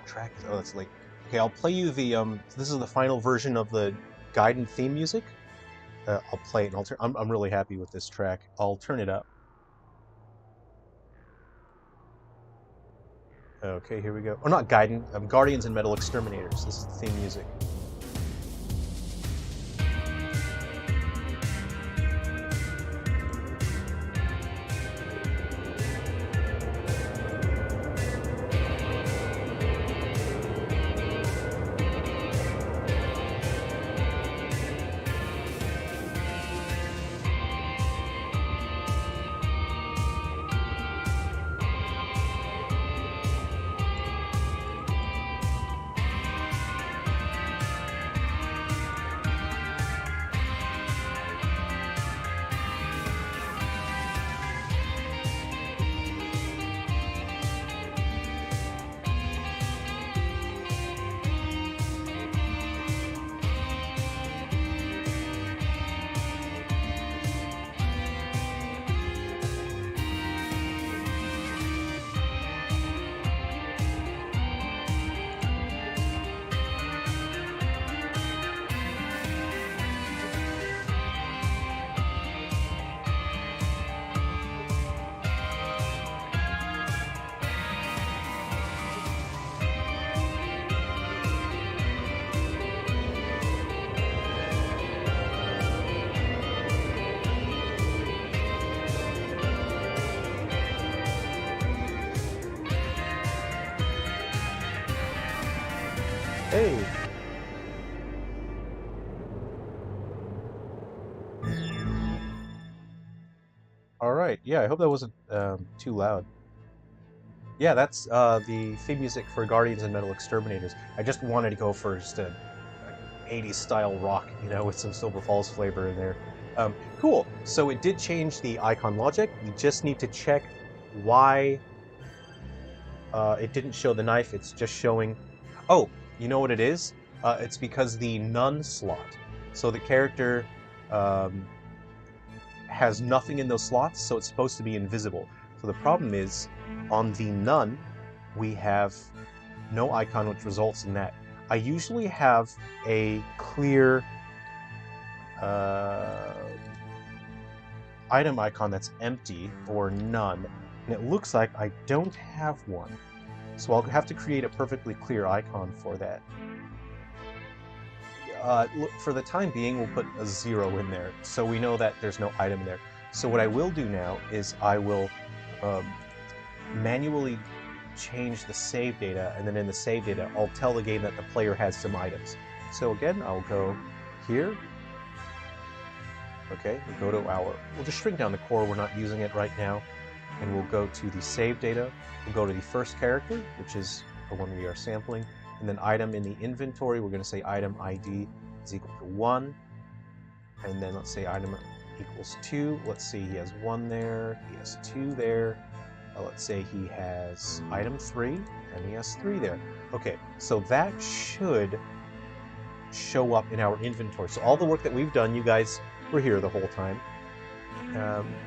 track. Oh, that's late. Okay, I'll play you the This is the final version of the Gaiden theme music. I'll play it, and I'm really happy with this track. I'll turn it up. Okay, here we go. Oh, not Gaiden. Guardians and Metal Exterminators. This is the theme music. Hey! Alright, yeah, I hope that wasn't too loud. Yeah, that's the theme music for Guardians and Metal Exterminators. I just wanted to go for just a 80s style rock, you know, with some Silver Falls flavor in there. Cool. So it did change the icon logic. You just need to check why it didn't show the knife. It's just showing... Oh, you know what it is? It's because the none slot. So the character has nothing in those slots, so it's supposed to be invisible. So the problem is, on the none, we have no icon, which results in that. I usually have a clear item icon that's empty or none, and it looks like I don't have one. So I'll have to create a perfectly clear icon for that. For the time being, we'll put a 0 in there, so we know that there's no item there. So what I will do now is I will manually change the save data, and then in the save data, I'll tell the game that the player has some items. So again, I'll go here. Okay, we'll go to we'll just shrink down the core, we're not using it right now. And we'll go to the save data, we'll go to the first character, which is the one we are sampling, and then item in the inventory, we're going to say item ID is equal to 1, and then let's say item equals 2, let's see, he has 1 there, he has 2 there, let's say he has item 3, and he has 3 there. Okay, so that should show up in our inventory. So all the work that we've done, you guys were here the whole time.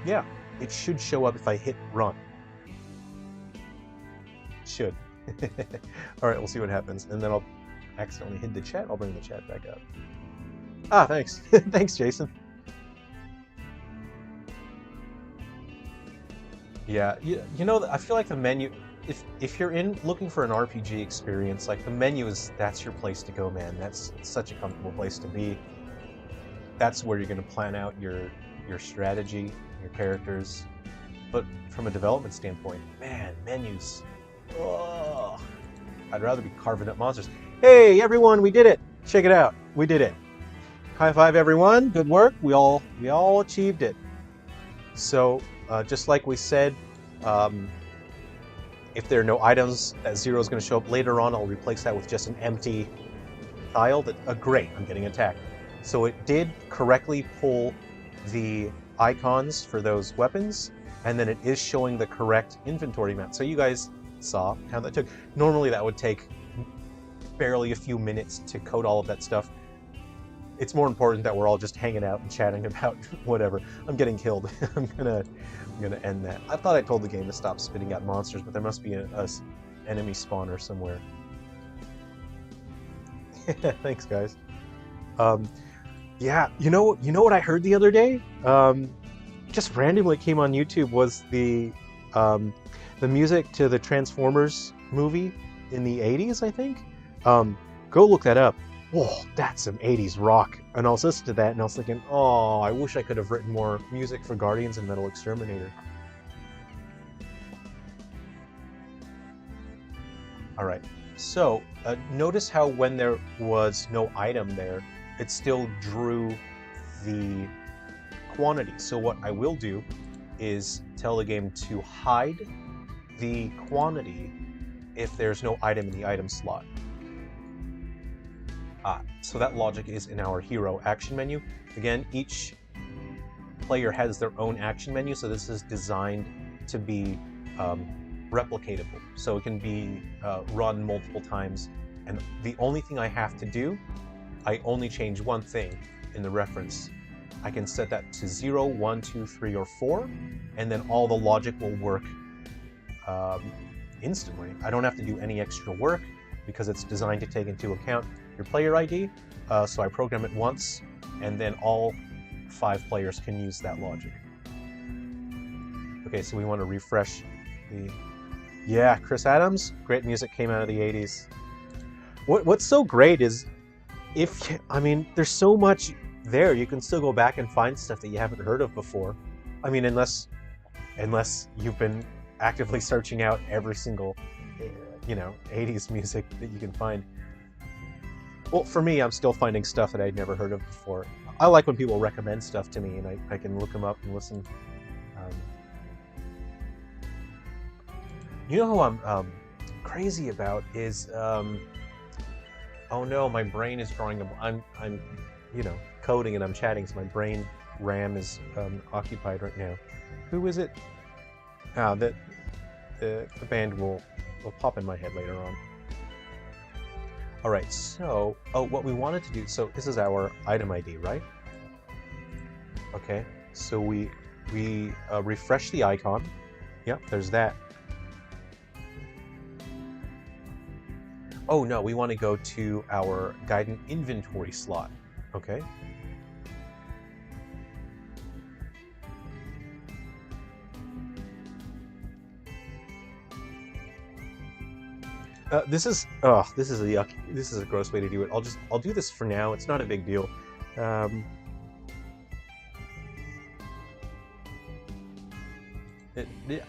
Yeah, it should show up if I hit run. It should. Alright, we'll see what happens. And then I'll accidentally hit the chat. I'll bring the chat back up. Ah, thanks. Thanks, Jason. Yeah, you know, I feel like the menu, if you're looking for an RPG experience, like the menu that's your place to go, man. That's such a comfortable place to be. That's where you're going to plan out your strategy, your characters. But from a development standpoint, man, menus. Oh, I'd rather be carving up monsters. Hey, everyone, we did it! Check it out, we did it. High five, everyone. Good work. We all achieved it. So, just like we said, if there are no items, that 0 is going to show up later on. I'll replace that with just an empty tile. Great, I'm getting attacked. So it did correctly pull the icons for those weapons, and then it is showing the correct inventory map. So you guys saw how that took. Normally that would take barely a few minutes to code all of that stuff. It's more important that we're all just hanging out and chatting about whatever. I'm getting killed. I'm gonna end that. I thought I told the game to stop spitting out monsters, but there must be a enemy spawner somewhere. Thanks, guys. Yeah, you know what I heard the other day? Just randomly came on YouTube was the music to the Transformers movie in the 80s, I think. Go look that up. Whoa, that's some 80s rock. And I was listening to that and I was thinking, oh, I wish I could have written more music for Guardians and Metal Exterminator. Alright, so notice how when there was no item there, it still drew the quantity. So what I will do is tell the game to hide the quantity if there's no item in the item slot. So that logic is in our hero action menu. Again, each player has their own action menu, so this is designed to be replicatable. So it can be run multiple times, and the only thing I have to do, I only change one thing in the reference. I can set that to 0, 1, 2, 3, or 4, and then all the logic will work instantly. I don't have to do any extra work because it's designed to take into account your player ID. So I program it once, and then all 5 players can use that logic. Okay, so we want to refresh the... Yeah, Chris Adams, great music, came out of the 80s. What's so great is, there's so much there, you can still go back and find stuff that you haven't heard of before. I mean, unless you've been actively searching out every single, 80s music that you can find. Well, for me, I'm still finding stuff that I'd never heard of before. I like when people recommend stuff to me, and I can look them up and listen. Um, you know who I'm crazy about is oh no, my brain is drawing a. I'm you know, coding and I'm chatting, so my brain RAM is occupied right now. Who is it? That the band will pop in my head later on. All right, so what we wanted to do. So this is our item ID, right? Okay, so we refresh the icon. Yep, there's that. Oh no, we want to go to our Gaiden inventory slot. Okay. This is a yuck. This is a gross way to do it. I'll do this for now. It's not a big deal. I'll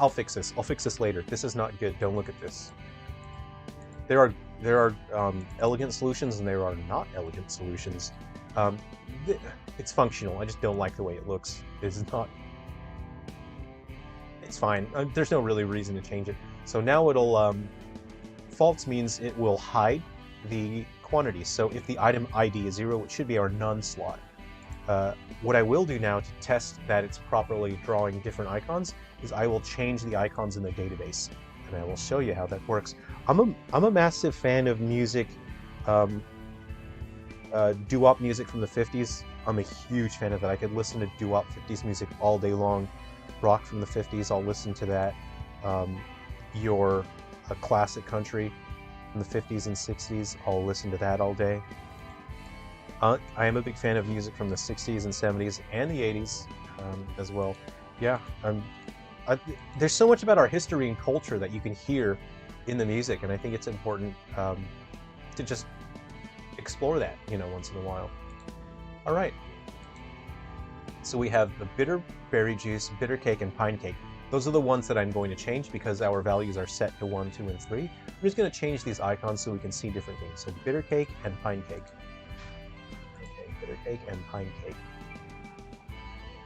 fix this. I'll fix this later. This is not good. Don't look at this. There are elegant solutions and there are not elegant solutions. It's functional. I just don't like the way it looks. It's not. It's fine. There's no really reason to change it. So now it'll. False means it will hide the quantity. So if the item ID is 0, it should be our none slot. What I will do now to test that it's properly drawing different icons is I will change the icons in the database, and I will show you how that works. I'm a massive fan of music, doo-wop music from the 50s. I'm a huge fan of that. I could listen to doo-wop 50s music all day long. Rock from the 50s, I'll listen to that. Your classic country from the 50s and 60s, I'll listen to that all day. I am a big fan of music from the 60s and 70s and the 80s as well. Yeah, there's so much about our history and culture that you can hear in the music, and I think it's important to just explore that, you know, once in a while. All right. So we have the bitter berry juice, bitter cake, and pine cake. Those are the ones that I'm going to change because our values are set to 1, 2, and 3. I'm just going to change these icons so we can see different things. So bitter cake and pine cake. Okay, bitter cake and pine cake.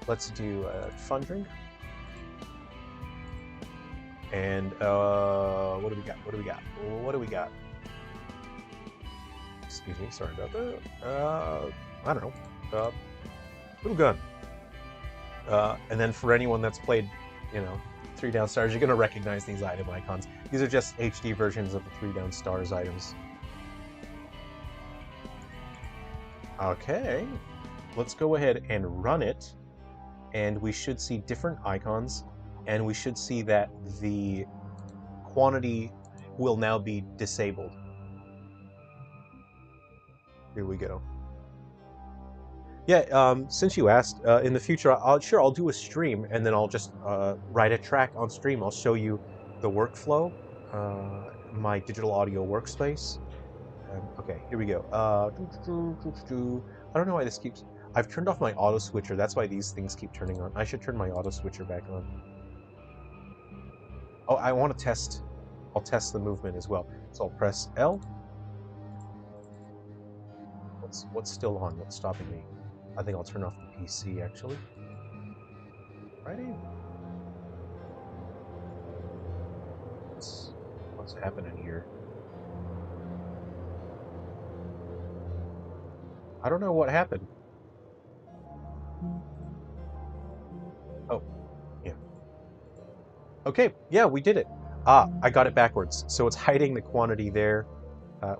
Let's do a fun drink. And what do we got? What do we got? What do we got? Excuse me, sorry about that. I don't know. Little gun. And then for anyone that's played, you know, 3 down stars, you're going to recognize these item icons. These are just HD versions of the 3 down stars items. Okay, let's go ahead and run it, and we should see different icons, and we should see that the quantity will now be disabled. Here we go. Yeah, since you asked, in the future, I'll do a stream, and then I'll just write a track on stream. I'll show you the workflow, my digital audio workspace. Okay, here we go. I don't know why this keeps. I've turned off my auto switcher. That's why these things keep turning on. I should turn my auto switcher back on. Oh, I want to test. I'll test the movement as well. So I'll press L. What's still on? What's stopping me? I think I'll turn off the PC, actually. Righty. What's happening here? I don't know what happened. Oh, yeah. Okay, yeah, we did it. Ah, I got it backwards. So it's hiding the quantity there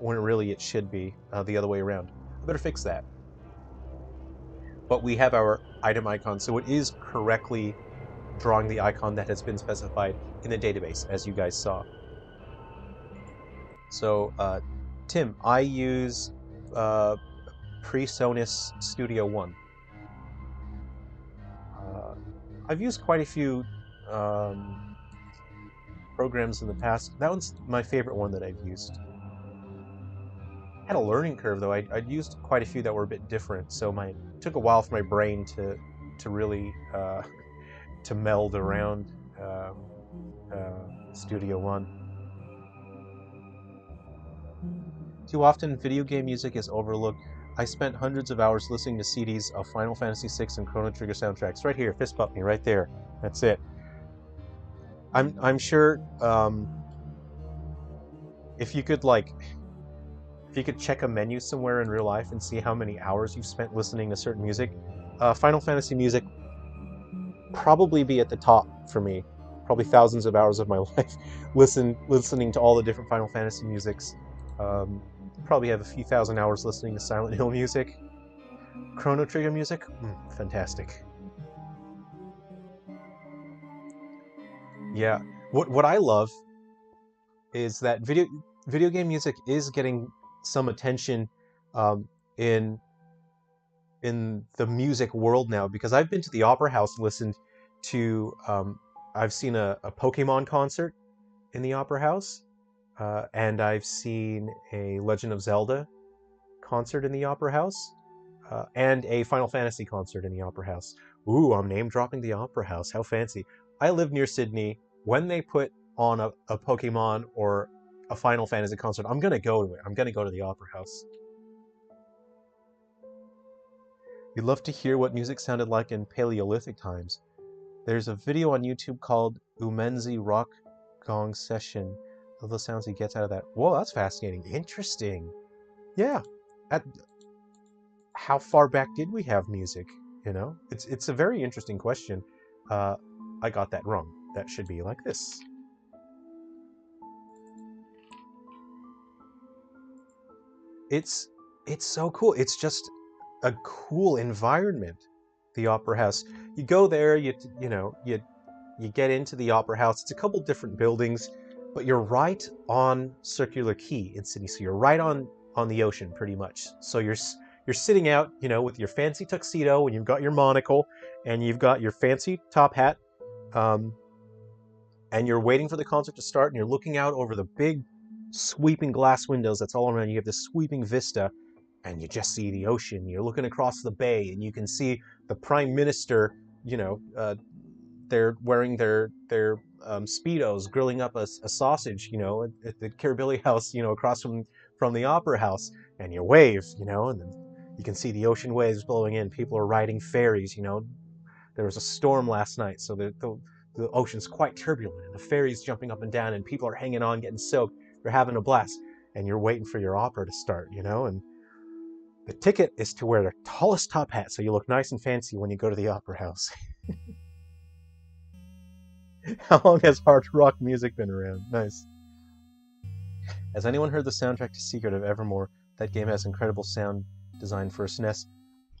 when really it should be the other way around. I better fix that. But we have our item icon, so it is correctly drawing the icon that has been specified in the database, as you guys saw. So, Tim, I use PreSonus Studio One. I've used quite a few programs in the past. That one's my favorite one that I've used. Had a learning curve though. I'd used quite a few that were a bit different, so it took a while for my brain to really to meld around Studio One. Too often, video game music is overlooked. I spent hundreds of hours listening to CDs of Final Fantasy VI and Chrono Trigger soundtracks. Right here, fist bump me, right there. That's it. I'm sure if you could check a menu somewhere in real life and see how many hours you've spent listening to certain music, Final Fantasy music probably be at the top for me. Probably thousands of hours of my life listening to all the different Final Fantasy musics. Probably have a few thousand hours listening to Silent Hill music. Chrono Trigger music, fantastic. Yeah, what I love is that video game music is getting some attention in the music world now, because I've been to the Opera House and listened to I've seen a Pokemon concert in the Opera House, and I've seen a Legend of Zelda concert in the Opera House, and a Final Fantasy concert in the Opera House. Ooh, I'm name dropping the Opera House. How fancy. I live near Sydney. When they put on a Pokemon or a Final Fantasy concert, I'm going to go to it. I'm going to go to the Opera House. You'd love to hear what music sounded like in Paleolithic times. There's a video on YouTube called Umenzi Rock Gong Session. All the sounds he gets out of that. Whoa, that's fascinating. Interesting. Yeah. How far back did we have music? You know, it's a very interesting question. I got that wrong. That should be like this. It's so cool. It's just a cool environment, the Opera House. You go there, you get into the Opera House. It's a couple different buildings, but you're right on Circular Quay in Sydney. So you're right on the ocean, pretty much. So you're sitting out, with your fancy tuxedo, and you've got your monocle, and you've got your fancy top hat, and you're waiting for the concert to start, and you're looking out over the big sweeping glass windows that's all around. You have this sweeping vista, and you just see the ocean. You're looking across the bay, and you can see the Prime Minister, they're wearing their Speedos, grilling up a sausage, at the Kirribilli House, across from the Opera House, and you wave, and then you can see the ocean waves blowing in. People are riding ferries, There was a storm last night, so the ocean's quite turbulent, and the ferry's jumping up and down, and people are hanging on, getting soaked. They're having a blast, and you're waiting for your opera to start, and the ticket is to wear the tallest top hat, so you look nice and fancy when you go to the Opera House. How long has hard rock music been around? Nice. Has anyone heard the soundtrack to Secret of Evermore? That game has incredible sound design for a SNES.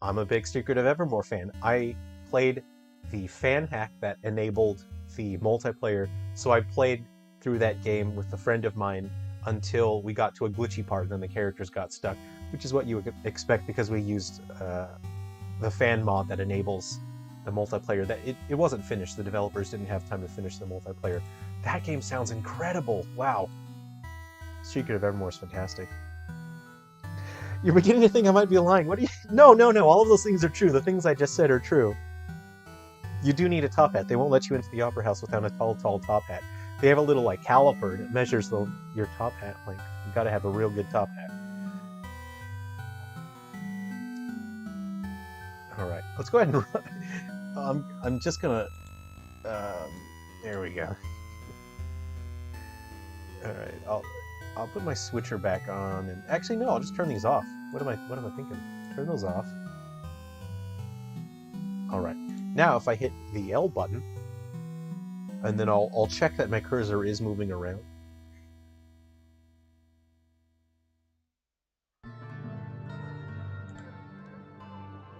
I'm a big Secret of Evermore fan. I played the fan hack that enabled the multiplayer, so I played through that game with a friend of mine until we got to a glitchy part, and then the characters got stuck, which is what you would expect because we used the fan mod that enables the multiplayer. That it wasn't finished. The developers didn't have time to finish the multiplayer. That game sounds incredible. Wow. Secret of Evermore is fantastic. You're beginning to think I might be lying. What do you... No. All of those things are true. The things I just said are true. You do need a top hat. They won't let you into the Opera House without a tall top hat. They have a little caliper that measures your top hat length. You gotta have a real good top hat. All right, let's go ahead and run. I'm just gonna. There we go. All right, I'll put my switcher back on, and actually no, I'll just turn these off. What am I thinking? Turn those off. All right. Now, if I hit the L button, and then I'll check that my cursor is moving around.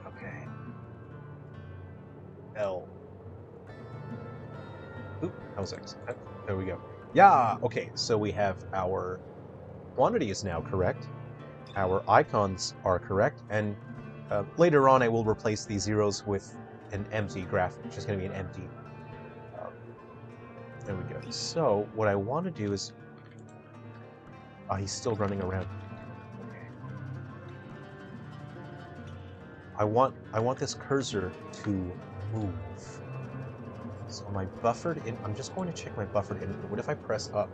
Okay. L. Oop, that was X. There we go. Yeah, okay, so we have our quantity is now correct. Our icons are correct, and later on I will replace these zeros with an empty graphic, which is going to be an empty. There we go. So what I want to do is, he's still running around. Okay. I want this cursor to move. So my buffered in. I'm just going to check my buffered input. What if I press up?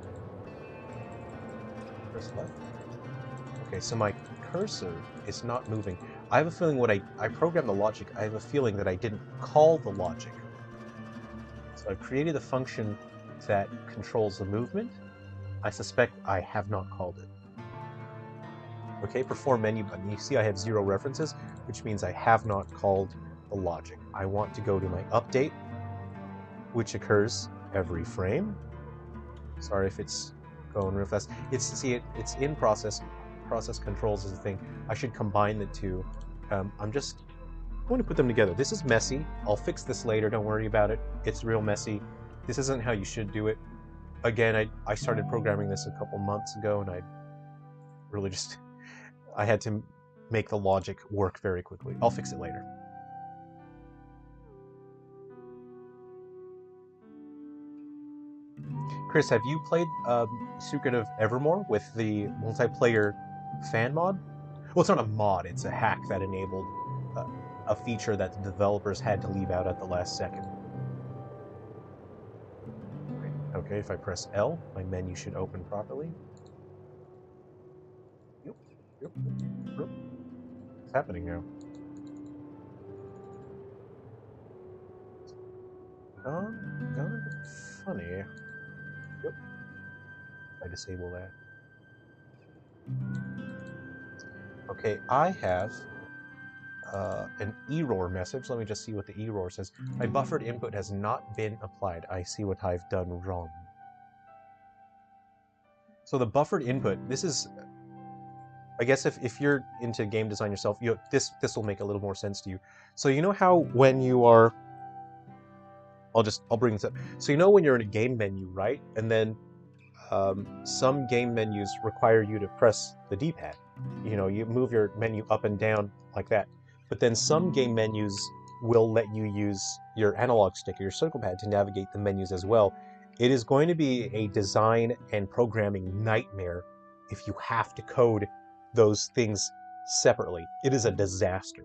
Press left. Okay, so my cursor is not moving. I have a feeling when I programmed the logic, I have a feeling that I didn't call the logic. So I've created a function that controls the movement. I suspect I have not called it. Okay, perform menu button. You see I have 0 references, which means I have not called the logic. I want to go to my update, which occurs every frame. Sorry if it's going real fast. It's in process. Process controls is the thing. I should combine the two. I'm just going to put them together. This is messy. I'll fix this later. Don't worry about it. It's real messy. This isn't how you should do it. Again, I started programming this a couple months ago, and I really just I had to make the logic work very quickly. I'll fix it later. Chris, have you played Secret of Evermore with the multiplayer fan mod? Well, it's not a mod, it's a hack that enabled a feature that the developers had to leave out at the last second. Okay, if I press L, my menu should open properly. Yep. What's happening now? Funny. Yep. I disable that. Okay, I have an error message. Let me just see what the error says. My buffered input has not been applied. I see what I've done wrong. So the buffered input, this is, I guess if you're into game design yourself, this will make a little more sense to you. So you know how when you are, I'll bring this up. So you know when you're in a game menu, right? And then some game menus require you to press the D-pad. You know, you move your menu up and down like that. But then some game menus will let you use your analog stick or your circle pad to navigate the menus as well. It is going to be a design and programming nightmare if you have to code those things separately. It is a disaster.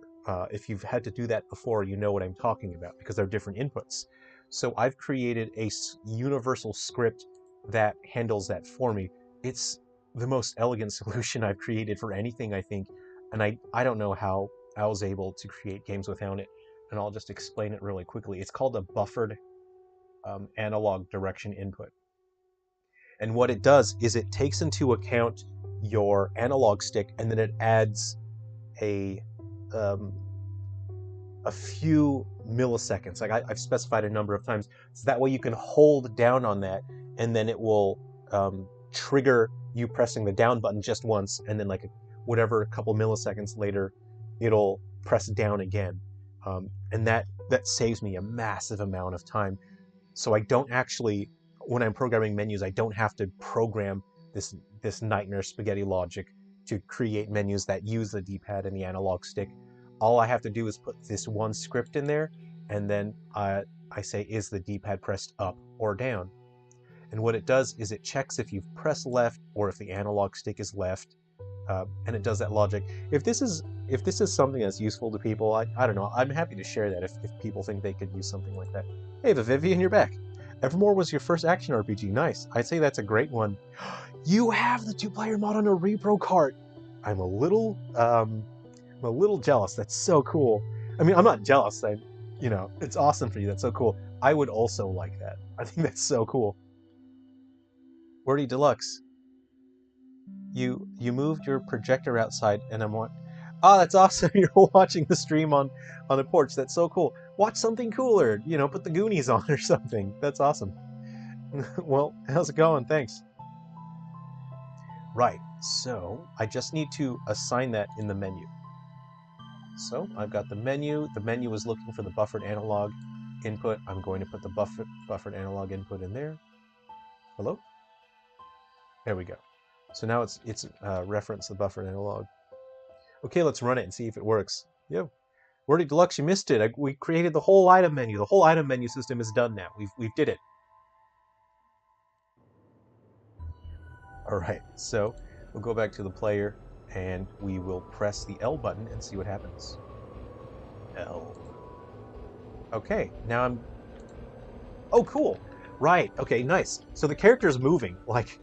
If you've had to do that before, you know what I'm talking about because they're different inputs. So I've created a universal script that handles that for me. It's the most elegant solution I've created for anything, I think, and I don't know how I was able to create games without it, and I'll just explain it really quickly. It's called a buffered analog direction input. And what it does is it takes into account your analog stick, and then it adds a few milliseconds. Like I've specified a number of times, so that way you can hold down on that, and then it will trigger you pressing the down button just once, and then like a couple milliseconds later, it'll press down again, and that saves me a massive amount of time. So I don't actually, when I'm programming menus, I don't have to program this nightmare spaghetti logic to create menus that use the D-pad and the analog stick. All I have to do is put this one script in there, and then I say, is the D-pad pressed up or down? And what it does is it checks if you've pressed left or if the analog stick is left, and it does that logic. If this is something that's useful to people, I don't know. I'm happy to share that if people think they could use something like that. Hey, Vivian, you're back. Evermore was your first action RPG. Nice. I'd say that's a great one. You have the 2-player mod on a repro cart. I'm a little jealous. That's so cool. I mean, I'm not jealous. It's awesome for you. That's so cool. I would also like that. I think that's so cool. Wordy Deluxe, you moved your projector outside, and I'm like, oh, that's awesome. You're watching the stream on the porch. That's so cool. Watch something cooler. Put the Goonies on or something. That's awesome. Well, how's it going? Thanks. Right. So I just need to assign that in the menu. So I've got the menu. The menu is looking for the buffered analog input. I'm going to put the buffered analog input in there. Hello? There we go. So now it's reference the buffered analog. Okay, let's run it and see if it works. Yo, Wordy Deluxe, you missed it. We created the whole item menu. The whole item menu system is done now. We've did it. All right, so we'll go back to the player and we will press the L button and see what happens. L. Okay, now oh, cool. Right, okay, nice. So the character is moving. Like,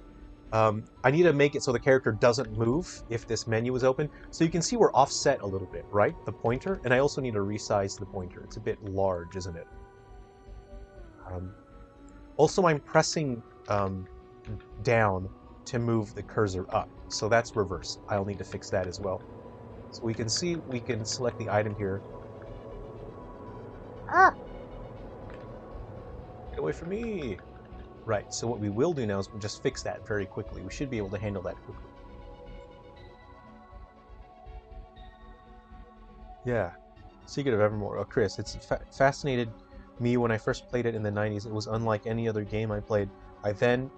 I need to make it so the character doesn't move if this menu is open. So you can see we're offset a little bit, right? The pointer, and I also need to resize the pointer. It's a bit large, isn't it? Also, I'm pressing down to move the cursor up, so that's reversed. I'll need to fix that as well. So we can see, we can select the item here. Ah! Get away from me! Right, so what we will do now is we'll just fix that very quickly. We should be able to handle that quickly. Yeah, Secret of Evermore. Oh, Chris, it's fascinated me when I first played it in the 90s. It was unlike any other game I played. I then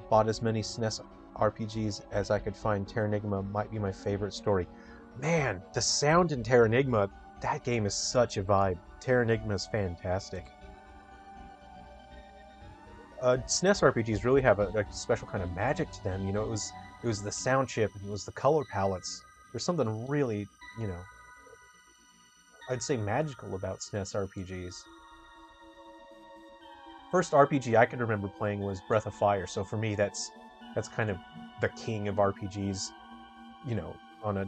bought as many SNES RPGs as I could find. Terranigma might be my favorite story. Man, the sound in Terranigma, that game is such a vibe. Terranigma is fantastic. SNES RPGs really have a special kind of magic to them. You know, it was the sound chip, and it was the color palettes. There's something really, you know, I'd say magical about SNES RPGs. First RPG I can remember playing was Breath of Fire, so for me that's kind of the king of RPGs, you know, on a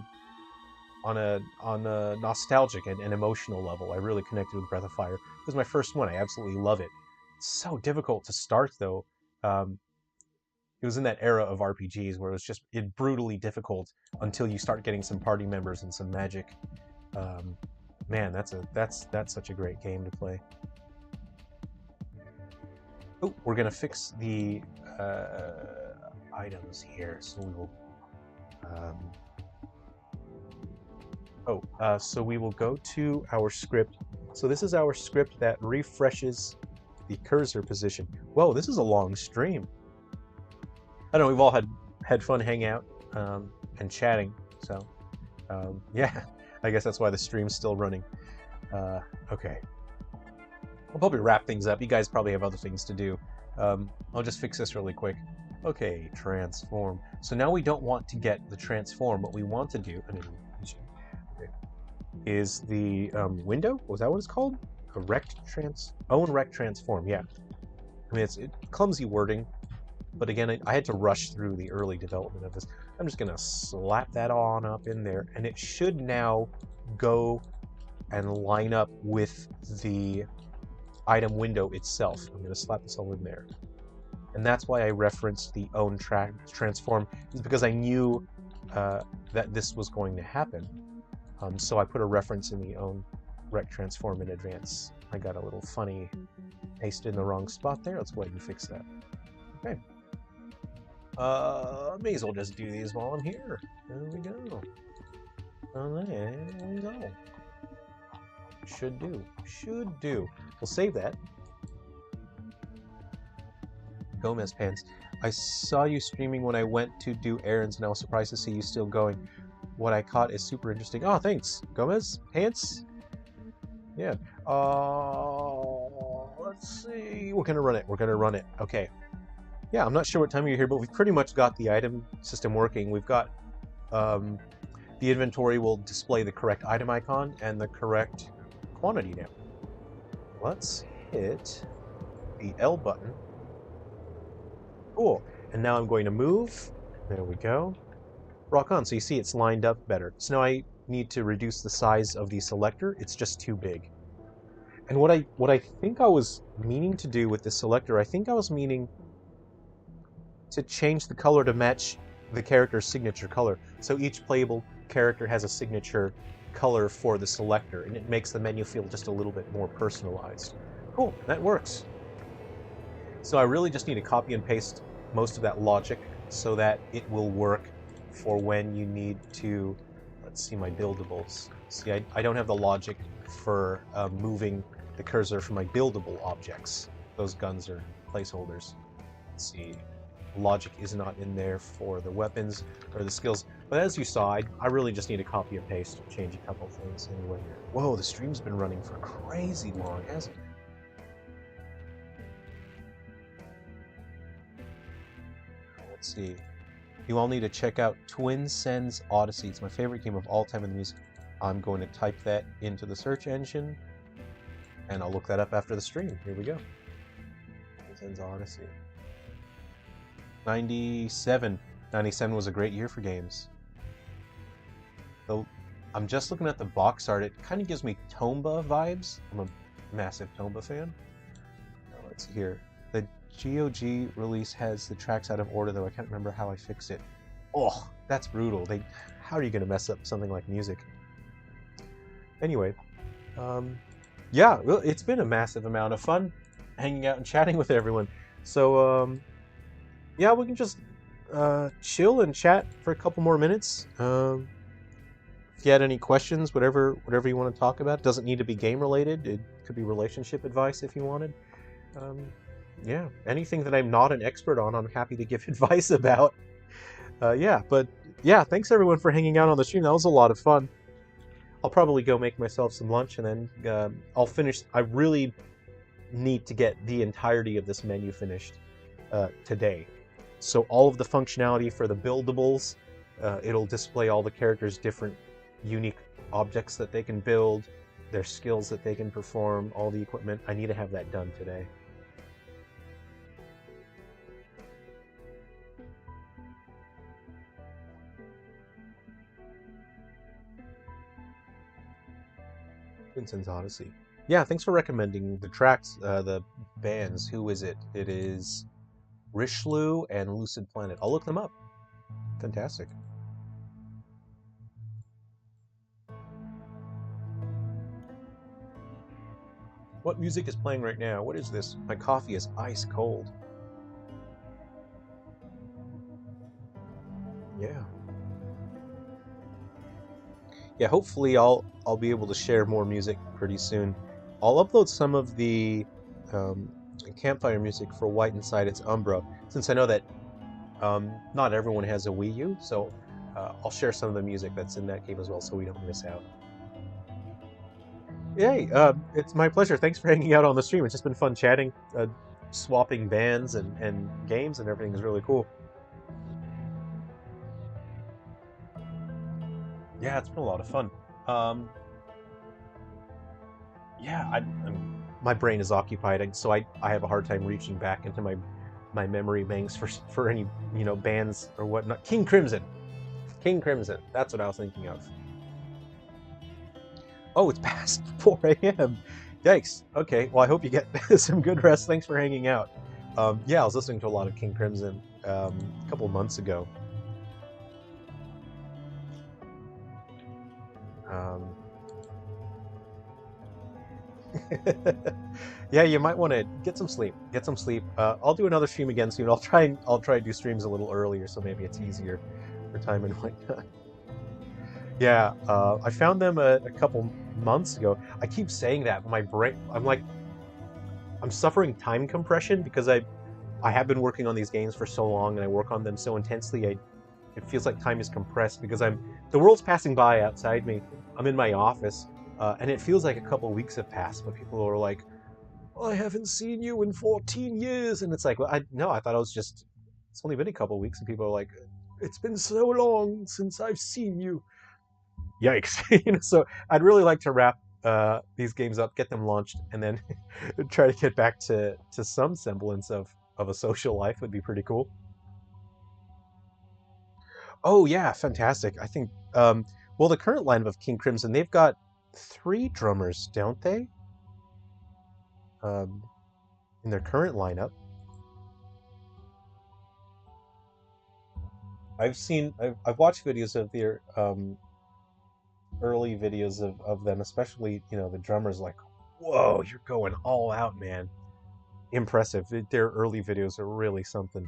nostalgic and emotional level. I really connected with Breath of Fire. It was my first one. I absolutely love it. It's so difficult to start though. It was in that era of RPGs where it was just brutally difficult until you start getting some party members and some magic. Man, that's such a great game to play. Oh, we're gonna fix the items here, so we will. So we will go to our script. So this is our script that refreshes the cursor position. Whoa, this is a long stream. I know we've all had fun hanging out and chatting. So yeah, I guess that's why the stream's still running. Okay. I'll probably wrap things up. You guys probably have other things to do. I'll just fix this really quick. Okay, transform. So now we don't want to get the transform. What we want to do is the window. Was that what it's called? A own rect transform. Yeah. I mean, it's clumsy wording, but again, I had to rush through the early development of this. I'm just gonna slap that on up in there, and it should now go and line up with the item window itself. I'm going to slap this all in there. And that's why I referenced the own transform, is because I knew that this was going to happen. So I put a reference in the own rect transform in advance. I got a little funny paste in the wrong spot there. Let's go ahead and fix that. Okay. May as well just do these while I'm here. There we go. There we go. Should do. We'll save that. Gomez Pants. I saw you streaming when I went to do errands, and I was surprised to see you still going. What I caught is super interesting. Oh, thanks, Gomez Pants. Yeah. Let's see. We're gonna run it. Okay. Yeah, I'm not sure what time you're here, but we've pretty much got the item system working. We've got the inventory will display the correct item icon and the correct quantity now. Let's hit the L button. Cool. And now I'm going to move. There we go. Rock on. So you see it's lined up better. So now I need to reduce the size of the selector. It's just too big. And what I think I was meaning to do with the selector, I think I was meaning to change the color to match the character's signature color. So each playable character has a signature color for the selector, and it makes the menu feel just a little bit more personalized. Cool, that works. So I really just need to copy and paste most of that logic so that it will work for when you need to, let's see my buildables. See, I don't have the logic for moving the cursor for my buildable objects. Those guns are placeholders. Let's see. Logic is not in there for the weapons or the skills. But as you saw, I really just need to copy and paste, change a couple things anyway. Whoa, the stream's been running for crazy long, hasn't it? Let's see. You all need to check out Twin Sen's Odyssey. It's my favorite game of all time in the music. I'm going to type that into the search engine, and I'll look that up after the stream. Here we go. Twin Sen's Odyssey. 97. 97 was a great year for games. Though I'm just looking at the box art. It kind of gives me Tomba vibes. I'm a massive Tomba fan. Now, let's see here. The GOG release has the tracks out of order, though I can't remember how I fix it. Oh, that's brutal. How are you going to mess up something like music? Anyway, yeah, well, it's been a massive amount of fun hanging out and chatting with everyone. So, yeah, we can just chill and chat for a couple more minutes. If you had any questions, whatever you want to talk about, it doesn't need to be game related. It could be relationship advice if you wanted. Yeah, anything that I'm not an expert on, I'm happy to give advice about. Yeah, but yeah, thanks everyone for hanging out on the stream. That was a lot of fun. I'll probably go make myself some lunch and then I'll finish. I really need to get the entirety of this menu finished today. So all of the functionality for the buildables, it'll display all the characters' different unique objects that they can build, their skills that they can perform, all the equipment. I need to have that done today. Vincent's Odyssey. Yeah, thanks for recommending the tracks, the bands. Who is it? It is Richelieu and Lucid Planet. I'll look them up. Fantastic. What music is playing right now? What is this? My coffee is ice cold. Yeah. Yeah, hopefully I'll be able to share more music pretty soon. I'll upload some of the campfire music for White Inside Its Umbra, since I know that not everyone has a Wii U, so I'll share some of the music that's in that game as well, so we don't miss out. Yay! It's my pleasure. Thanks for hanging out on the stream. It's just been fun chatting, swapping bands and games and everything is really cool. Yeah, it's been a lot of fun. Yeah, my brain is occupied, so I have a hard time reaching back into my memory banks for any bands or whatnot. King Crimson, that's what I was thinking of. Oh, it's past 4 a.m. Yikes. Okay, well I hope you get some good rest. Thanks for hanging out. Yeah, I was listening to a lot of King Crimson a couple months ago. Yeah, you might want to get some sleep. Get some sleep. I'll do another stream again soon. I'll try to do streams a little earlier, so maybe it's easier for time and whatnot. Yeah, I found them a couple months ago. I keep saying that, but my brain, I'm suffering time compression because I have been working on these games for so long and I work on them so intensely. It feels like time is compressed because the world's passing by outside me. I'm in my office, and it feels like a couple weeks have passed, but people are like, I haven't seen you in 14 years. And it's like, well, I thought it's only been a couple weeks. And people are like, it's been so long since I've seen you. Yikes. So I'd really like to wrap these games up, get them launched, and then try to get back to some semblance of a social life would be pretty cool. Oh yeah, fantastic. I think, well, the current lineup of King Crimson, they've got 3 drummers, don't they? In their current lineup. I've watched videos of their early videos of them, especially, the drummers, like, whoa, you're going all out, man. Impressive. Their early videos are really something.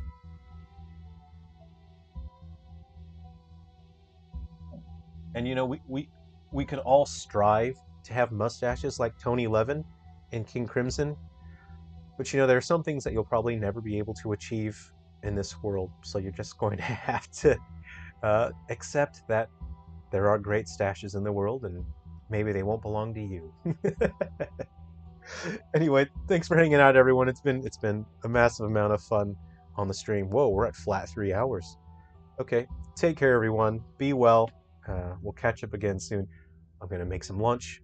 And we could all strive to have mustaches like Tony Levin in King Crimson, but there are some things that you'll probably never be able to achieve in this world, so you're just going to have to accept that there are great stashes in the world, and maybe they won't belong to you. Anyway, thanks for hanging out, everyone. It's been a massive amount of fun on the stream. Whoa, we're at flat 3 hours. Okay, take care, everyone. Be well. We'll catch up again soon. I'm gonna make some lunch.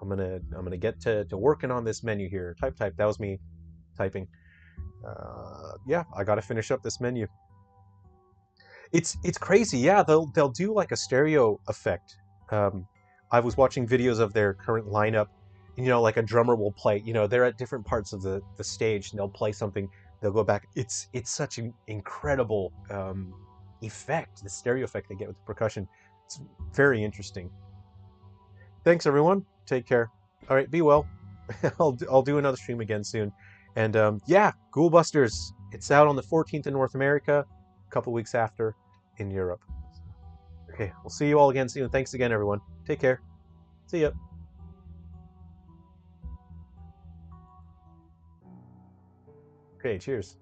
I'm gonna get to working on this menu here. Type. That was me typing. yeah, I got to finish up this menu. It's crazy. Yeah, they'll do like a stereo effect. I was watching videos of their current lineup, and like a drummer will play. They're at different parts of the stage, and they'll play something. They'll go back. It's such an incredible effect, the stereo effect they get with the percussion. It's very interesting. Thanks, everyone. Take care. All right, be well. I'll do another stream again soon. And yeah, Ghoul Busters. It's out on the 14th in North America, a couple weeks after in Europe. Okay, we'll see you all again soon. Thanks again, everyone. Take care. See ya. Okay, cheers.